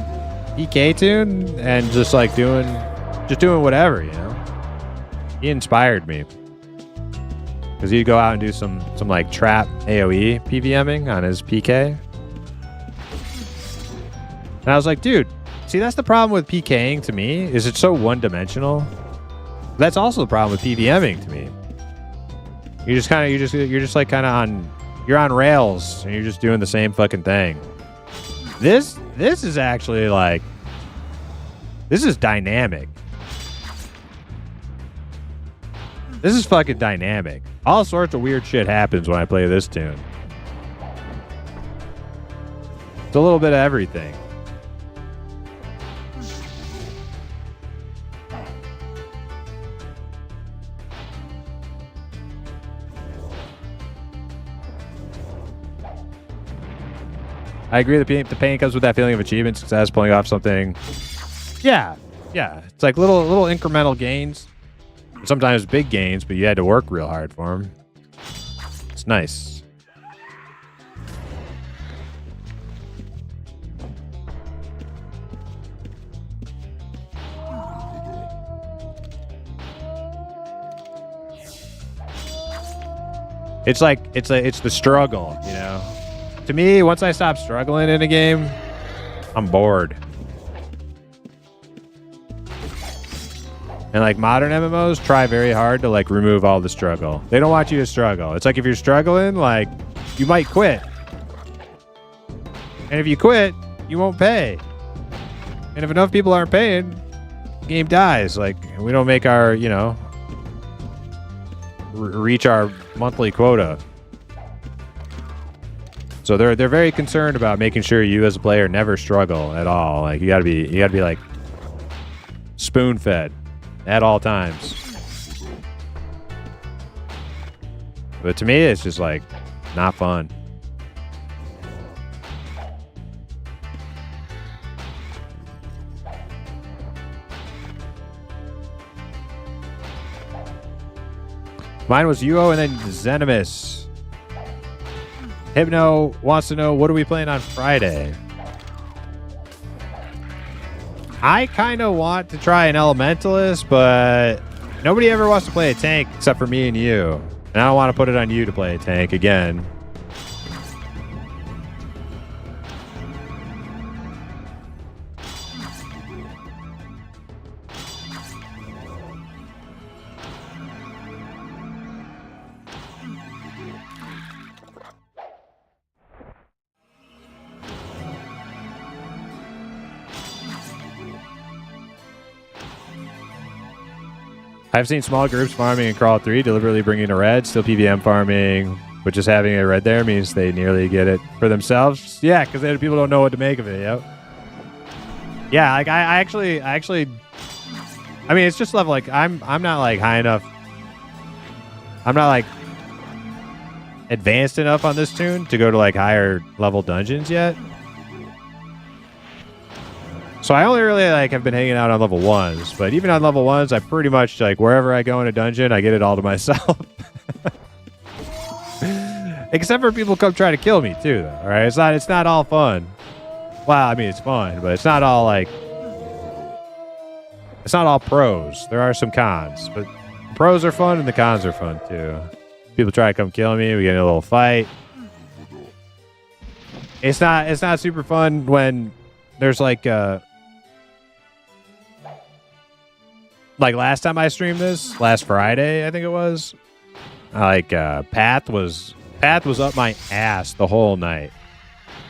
PK tune and just like doing whatever, you know. He inspired me because he'd go out and do some like trap AOE PVMing on his PK, and I was like, dude, see, that's the problem with PKing to me, is it's so one dimensional. That's also the problem with PVMing to me. You're just like kind of on rails and you're just doing the same fucking thing. This is actually like, this is dynamic. This is fucking dynamic. All sorts of weird shit happens when I play this tune. It's a little bit of everything. I agree the pain comes with that feeling of achievement, success, pulling off something. Yeah. It's like little incremental gains. Sometimes big gains, but you had to work real hard for them. It's nice. It's like it's the struggle, you know. To me, once I stop struggling in a game, I'm bored. And like modern MMOs try very hard to like remove all the struggle. They don't want you to struggle. It's like if you're struggling, like you might quit. And if you quit, you won't pay. And if enough people aren't paying, the game dies. Like we don't make our, you know, reach our monthly quota. So they're very concerned about making sure you as a player never struggle at all. Like you gotta be like spoon fed at all times. But to me, it's just like not fun. Mine was UO and then Zenimus. Hypno wants to know, what are we playing on Friday? I kind of want to try an Elementalist, but nobody ever wants to play a tank except for me and you. And I don't want to put it on you to play a tank again. I've seen small groups farming in Crawl 3, deliberately bringing a red, still PVM farming, but just having a red there means they nearly get it for themselves. Yeah, because people don't know what to make of it, yep. Yeah, like I actually, I mean, it's just level, like, I'm not, like, high enough. I'm not, like, advanced enough on this tune to go to, like, higher level dungeons yet. So I only really like have been hanging out on level 1s, but even on level 1s, I pretty much like wherever I go in a dungeon, I get it all to myself. Except for people come try to kill me too, though. All right, it's not all fun. Well, I mean it's fun, but it's not all like it's not all pros. There are some cons, but the pros are fun and the cons are fun too. People try to come kill me, we get in a little fight. It's not super fun when there's like last time I streamed this, last Friday, I think it was. Like Path was up my ass the whole night.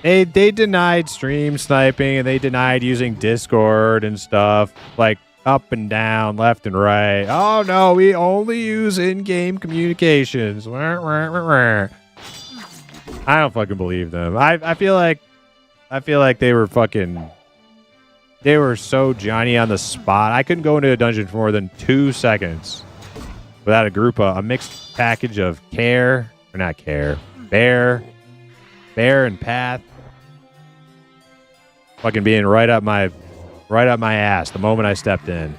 They denied stream sniping and they denied using Discord and stuff, like up and down, left and right. Oh no, we only use in-game communications. I don't fucking believe them. I feel like they were fucking They were so Johnny on the spot. I couldn't go into a dungeon for more than 2 seconds without a mixed package of bear, bear and path, fucking being right up my ass the moment I stepped in.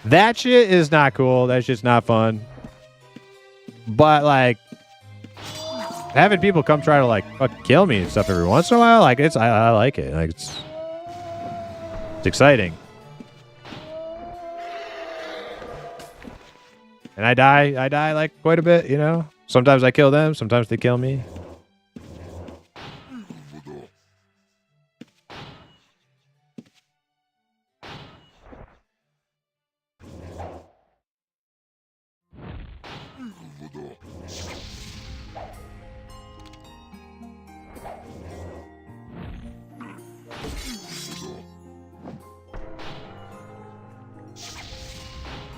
That shit is not cool. That shit's not fun. But like having people come try to like fucking kill me and stuff every once in a while, like I like it. Like it's exciting. And I die like quite a bit, you know? Sometimes I kill them, sometimes they kill me.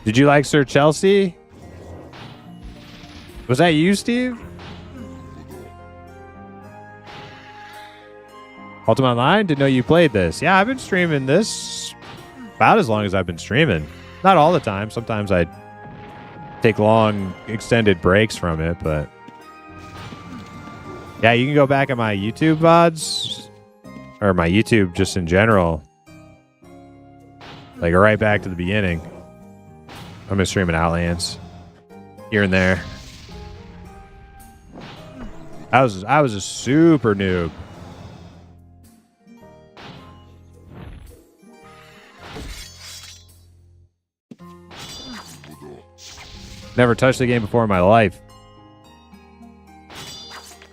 Did you like Sir Chelsea? Was that you, Steve? Ultima Online? Didn't know you played this. Yeah, I've been streaming this about as long as I've been streaming. Not all the time. Sometimes I take long, extended breaks from it, but yeah, you can go back at my YouTube VODs or my YouTube just in general. Like right back to the beginning. I'm been streaming Outlands here and there. I was a super noob. Never touched the game before in my life. I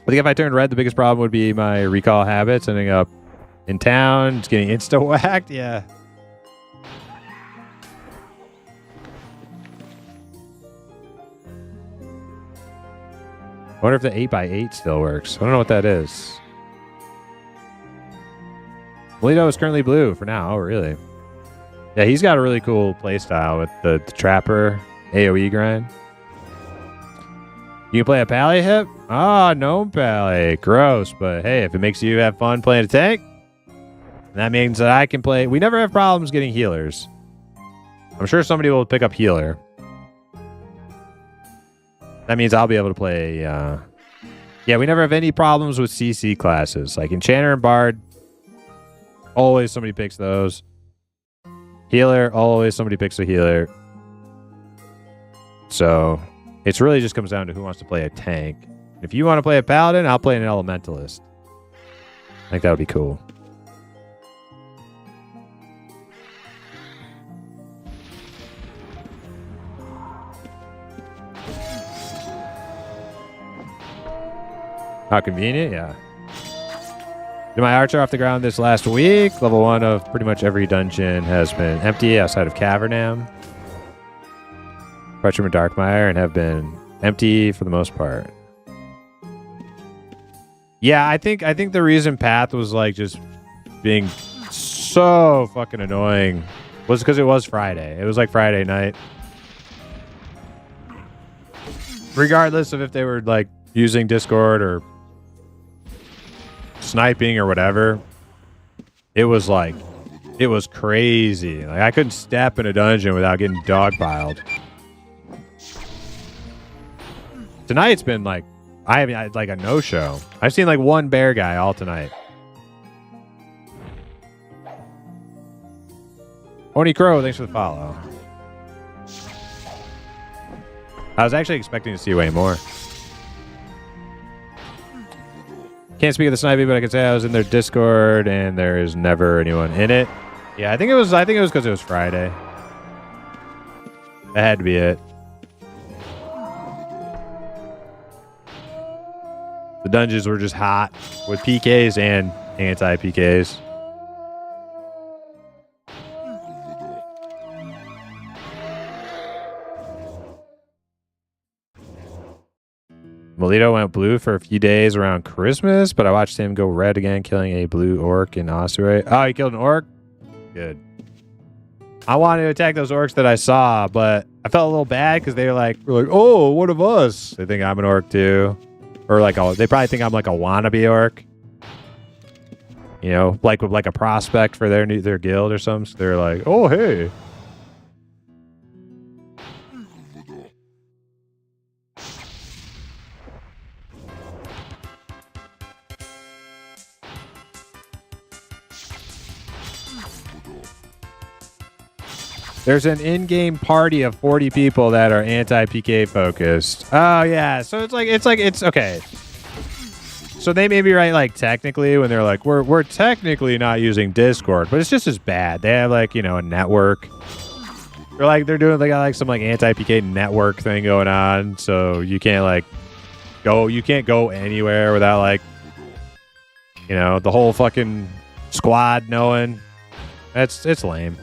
think if I turned red, the biggest problem would be my recall habits, ending up in town, just getting insta-whacked. Yeah. I wonder if the 8x8 still works. I don't know what that is. Molito is currently blue for now. Oh, really? Yeah, he's got a really cool playstyle with the Trapper AoE grind. You can play a Pally hip? Ah, no Pally. Gross. But hey, if it makes you have fun playing a tank, that means that I can play. We never have problems getting healers. I'm sure somebody will pick up healer. That means I'll be able to play. Yeah, we never have any problems with CC classes. Like Enchanter and Bard, always somebody picks those. Healer, always somebody picks a healer. So it's really just comes down to who wants to play a tank. If you want to play a Paladin, I'll play an Elementalist. I think that would be cool. How convenient, yeah. Did my archer off the ground this last week? Level 1 of pretty much every dungeon has been empty outside of Cavernam, Crutcham and Darkmire, and have been empty for the most part. Yeah, I think the reason Path was like just being so fucking annoying was because it was Friday. It was like Friday night. Regardless of if they were like using Discord or sniping or whatever, it was crazy. Like I couldn't step in a dungeon without getting dogpiled. Tonight's been like I had like a no-show. I've seen like one bear guy all tonight. Oni Crow, thanks for the follow. I was actually expecting to see way more. Can't speak of the sniping, but I can say I was in their Discord and there is never anyone in it. Yeah, I think it was because it was Friday. That had to be it. The dungeons were just hot with PKs and anti-PKs. Molito went blue for a few days around Christmas, but I watched him go red again, killing a blue orc in Ossuary. Oh, he killed an orc? Good. I wanted to attack those orcs that I saw, but I felt a little bad because they were like, oh, one of us. They think I'm an orc too. Or like, they probably think I'm like a wannabe orc. You know, like with like a prospect for their guild or something. So they're like, oh hey. There's an in-game party of 40 people that are anti-PK focused. Oh yeah, so it's okay. So they may be right, like technically when they're like, we're technically not using Discord, but it's just as bad. They have like, you know, a network. They got like some like anti-PK network thing going on, so you can't go anywhere without like, you know, the whole fucking squad knowing. It's lame.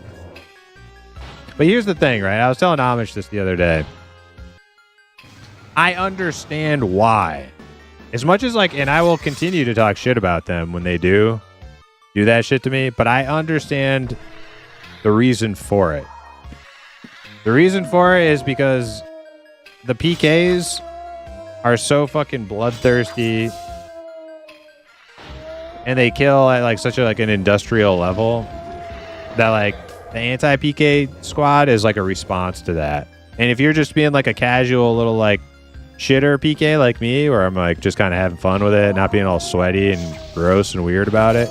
But here's the thing, right? I was telling Amish this the other day. I understand why. As much as like, and I will continue to talk shit about them when they do that shit to me, but I understand the reason for it. The reason for it is because the PKs are so fucking bloodthirsty and they kill at like such a like an industrial level that like the anti-PK squad is like a response to that. And if you're just being like a casual little like shitter PK like me, where I'm like just kind of having fun with it, not being all sweaty and gross and weird about it,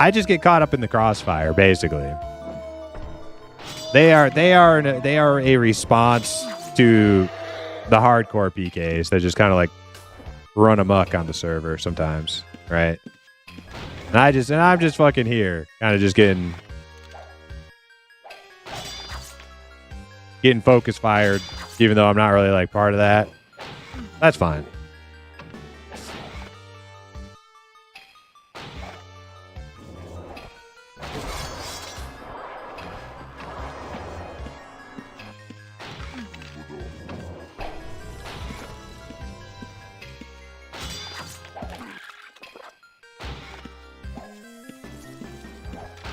I just get caught up in the crossfire basically. They are a response to the hardcore PKs that just kind of like run amok on the server sometimes, right? And I'm just fucking here, kind of just getting focus fired, even though I'm not really like part of that. That's fine.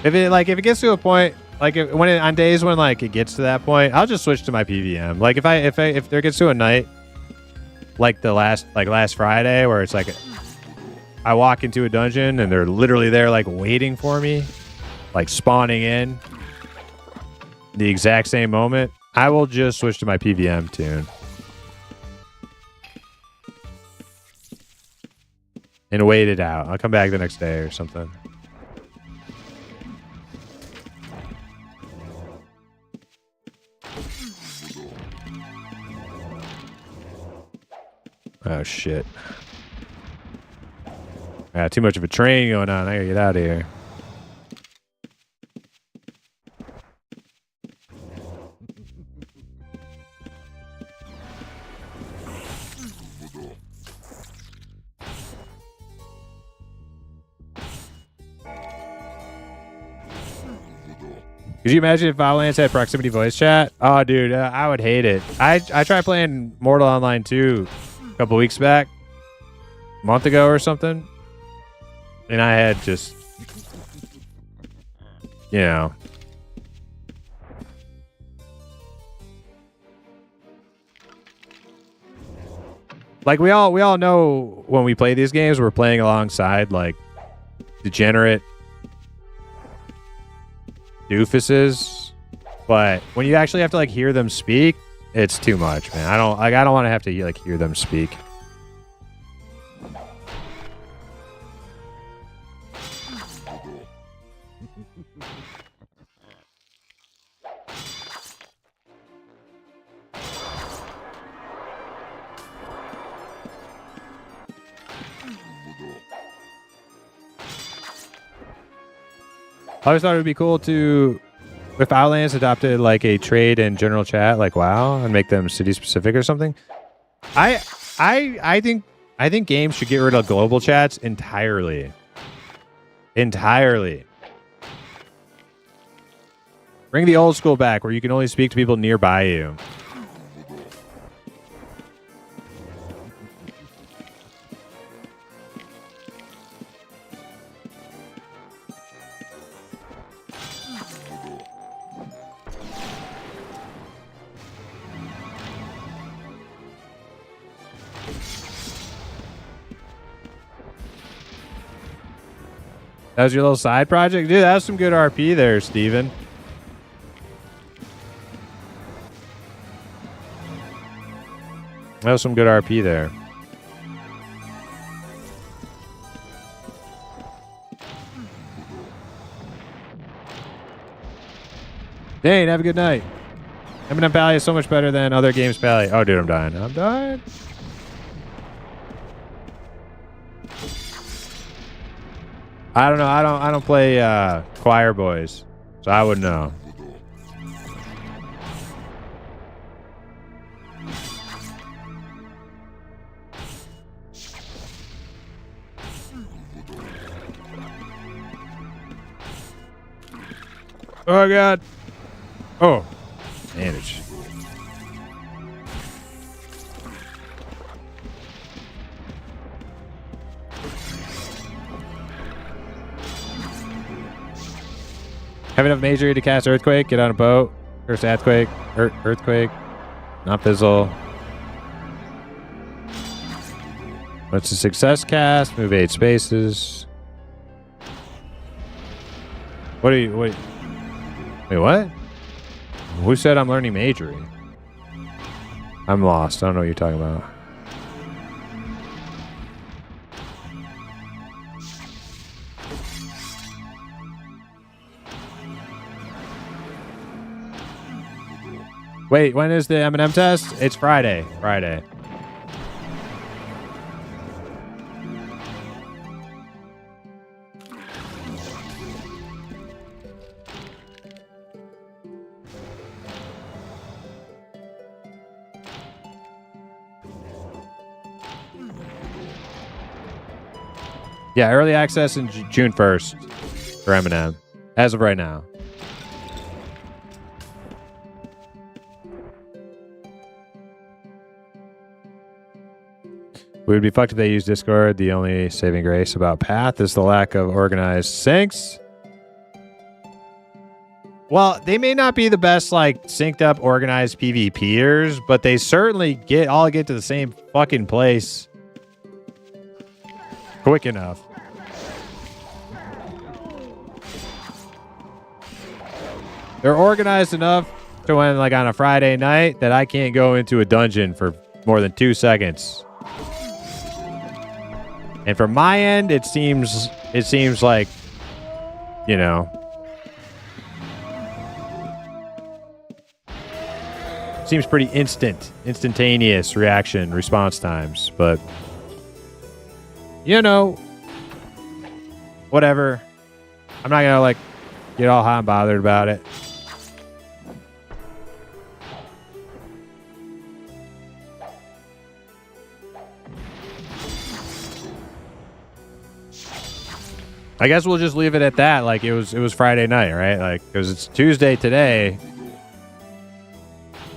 If it gets to a point, like on days when like it gets to that point, I'll just switch to my PVM. Like if there gets to a night like last Friday where it's like I walk into a dungeon and they're literally there like waiting for me, like spawning in the exact same moment, I will just switch to my PVM tune and wait it out. I'll come back the next day or something. Oh, shit. Too much of a train going on. I gotta get out of here. Could you imagine if Outlands had proximity voice chat? Oh, dude, I would hate it. I tried playing Mortal Online 2 a couple weeks back, a month ago or something, and I had just, you know, like we all know when we play these games, we're playing alongside like degenerate doofuses, but when you actually have to like hear them speak, it's too much, man. I don't want to have to like hear them speak. I always thought it would be cool to, if Outlands adopted like a trade and general chat like WoW and make them city specific or something. I think games should get rid of global chats entirely. Entirely. Bring the old school back where you can only speak to people nearby you. That was your little side project? Dude, that was some good RP there, Steven. That was some good RP there. Dane, have a good night. Eminem Pally is so much better than other games Pally. Oh, dude, I'm dying. I'm dying. I don't know. I don't play Choir Boys, so I wouldn't know. Oh god. Oh, manage. Have enough magery to cast Earthquake, get on a boat, curse Earthquake, Earthquake, not fizzle. What's a success cast? Move 8 spaces. Wait, what? Who said I'm learning magery? I'm lost. I don't know what you're talking about. Wait, when is the M&M test? It's Friday. Friday. Yeah, early access in June 1st for M&M, as of right now. We would be fucked if they use Discord. The only saving grace about Path is the lack of organized syncs. Well, they may not be the best, like, synced up, organized PvPers, but they certainly all get to the same fucking place quick enough. They're organized enough to when, like, on a Friday night that I can't go into a dungeon for more than 2 seconds. And from my end, it seems like, you know, seems pretty instantaneous reaction, response times, but you know, whatever. I'm not gonna like get all hot and bothered about it. I guess we'll just leave it at that. Like it was Friday night, right? Like, because it's Tuesday today.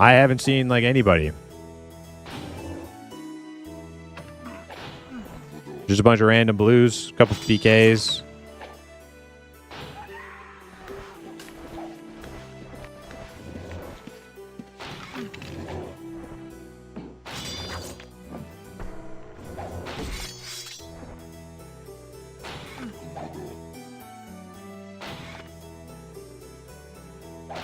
I haven't seen like anybody. Just a bunch of random blues, a couple of PKs.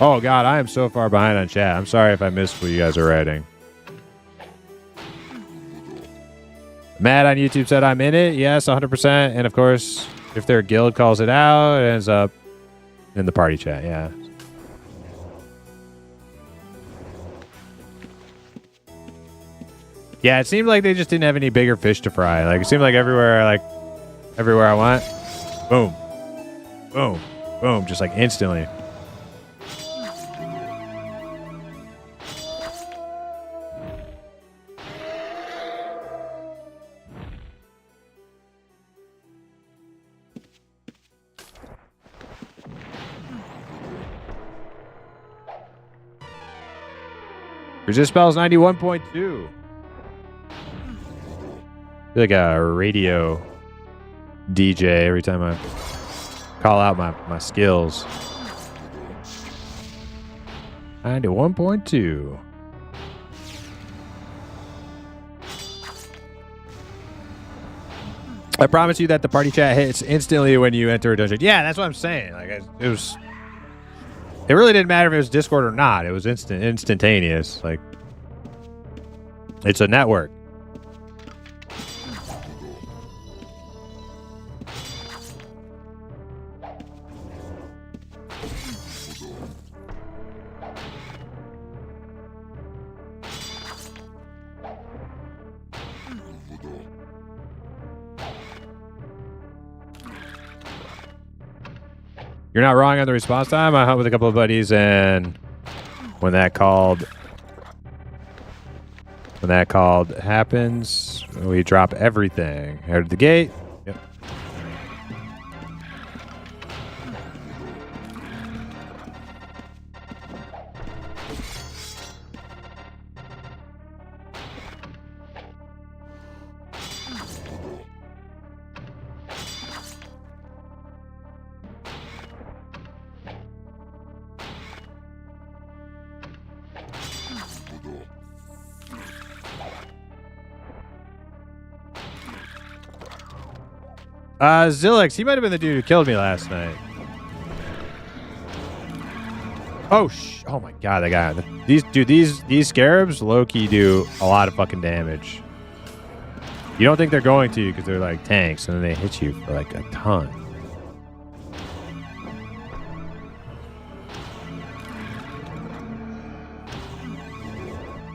Oh god, I am so far behind on chat. I'm sorry if I missed what you guys are writing. Matt on YouTube said I'm in it. Yes, 100%. And of course, if their guild calls it out, it ends up in the party chat. Yeah. Yeah, it seemed like they just didn't have any bigger fish to fry. Like it seemed like everywhere I went, boom, boom, boom, just like instantly. Resist spells 91.2. Feel like a radio DJ every time I call out my skills. 91.2. I promise you that the party chat hits instantly when you enter a dungeon. Yeah, that's what I'm saying. Like it was. It really didn't matter if it was Discord or not. It was instantaneous. Like it's a network. You're not wrong on the response time. I hunt with a couple of buddies, and when that called happens, we drop everything out of the gate. Yep. Zilix, he might have been the dude who killed me last night. Oh my god, that guy. These scarabs low-key do a lot of fucking damage. You don't think they're going to because they're like tanks, and then they hit you for like a ton.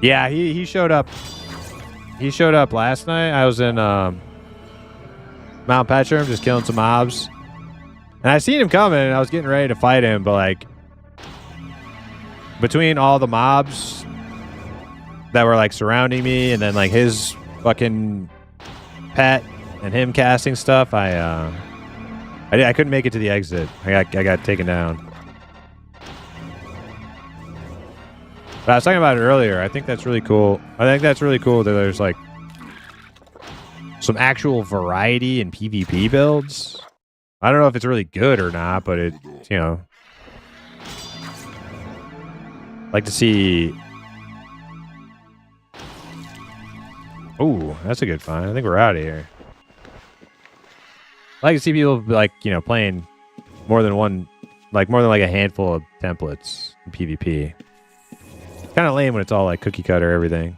Yeah, he showed up. He showed up last night. I was in Mount Petrum, just killing some mobs. And I seen him coming, and I was getting ready to fight him, but like between all the mobs that were like surrounding me, and then like his fucking pet and him casting stuff, I couldn't make it to the exit. I got taken down. But I was talking about it earlier. I think that's really cool. I think that's really cool that there's like some actual variety in PvP builds. I don't know if it's really good or not, but it, you know, like to see. Ooh, that's a good find. I think we're out of here. I like to see people like, you know, playing more than one, like more than like a handful of templates in PvP. It's kind of lame when it's all like cookie cutter everything.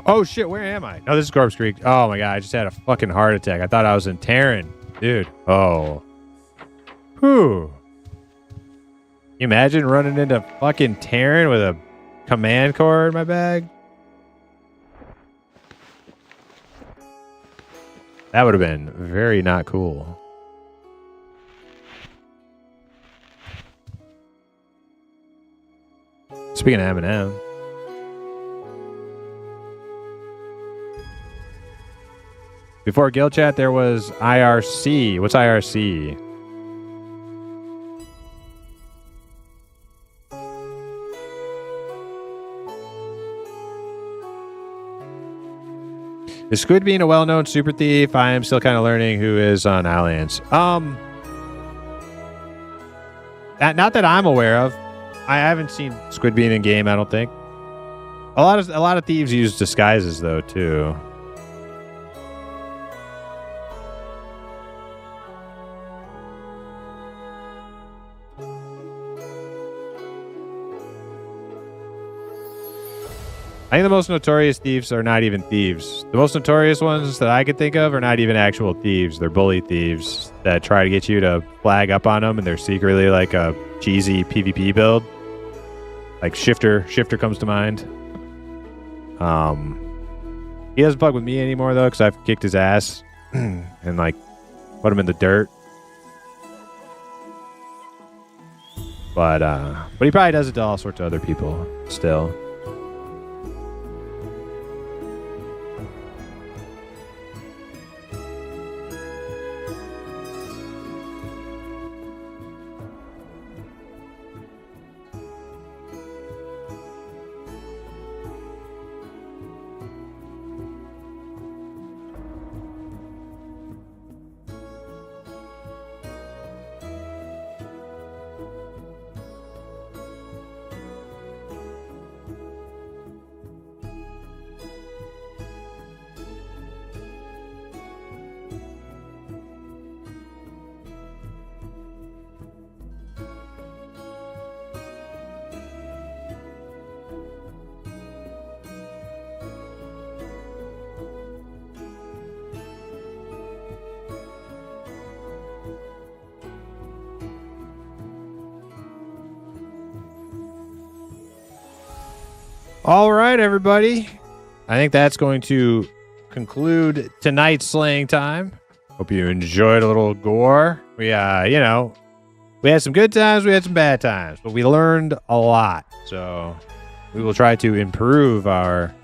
Oh shit, where am I? No, this is Corpse Creek. Oh my god, I just had a fucking heart attack. I thought I was in Terran. Dude. Oh. Whew. Can you imagine running into fucking Terran with a command core in my bag? That would have been very not cool. Speaking of Eminem. Before Guild Chat, there was IRC. What's IRC? Is Squid being a well-known super thief? I am still kind of learning who is on Outlands. Not that I'm aware of. I haven't seen Squid being in game, I don't think. A lot of thieves use disguises though too. I think the most notorious thieves are not even thieves. The most notorious ones that I could think of are not even actual thieves. They're bully thieves that try to get you to flag up on them, and they're secretly like a cheesy PvP build. Like Shifter. Shifter comes to mind. He doesn't fuck with me anymore though, because I've kicked his ass and like put him in the dirt. But he probably does it to all sorts of other people still. All right, everybody. I think that's going to conclude tonight's slaying time. Hope you enjoyed a little gore. We, we had some good times, we had some bad times, but we learned a lot. So we will try to improve our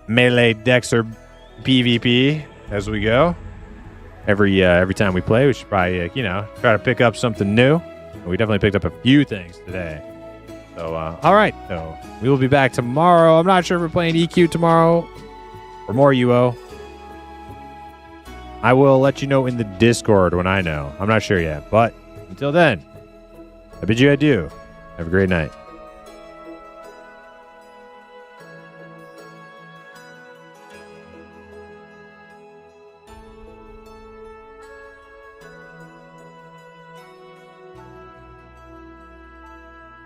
melee Dexter PvP as we go. Every time we play, we should probably, try to pick up something new. And we definitely picked up a few things today. So, all right. So we will be back tomorrow. I'm not sure if we're playing EQ tomorrow or more UO. I will let you know in the Discord when I know. I'm not sure yet. But until then, I bid you adieu. Have a great night.